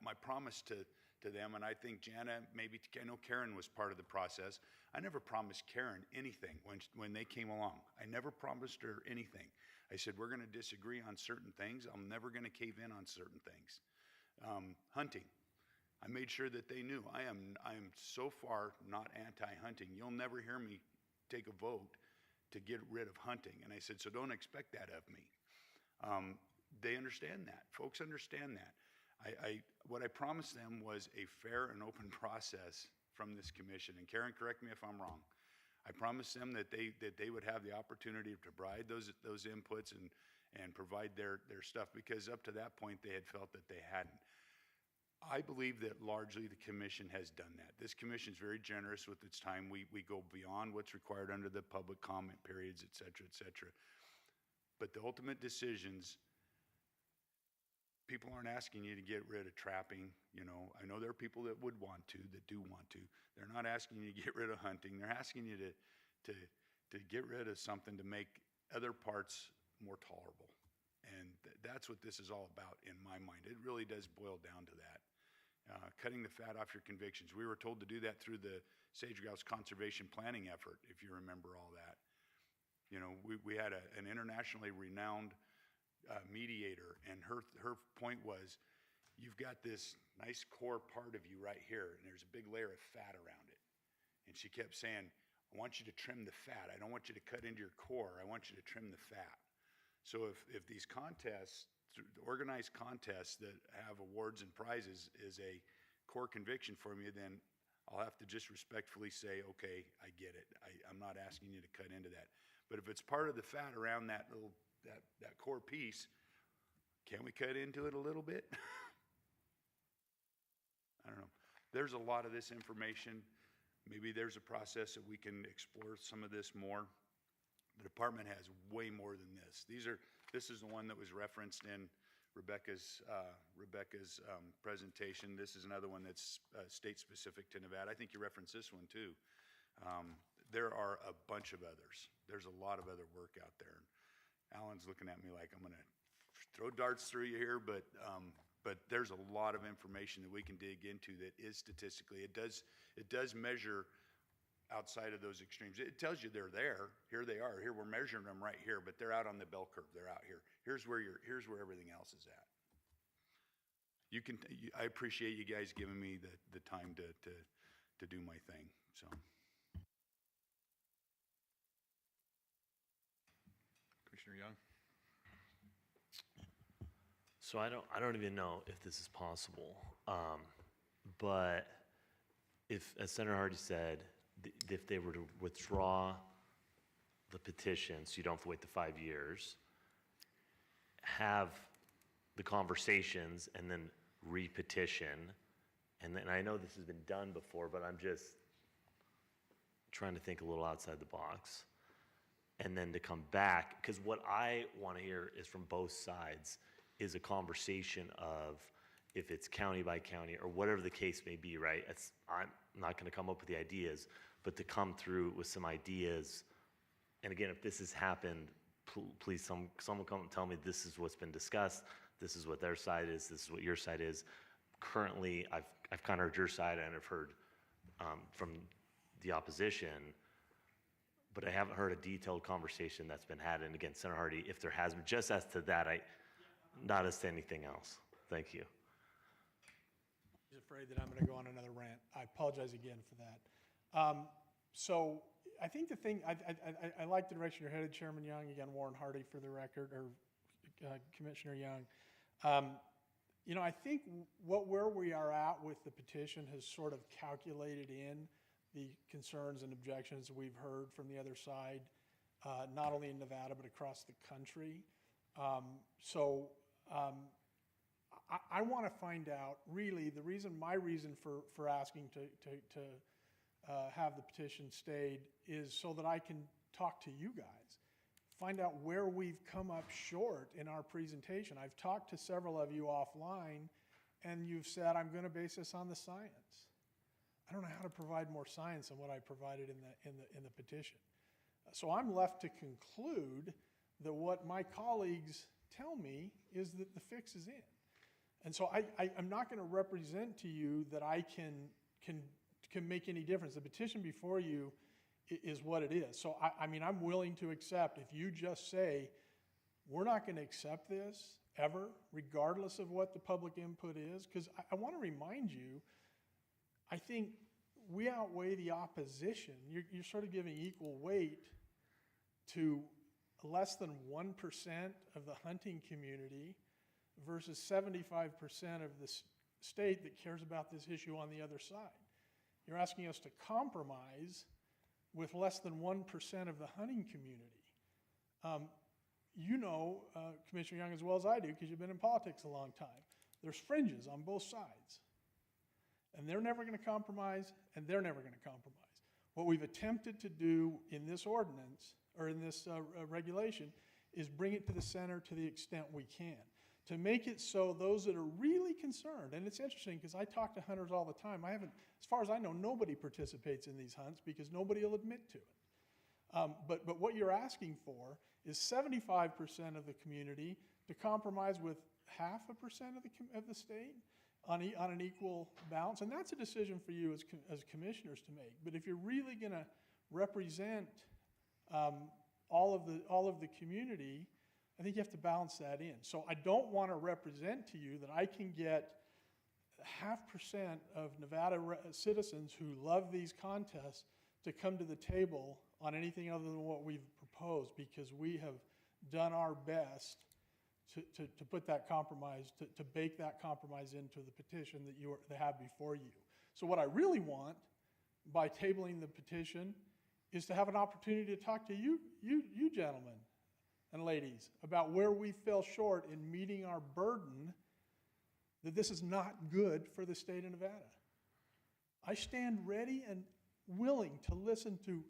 My promise to them, and I think Jana, I know Karen was part of the process. I never promised Karen anything when they came along. I never promised her anything. I said, we're going to disagree on certain things. I'm never going to cave in on certain things. Hunting. I made sure that they knew I am so far not anti-hunting. You'll never hear me take a vote to get rid of hunting. And I said, so don't expect that of me. They understand that. Folks understand that. What I promised them was a fair and open process from this commission. And Karen, correct me if I'm wrong. I promised them that they would have the opportunity to provide those inputs and provide their stuff, because up to that point they had felt that they hadn't. I believe that largely the commission has done that. This commission is very generous with its time. We go beyond what's required under the public comment periods, et cetera, et cetera. But the ultimate decisions, people aren't asking you to get rid of trapping. You know, I know there are people that would want to, that do want to. They're not asking you to get rid of hunting. They're asking you to get rid of something to make other parts more tolerable. And that's what this is all about in my mind. It really does boil down to that. Cutting the fat off your convictions. We were told to do that through the sage-grouse conservation planning effort, if you remember all that. You know, we had an internationally renowned mediator, and her point was, you've got this nice core part of you right here, and there's a big layer of fat around it. And she kept saying, I want you to trim the fat. I don't want you to cut into your core. I want you to trim the fat. So if these contests, organized contests that have awards and prizes is a core conviction for me, then I'll have to just respectfully say, okay, I get it. I'm not asking you to cut into that. But if it's part of the fat around that core piece, can we cut into it a little bit? I don't know. There's a lot of this information. Maybe there's a process that we can explore some of this more. The department has way more than this. This is the one that was referenced in Rebecca's presentation. This is another one that's state-specific to Nevada. I think you referenced this one too. There are a bunch of others. There's a lot of other work out there. Alan's looking at me like I'm going to throw darts through you here, but there's a lot of information that we can dig into that is statistically. It does measure outside of those extremes. It tells you they're there. Here they are. Here we're measuring them right here, but they're out on the bell curve. They're out here. Here's where everything else is at. I appreciate you guys giving me the time to do my thing. So. Commissioner Young. So I don't even know if this is possible, but if, as Senator Hardy said, if they were to withdraw the petition, so you don't have to wait the 5 years, have the conversations and then re-petition, and then I know this has been done before, but I'm just trying to think a little outside the box, and then to come back, because what I want to hear is from both sides is a conversation of if it's county by county or whatever the case may be, right? I'm not going to come up with the ideas, but to come through with some ideas. And again, if this has happened, please someone come and tell me this is what's been discussed, this is what their side is, this is what your side is. Currently, I've kind of heard your side and I've heard from the opposition, but I haven't heard a detailed conversation that's been had. And again, Senator Hardy, if there has been, just as to that, not as to anything else. Thank you. He's afraid that I'm going to go on another rant. I apologize again for that. So I think the thing, I like the direction you're headed, Chairman Young, again, Warren Hardy for the record, or Commissioner Young. You know, I think where we are at with the petition has sort of calculated in the concerns and objections we've heard from the other side, not only in Nevada, but across the country. I want to find out, really, my reason for asking to have the petition stayed is so that I can talk to you guys, find out where we've come up short in our presentation. I've talked to several of you offline, and you've said, I'm going to base this on the science. I don't know how to provide more science than what I provided in the petition. So I'm left to conclude that what my colleagues tell me is that the fix is in. And so I'm not going to represent to you that I can make any difference. The petition before you is what it is. So I mean, I'm willing to accept if you just say, we're not going to accept this ever, regardless of what the public input is, because I want to remind you, I think we outweigh the opposition. You're sort of giving equal weight to less than 1% of the hunting community versus 75% of the state that cares about this issue on the other side. You're asking us to compromise with less than 1% of the hunting community. You know, Commissioner Young, as well as I do, because you've been in politics a long time, there's fringes on both sides. And they're never going to compromise, and they're never going to compromise. What we've attempted to do in this ordinance, or in this regulation, is bring it to the center to the extent we can. To make it so those that are really concerned, and it's interesting because I talk to hunters all the time. As far as I know, nobody participates in these hunts because nobody will admit to it. But what you're asking for is 75% of the community to compromise with 0.5% of the state on an equal balance, and that's a decision for you as commissioners to make. But if you're really going to represent all of the community, I think you have to balance that in. So I don't want to represent to you that I can get 0.5% of Nevada citizens who love these contests to come to the table on anything other than what we've proposed, because we have done our best to put that compromise, to bake that compromise into the petition that they have before you. So what I really want by tabling the petition is to have an opportunity to talk to you gentlemen and ladies about where we fell short in meeting our burden, that this is not good for the state of Nevada. I stand ready and willing to listen to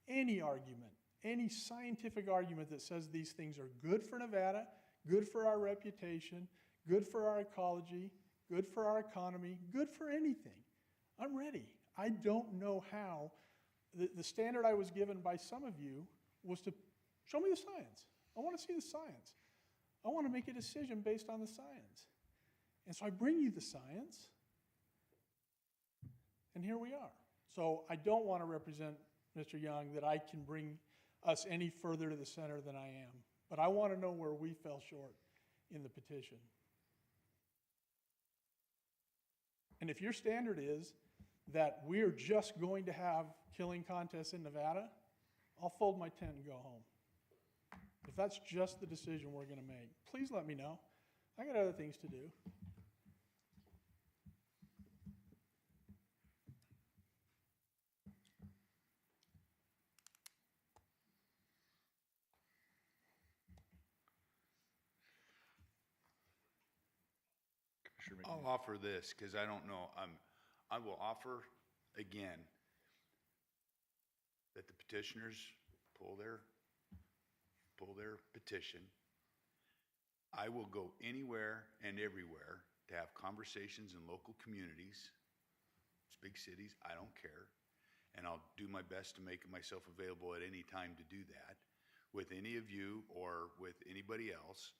any argument, any scientific argument that says these things are good for Nevada, good for our reputation, good for our ecology, good for our economy, good for anything. I'm ready. I don't know how. The standard I was given by some of you was to show me the science. I want to see the science. I want to make a decision based on the science. And so I bring you the science, and here we are. So I don't want to represent Mr. Young that I can bring us any further to the center than I am. But I want to know where we fell short in the petition. And if your standard is that we're just going to have killing contests in Nevada, I'll fold my tent and go home. If that's just the decision we're going to make, please let me know. I got other things to do. I'll offer this, because I don't know, I will offer again that the petitioners pull their petition. I will go anywhere and everywhere to have conversations in local communities, it's big cities, I don't care. And I'll do my best to make myself available at any time to do that with any of you or with anybody else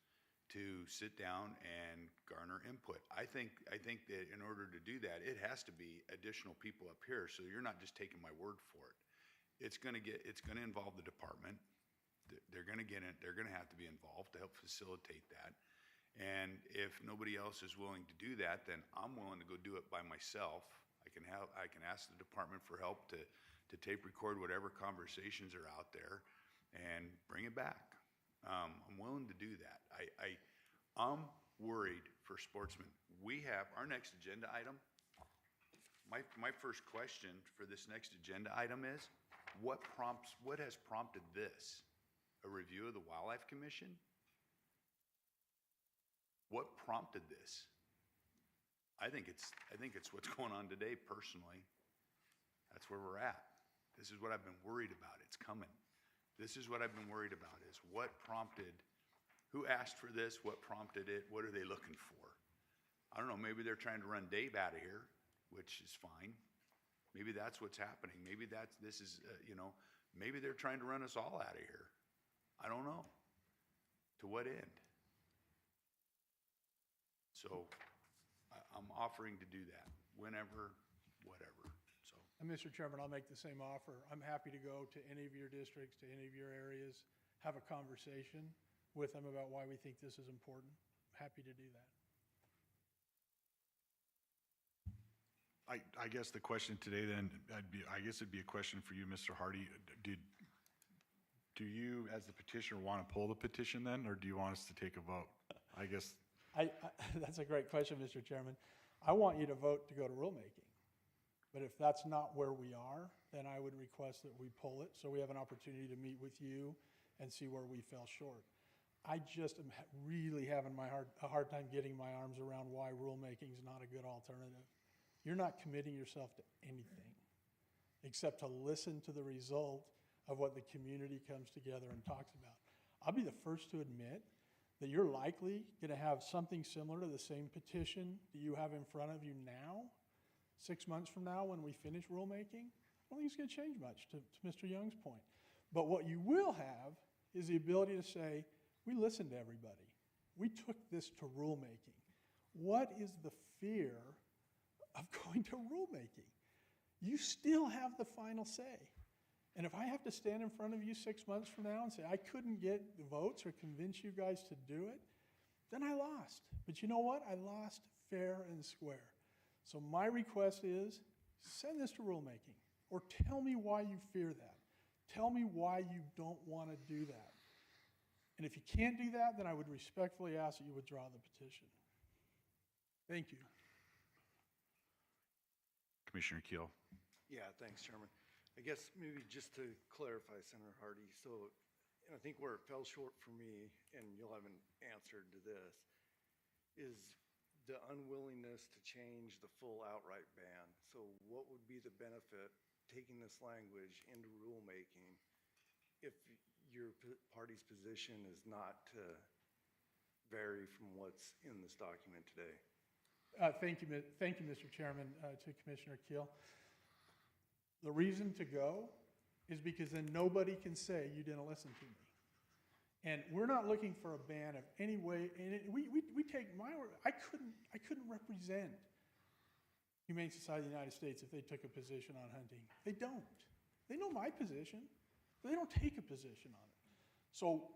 to sit down and garner input. I think that in order to do that, it has to be additional people up here, so you're not just taking my word for it. It's gonna involve the department. They're gonna have to be involved to help facilitate that. And if nobody else is willing to do that, then I'm willing to go do it by myself. I can ask the department for help to tape record whatever conversations are out there and bring it back. I'm willing to do that. I'm worried for sportsmen. We have our next agenda item. My first question for this next agenda item is, what has prompted this? A review of the Wildlife Commission? What prompted this? I think it's what's going on today personally. That's where we're at. This is what I've been worried about. It's coming. This is what I've been worried about, is what prompted, who asked for this, what prompted it, what are they looking for? I don't know, maybe they're trying to run Dave out of here, which is fine. Maybe that's what's happening. Maybe maybe they're trying to run us all out of here. I don't know. To what end? So I'm offering to do that whenever, whatever. So. And Mr. Chairman, I'll make the same offer. I'm happy to go to any of your districts, to any of your areas, have a conversation with them about why we think this is important. I'm happy to do that. I guess the question today then, I guess it'd be a question for you, Mr. Hardy. Do you, as the petitioner, want to pull the petition then, or do you want us to take a vote? I guess. That's a great question, Mr. Chairman. I want you to vote to go to rulemaking. But if that's not where we are, then I would request that we pull it so we have an opportunity to meet with you and see where we fell short. I just am really having a hard time getting my arms around why rulemaking is not a good alternative. You're not committing yourself to anything except to listen to the result of what the community comes together and talks about. I'll be the first to admit that you're likely going to have something similar to the same petition that you have in front of you now, 6 months from now when we finish rulemaking. I don't think it's going to change much, to Mr. Young's point. But what you will have is the ability to say, we listened to everybody. We took this to rulemaking. What is the fear of going to rulemaking? You still have the final say. And if I have to stand in front of you 6 months from now and say, I couldn't get the votes or convince you guys to do it, then I lost. But you know what? I lost fair and square. So my request is, send this to rulemaking, or tell me why you fear that. Tell me why you don't want to do that. And if you can't do that, then I would respectfully ask that you withdraw the petition. Thank you. Commissioner Keel. Yeah, thanks, Chairman. I guess maybe just to clarify, Senator Hardy, so I think where it fell short for me, and you'll have an answer to this, is the unwillingness to change the full outright ban. So what would be the benefit taking this language into rulemaking if your party's position is not to vary from what's in this document today. Thank you, Mr. Chairman, to Commissioner Keel. The reason to go is because then nobody can say you didn't listen to me. And we're not looking for a ban of any way, and we take my word, I couldn't represent Humane Society of the United States if they took a position on hunting. They don't. They know my position, but they don't take a position on it. So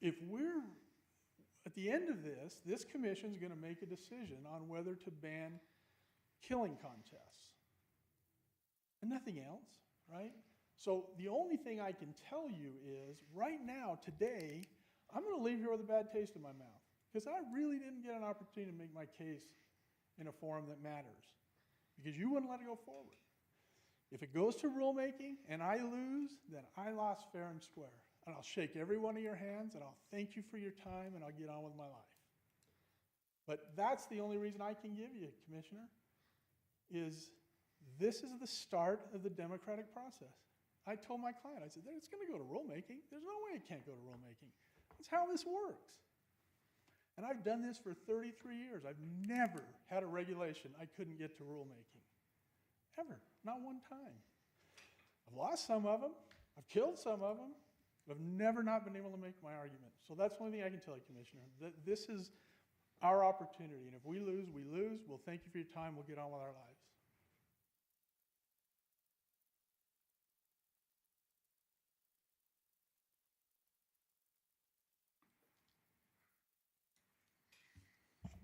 if we're, at the end of this commission's gonna make a decision on whether to ban killing contests. And nothing else, right? So the only thing I can tell you is, right now, today, I'm gonna leave here with a bad taste in my mouth, because I really didn't get an opportunity to make my case in a forum that matters, because you wouldn't let it go forward. If it goes to rulemaking and I lose, then I lost fair and square. And I'll shake every one of your hands, and I'll thank you for your time, and I'll get on with my life. But that's the only reason I can give you, Commissioner, is this is the start of the democratic process. I told my client, I said, it's going to go to rulemaking. There's no way it can't go to rulemaking. That's how this works. And I've done this for 33 years. I've never had a regulation I couldn't get to rulemaking. Ever. Not one time. I've lost some of them. I've killed some of them. But I've never not been able to make my argument. So that's the only thing I can tell you, Commissioner. This is our opportunity. And if we lose, we lose. We'll thank you for your time. We'll get on with our lives.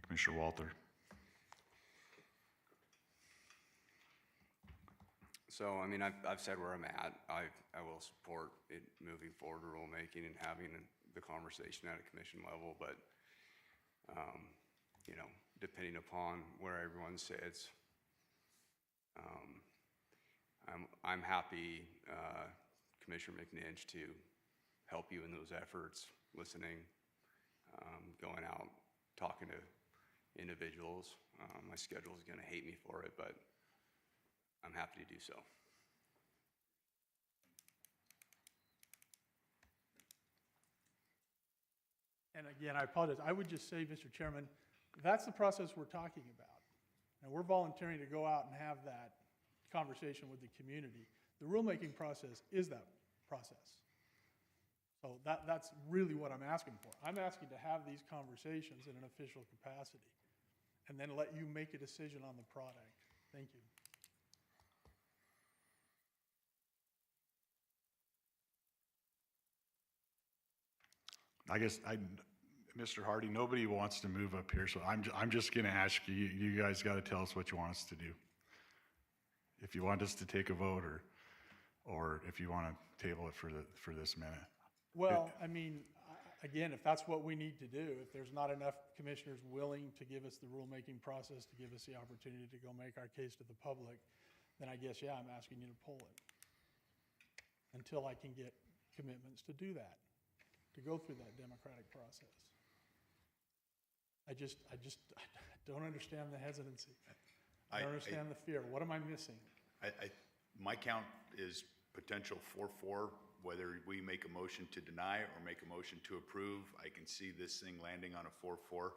Commissioner Walter. So, I mean, I've said where I'm at. I will support it moving forward to rulemaking and having the conversation at a commission level, but, you know, depending upon where everyone sits, I'm happy, Commissioner McNinch, to help you in those efforts, listening, going out, talking to individuals. My schedule is going to hate me for it, but I'm happy to do so. And again, I apologize. I would just say, Mr. Chairman, that's the process we're talking about. And we're volunteering to go out and have that conversation with the community. The rulemaking process is that process. So that's really what I'm asking for. I'm asking to have these conversations in an official capacity and then let you make a decision on the product. Thank you. I guess Mr. Hardy, nobody wants to move up here, so I'm just going to ask you. You guys got to tell us what you want us to do. If you want us to take a vote, or if you want to table it for this minute. Well, I mean, again, if that's what we need to do, if there's not enough commissioners willing to give us the rulemaking process, to give us the opportunity to go make our case to the public, then I guess, yeah, I'm asking you to pull it until I can get commitments to do that, to go through that democratic process. I don't understand the hesitancy. I don't understand the fear. What am I missing? My count is potential 4-4, whether we make a motion to deny or make a motion to approve. I can see this thing landing on a 4-4.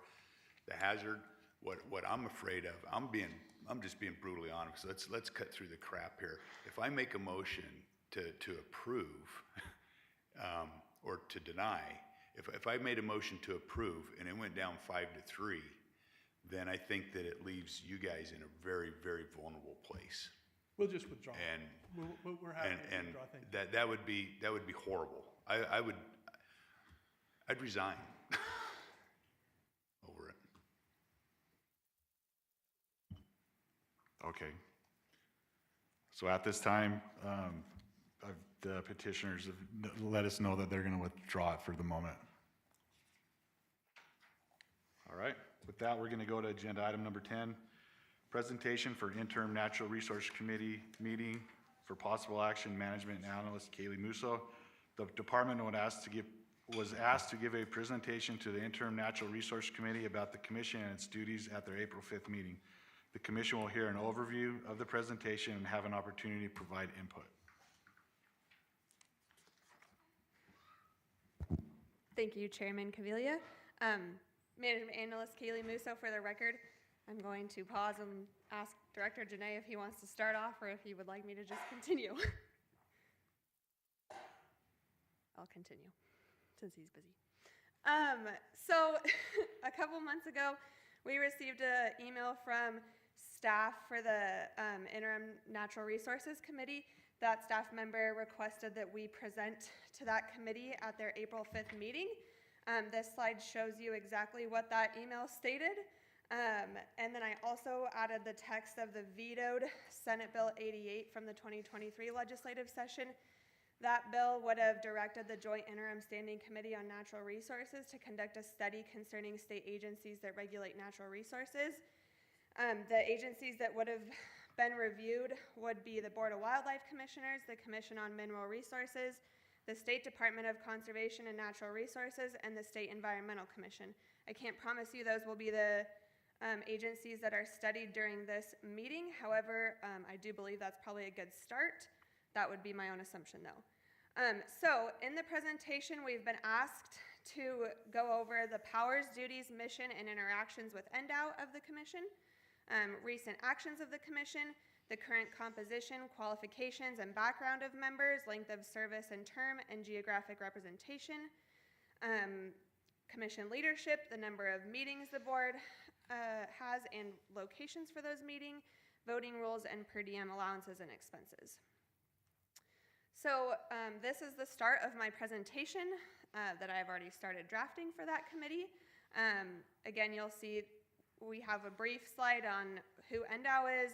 The hazard, what I'm afraid of, I'm just being brutally honest. Let's cut through the crap here. If I make a motion to approve or to deny, if I made a motion to approve and it went down 5-3, then I think that it leaves you guys in a very, very vulnerable place. We'll just withdraw. And we're happy to withdraw. Thank you. that would be horrible. I'd resign over it. Okay. So at this time, the petitioners have let us know that they're going to withdraw it for the moment. All right. With that, we're going to go to agenda item number 10, presentation for interim Natural Resource Committee meeting for possible action, management analyst Kaylee Musso. The department was asked to give a presentation to the interim Natural Resource Committee about the commission and its duties at their April 5th meeting. The commission will hear an overview of the presentation and have an opportunity to provide input. Thank you, Chairman Caviglia. Management Analyst Kaylee Musso for the record. I'm going to pause and ask Director Janae if he wants to start off or if he would like me to just continue. I'll continue since he's busy. So a couple months ago, we received an email from staff for the Interim Natural Resources Committee. That staff member requested that we present to that committee at their April 5th meeting. This slide shows you exactly what that email stated. And then I also added the text of the vetoed Senate Bill 88 from the 2023 legislative session. That bill would have directed the Joint Interim Standing Committee on Natural Resources to conduct a study concerning state agencies that regulate natural resources. The agencies that would have been reviewed would be the Board of Wildlife Commissioners, the Commission on Mineral Resources, the State Department of Conservation and Natural Resources, and the State Environmental Commission. I can't promise you those will be the agencies that are studied during this meeting. However, I do believe that's probably a good start. That would be my own assumption though. So in the presentation, we've been asked to go over the powers, duties, mission, and interactions with NDOW of the Commission, recent actions of the Commission, the current composition, qualifications, and background of members, length of service and term, and geographic representation, Commission leadership, the number of meetings the board has and locations for those meetings, voting rules, and per diem allowances and expenses. So this is the start of my presentation that I've already started drafting for that committee. Again, you'll see we have a brief slide on who NDOW is,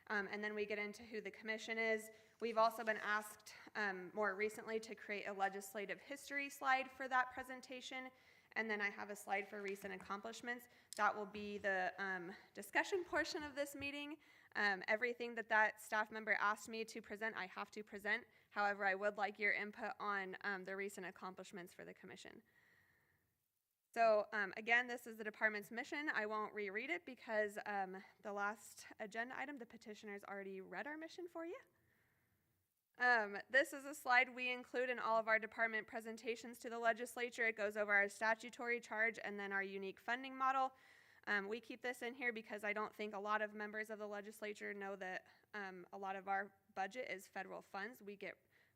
and then we get into who the commission is. We've also been asked more recently to create a legislative history slide for that presentation, and then I have a slide for recent accomplishments. That will be the discussion portion of this meeting. Everything that staff member asked me to present, I have to present. However, I would like your input on the recent accomplishments for the commission. So again, this is the department's mission. I won't reread it because the last agenda item, the petitioners already read our mission for you. This is a slide we include in all of our department presentations to the legislature. It goes over our statutory charge and then our unique funding model. We keep this in here because I don't think a lot of members of the legislature know that a lot of our budget is federal funds. We get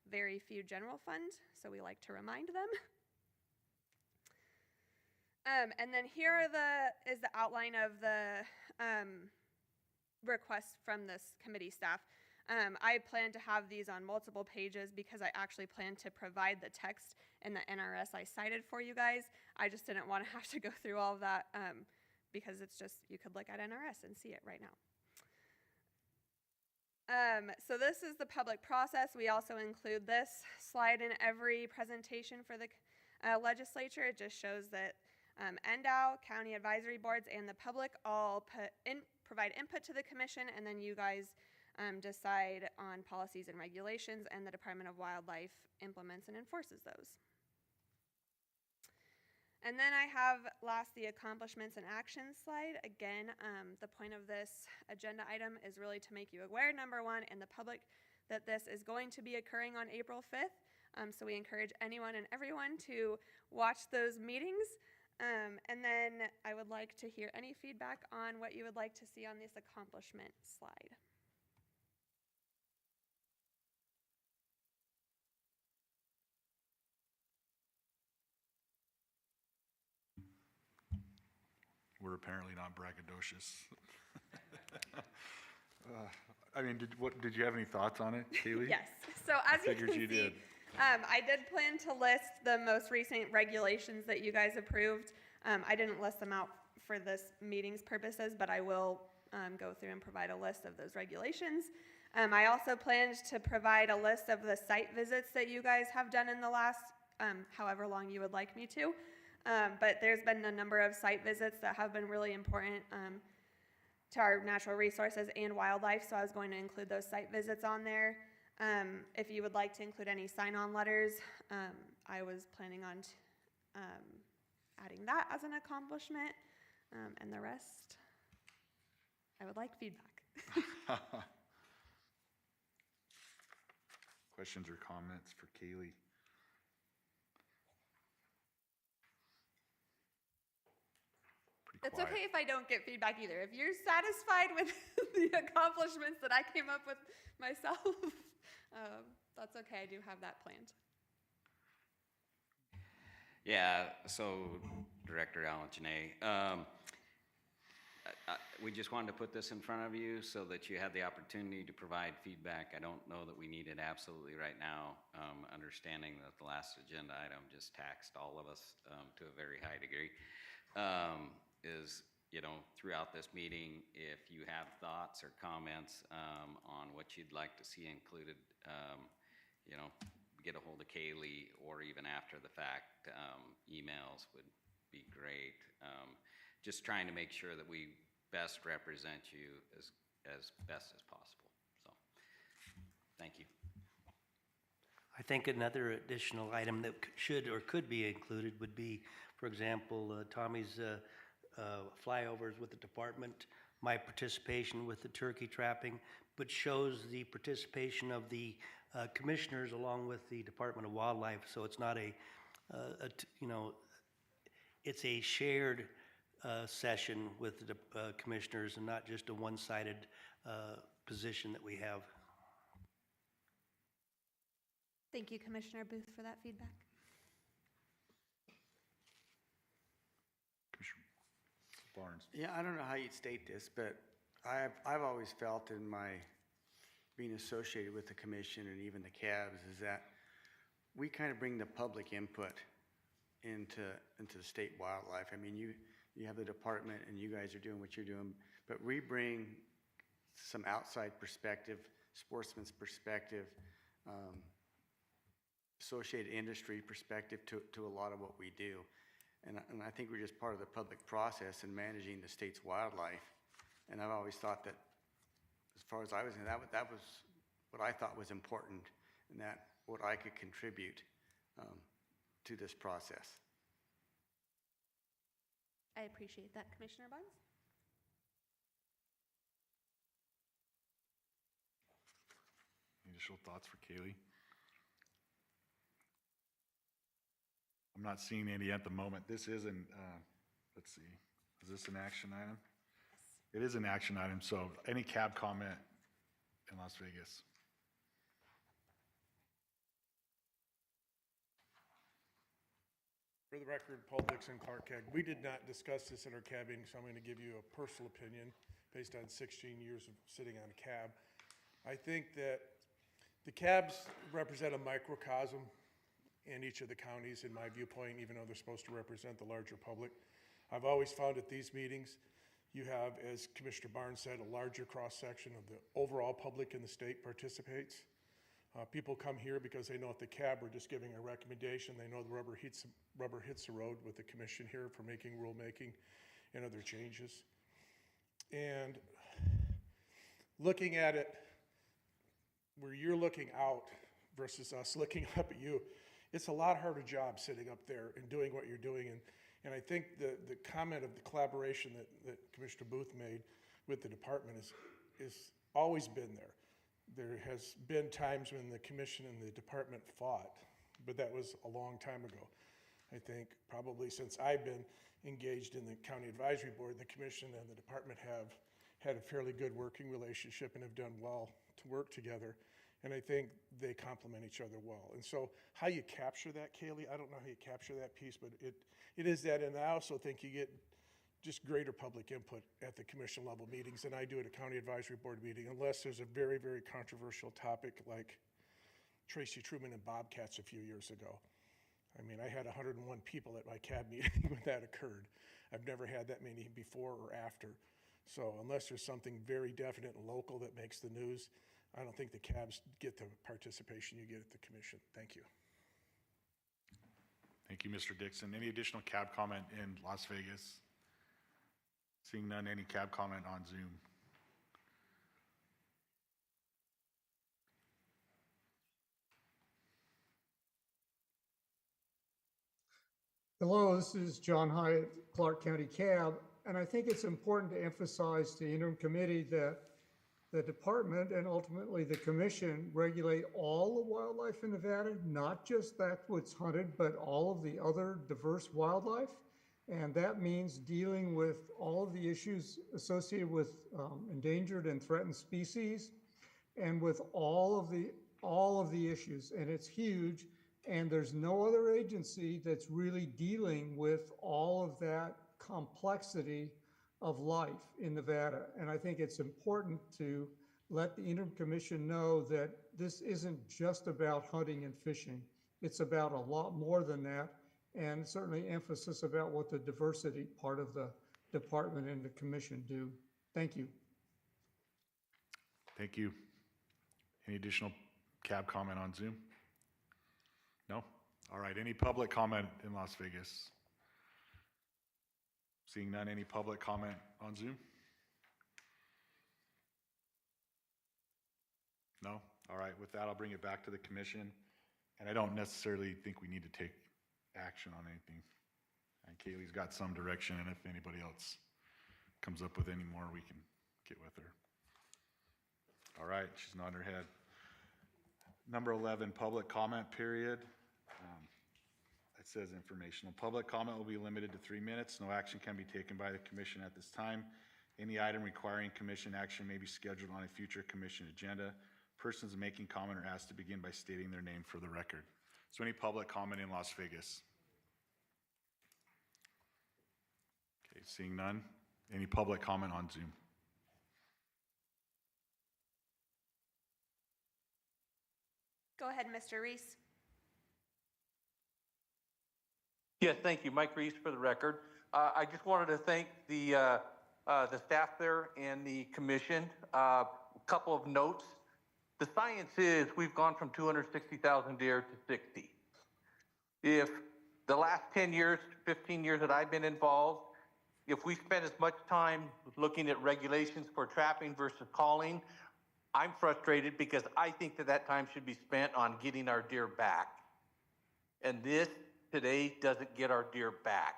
very few general funds, so we like to remind them. And then here is the outline of the requests from this committee staff. I plan to have these on multiple pages because I actually plan to provide the text in the NRS I cited for you guys. I just didn't want to have to go through all of that because it's just, you could look at NRS and see it right now. So this is the public process. We also include this slide in every presentation for the legislature. It just shows that NDOW, county advisory boards, and the public all provide input to the commission, and then you guys decide on policies and regulations, and the Department of Wildlife implements and enforces those. And then I have last the accomplishments and actions slide. Again, the point of this agenda item is really to make you aware, number one, and the public, that this is going to be occurring on April 5th. So we encourage anyone and everyone to watch those meetings. And then I would like to hear any feedback on what you would like to see on this accomplishment slide. We're apparently not braggadocious. I mean, did you have any thoughts on it, Kaylee? Yes. So as you can see, I did plan to list the most recent regulations that you guys approved. I didn't list them out for this meeting's purposes, but I will go through and provide a list of those regulations. I also planned to provide a list of the site visits that you guys have done in the last however long you would like me to. But there's been a number of site visits that have been really important to our natural resources and wildlife, so I was going to include those site visits on there. If you would like to include any sign-on letters, I was planning on adding that as an accomplishment, and the rest, I would like feedback. Questions or comments for Kaylee? It's quiet. okay if I don't get feedback either. If you're satisfied with the accomplishments that I came up with myself, that's okay. I do have that planned. Yeah, so Director Alan Janae, we just wanted to put this in front of you so that you had the opportunity to provide feedback. I don't know that we need it absolutely right now, understanding that the last agenda item just taxed all of us to a very high degree. Is, you know, throughout this meeting, if you have thoughts or comments on what you'd like to see included, you know, get a hold of Kaylee, or even after the fact, emails would be great. Just trying to make sure that we best represent you as best as possible. So, thank you. I think another additional item that should or could be included would be, for example, Tommy's flyovers with the department, my participation with the turkey trapping, but shows the participation of the commissioners along with the Department of Wildlife. So it's not you know, it's a shared session with the commissioners and not just a one-sided position that we have. Thank you, Commissioner Booth, for that feedback. Commissioner Barnes. Yeah, I don't know how you'd state this, but I've always felt in my being associated with the commission and even the cabs is that we kind of bring the public input into the state wildlife. I mean, you have the department and you guys are doing what you're doing, but we bring some outside perspective, sportsman's perspective, associated industry perspective to a lot of what we do. And I think we're just part of the public process in managing the state's wildlife. And I've always thought that, as far as I was, that was what I thought was important, and that what I could contribute to this process. I appreciate that, Commissioner Barnes. Initial thoughts for Kaylee? I'm not seeing any at the moment. This is an, let's see, is this an action item? It is an action item, so any cab comment in Las Vegas? For the record, Paul Dixon, Clark Keg. We did not discuss this in our cab meeting, so I'm going to give you a personal opinion based on 16 years of sitting on a cab. I think that the cabs represent a microcosm in each of the counties, in my viewpoint, even though they're supposed to represent the larger public. I've always found at these meetings, you have, as Commissioner Barnes said, a larger cross-section of the overall public in the state participates. People come here because they know if the cab are just giving a recommendation, they know the rubber hits the road with the commission here for making rulemaking and other changes. And looking at it where you're looking out versus us looking up at you, it's a lot harder job sitting up there and doing what you're doing. And I think the comment of the collaboration that Commissioner Booth made with the department is always been there. There has been times when the commission and the department fought, but that was a long time ago. I think probably since I've been engaged in the county advisory board, the commission and the department have had a fairly good working relationship and have done well to work together. And I think they complement each other well. And so how you capture that, Kaylee, I don't know how you capture that piece, but it is that. And I also think you get just greater public input at the commission level meetings than I do at a county advisory board meeting, unless there's a very, very controversial topic like Tracy Truman and Bobcats a few years ago. I mean, I had 101 people at my cab meeting when that occurred. I've never had that many before or after. So unless there's something very definite and local that makes the news, I don't think the cabs get the participation you get at the commission. Thank you. Thank you, Mr. Dixon. Any additional cab comment in Las Vegas? Seeing none, any cab comment on Zoom? Hello, this is John Hyatt, Clark County Cab, and I think it's important to emphasize to the interim committee that the department and ultimately the commission regulate all the wildlife in Nevada, not just that what's hunted, but all of the other diverse wildlife. And that means dealing with all of the issues associated with endangered and threatened species and with all of the issues. And it's huge. And there's no other agency that's really dealing with all of that complexity of life in Nevada. And I think it's important to let the interim commission know that this isn't just about hunting and fishing. It's about a lot more than that, and certainly emphasis about what the diversity part of the department and the commission do. Thank you. Thank you. Any additional cab comment on Zoom? No? All right, any public comment in Las Vegas? Seeing none, any public comment on Zoom? No? All right, with that, I'll bring it back to the commission. And I don't necessarily think we need to take action on anything. And Kaylee's got some direction, and if anybody else comes up with any more, we can get with her. All right, she's nodding her head. Number 11, public comment period. It says informational. Public comment will be limited to 3 minutes. No action can be taken by the commission at this time. Any item requiring commission action may be scheduled on a future commission agenda. Persons making comment are asked to begin by stating their name for the record. So any public comment in Las Vegas? Okay, seeing none. Any public comment on Zoom? Go ahead, Mr. Reese. Yes, thank you. Mike Reese for the record. I just wanted to thank the staff there and the commission. A couple of notes. The science is we've gone from 260,000 deer to 60. If the last 10 years, 15 years that I've been involved, if we spend as much time looking at regulations for trapping versus calling, I'm frustrated because I think that time should be spent on getting our deer back. And this today doesn't get our deer back.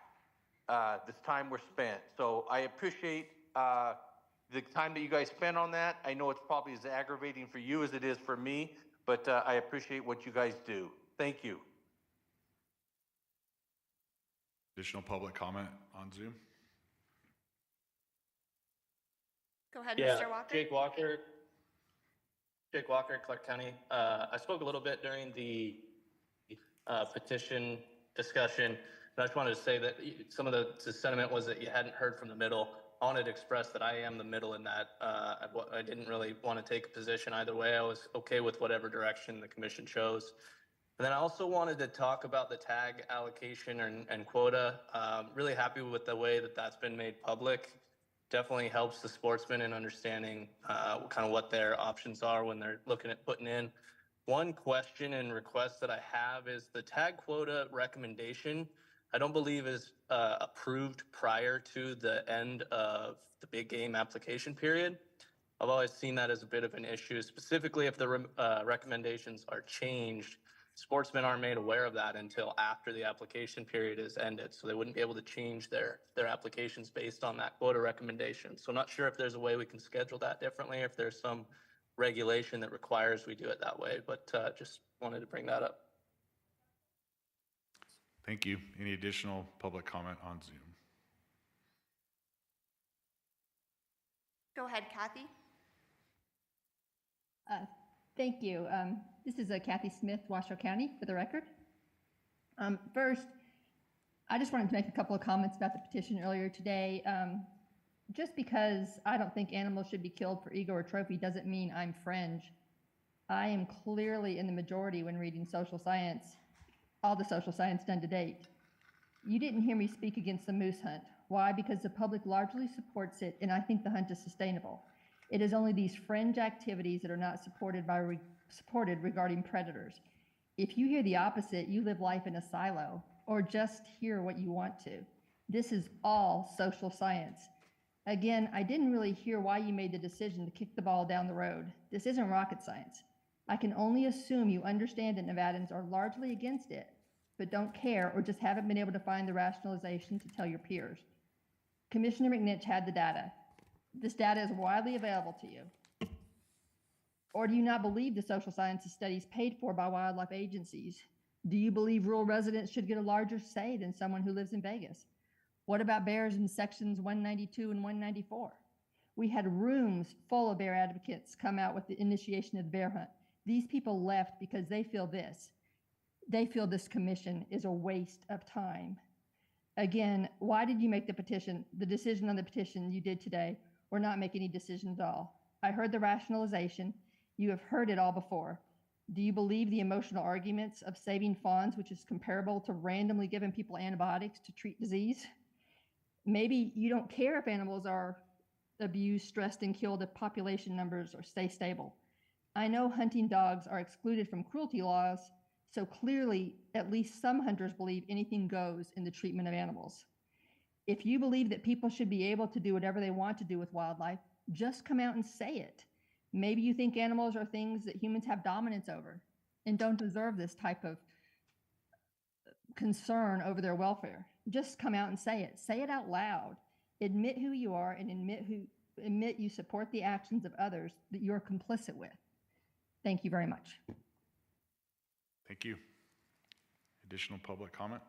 This time we're spent. So I appreciate the time that you guys spent on that. I know it's probably as aggravating for you as it is for me, but I appreciate what you guys do. Thank you. Additional public comment on Zoom? Go ahead, Yeah, Mr. Walker. Jake Walker, Clark County. I spoke a little bit during the petition discussion, and I just wanted to say that some of the sentiment was that you hadn't heard from the middle. I wanted to express that I am the middle in that. I didn't really want to take a position either way. I was okay with whatever direction the commission chose. And then I also wanted to talk about the tag allocation and quota. Really happy with the way that that's been made public. Definitely helps the sportsmen in understanding kind of what their options are when they're looking at putting in. One question and request that I have is the tag quota recommendation, I don't believe is approved prior to the end of the big game application period. I've always seen that as a bit of an issue, specifically if the recommendations are changed. Sportsmen aren't made aware of that until after the application period is ended, so they wouldn't be able to change their applications based on that quota recommendation. So I'm not sure if there's a way we can schedule that differently, if there's some regulation that requires we do it that way, but just wanted to bring that up. Thank you. Any additional public comment on Zoom? Go ahead, Kathy. Thank you. This is Kathy Smith, Washoe County, for the record. First, I just wanted to make a couple of comments about the petition earlier today. Just because I don't think animals should be killed for ego or trophy doesn't mean I'm fringe. I am clearly in the majority when reading social science, all the social science done to date. You didn't hear me speak against the moose hunt. Why? Because the public largely supports it, and I think the hunt is sustainable. It is only these fringe activities that are not supported regarding predators. If you hear the opposite, you live life in a silo, or just hear what you want to. This is all social science. Again, I didn't really hear why you made the decision to kick the ball down the road. This isn't rocket science. I can only assume you understand that Nevadans are largely against it, but don't care or just haven't been able to find the rationalization to tell your peers. Commissioner McNitch had the data. This data is widely available to you. Or do you not believe the social sciences studies paid for by wildlife agencies? Do you believe rural residents should get a larger say than someone who lives in Vegas? What about bears in sections 192 and 194? We had rooms full of bear advocates come out with the initiation of the bear hunt. These people left because they feel this. They feel this commission is a waste of time. Again, why did you make the decision on the petition you did today, or not make any decision at all? I heard the rationalization. You have heard it all before. Do you believe the emotional arguments of saving fawns, which is comparable to randomly giving people antibiotics to treat disease? Maybe you don't care if animals are abused, stressed, and killed if population numbers or stay stable. I know hunting dogs are excluded from cruelty laws, so clearly at least some hunters believe anything goes in the treatment of animals. If you believe that people should be able to do whatever they want to do with wildlife, just come out and say it. Maybe you think animals are things that humans have dominance over and don't deserve this type of concern over their welfare. Just come out and say it. Say it out loud. Admit who you are and admit you support the actions of others that you're complicit with. Thank you very much. Thank you. Additional public comment?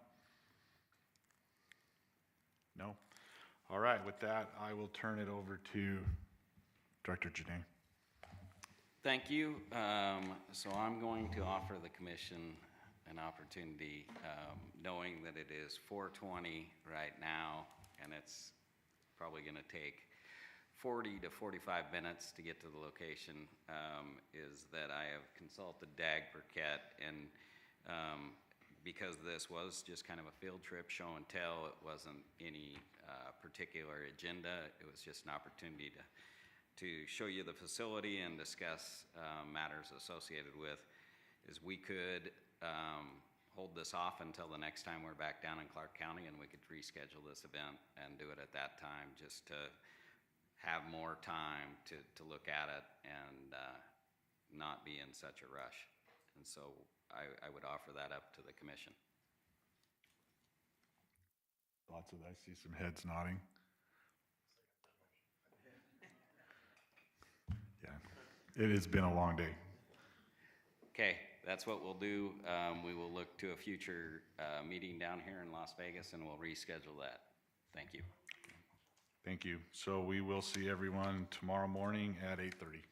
No? All right, with that, I will turn it over to Director Janae. Thank you. So I'm going to offer the commission an opportunity, knowing that it is 4:20 right now, and it's probably going to take 40 to 45 minutes to get to the location, is that I have consulted DAG Burkett, and because this was just kind of a field trip, show and tell, it wasn't any particular agenda, it was just an opportunity to show you the facility and discuss matters associated with, is we could hold this off until the next time we're back down in Clark County, and we could reschedule this event and do it at that time, just to have more time to look at it and not be in such a rush. And so I would offer that up to the commission. I see some heads nodding. Yeah, it has been a long day. Okay, that's what we'll do. We will look to a future meeting down here in Las Vegas, and we'll reschedule that. Thank you. Thank you. So we will see everyone tomorrow morning at 8:30.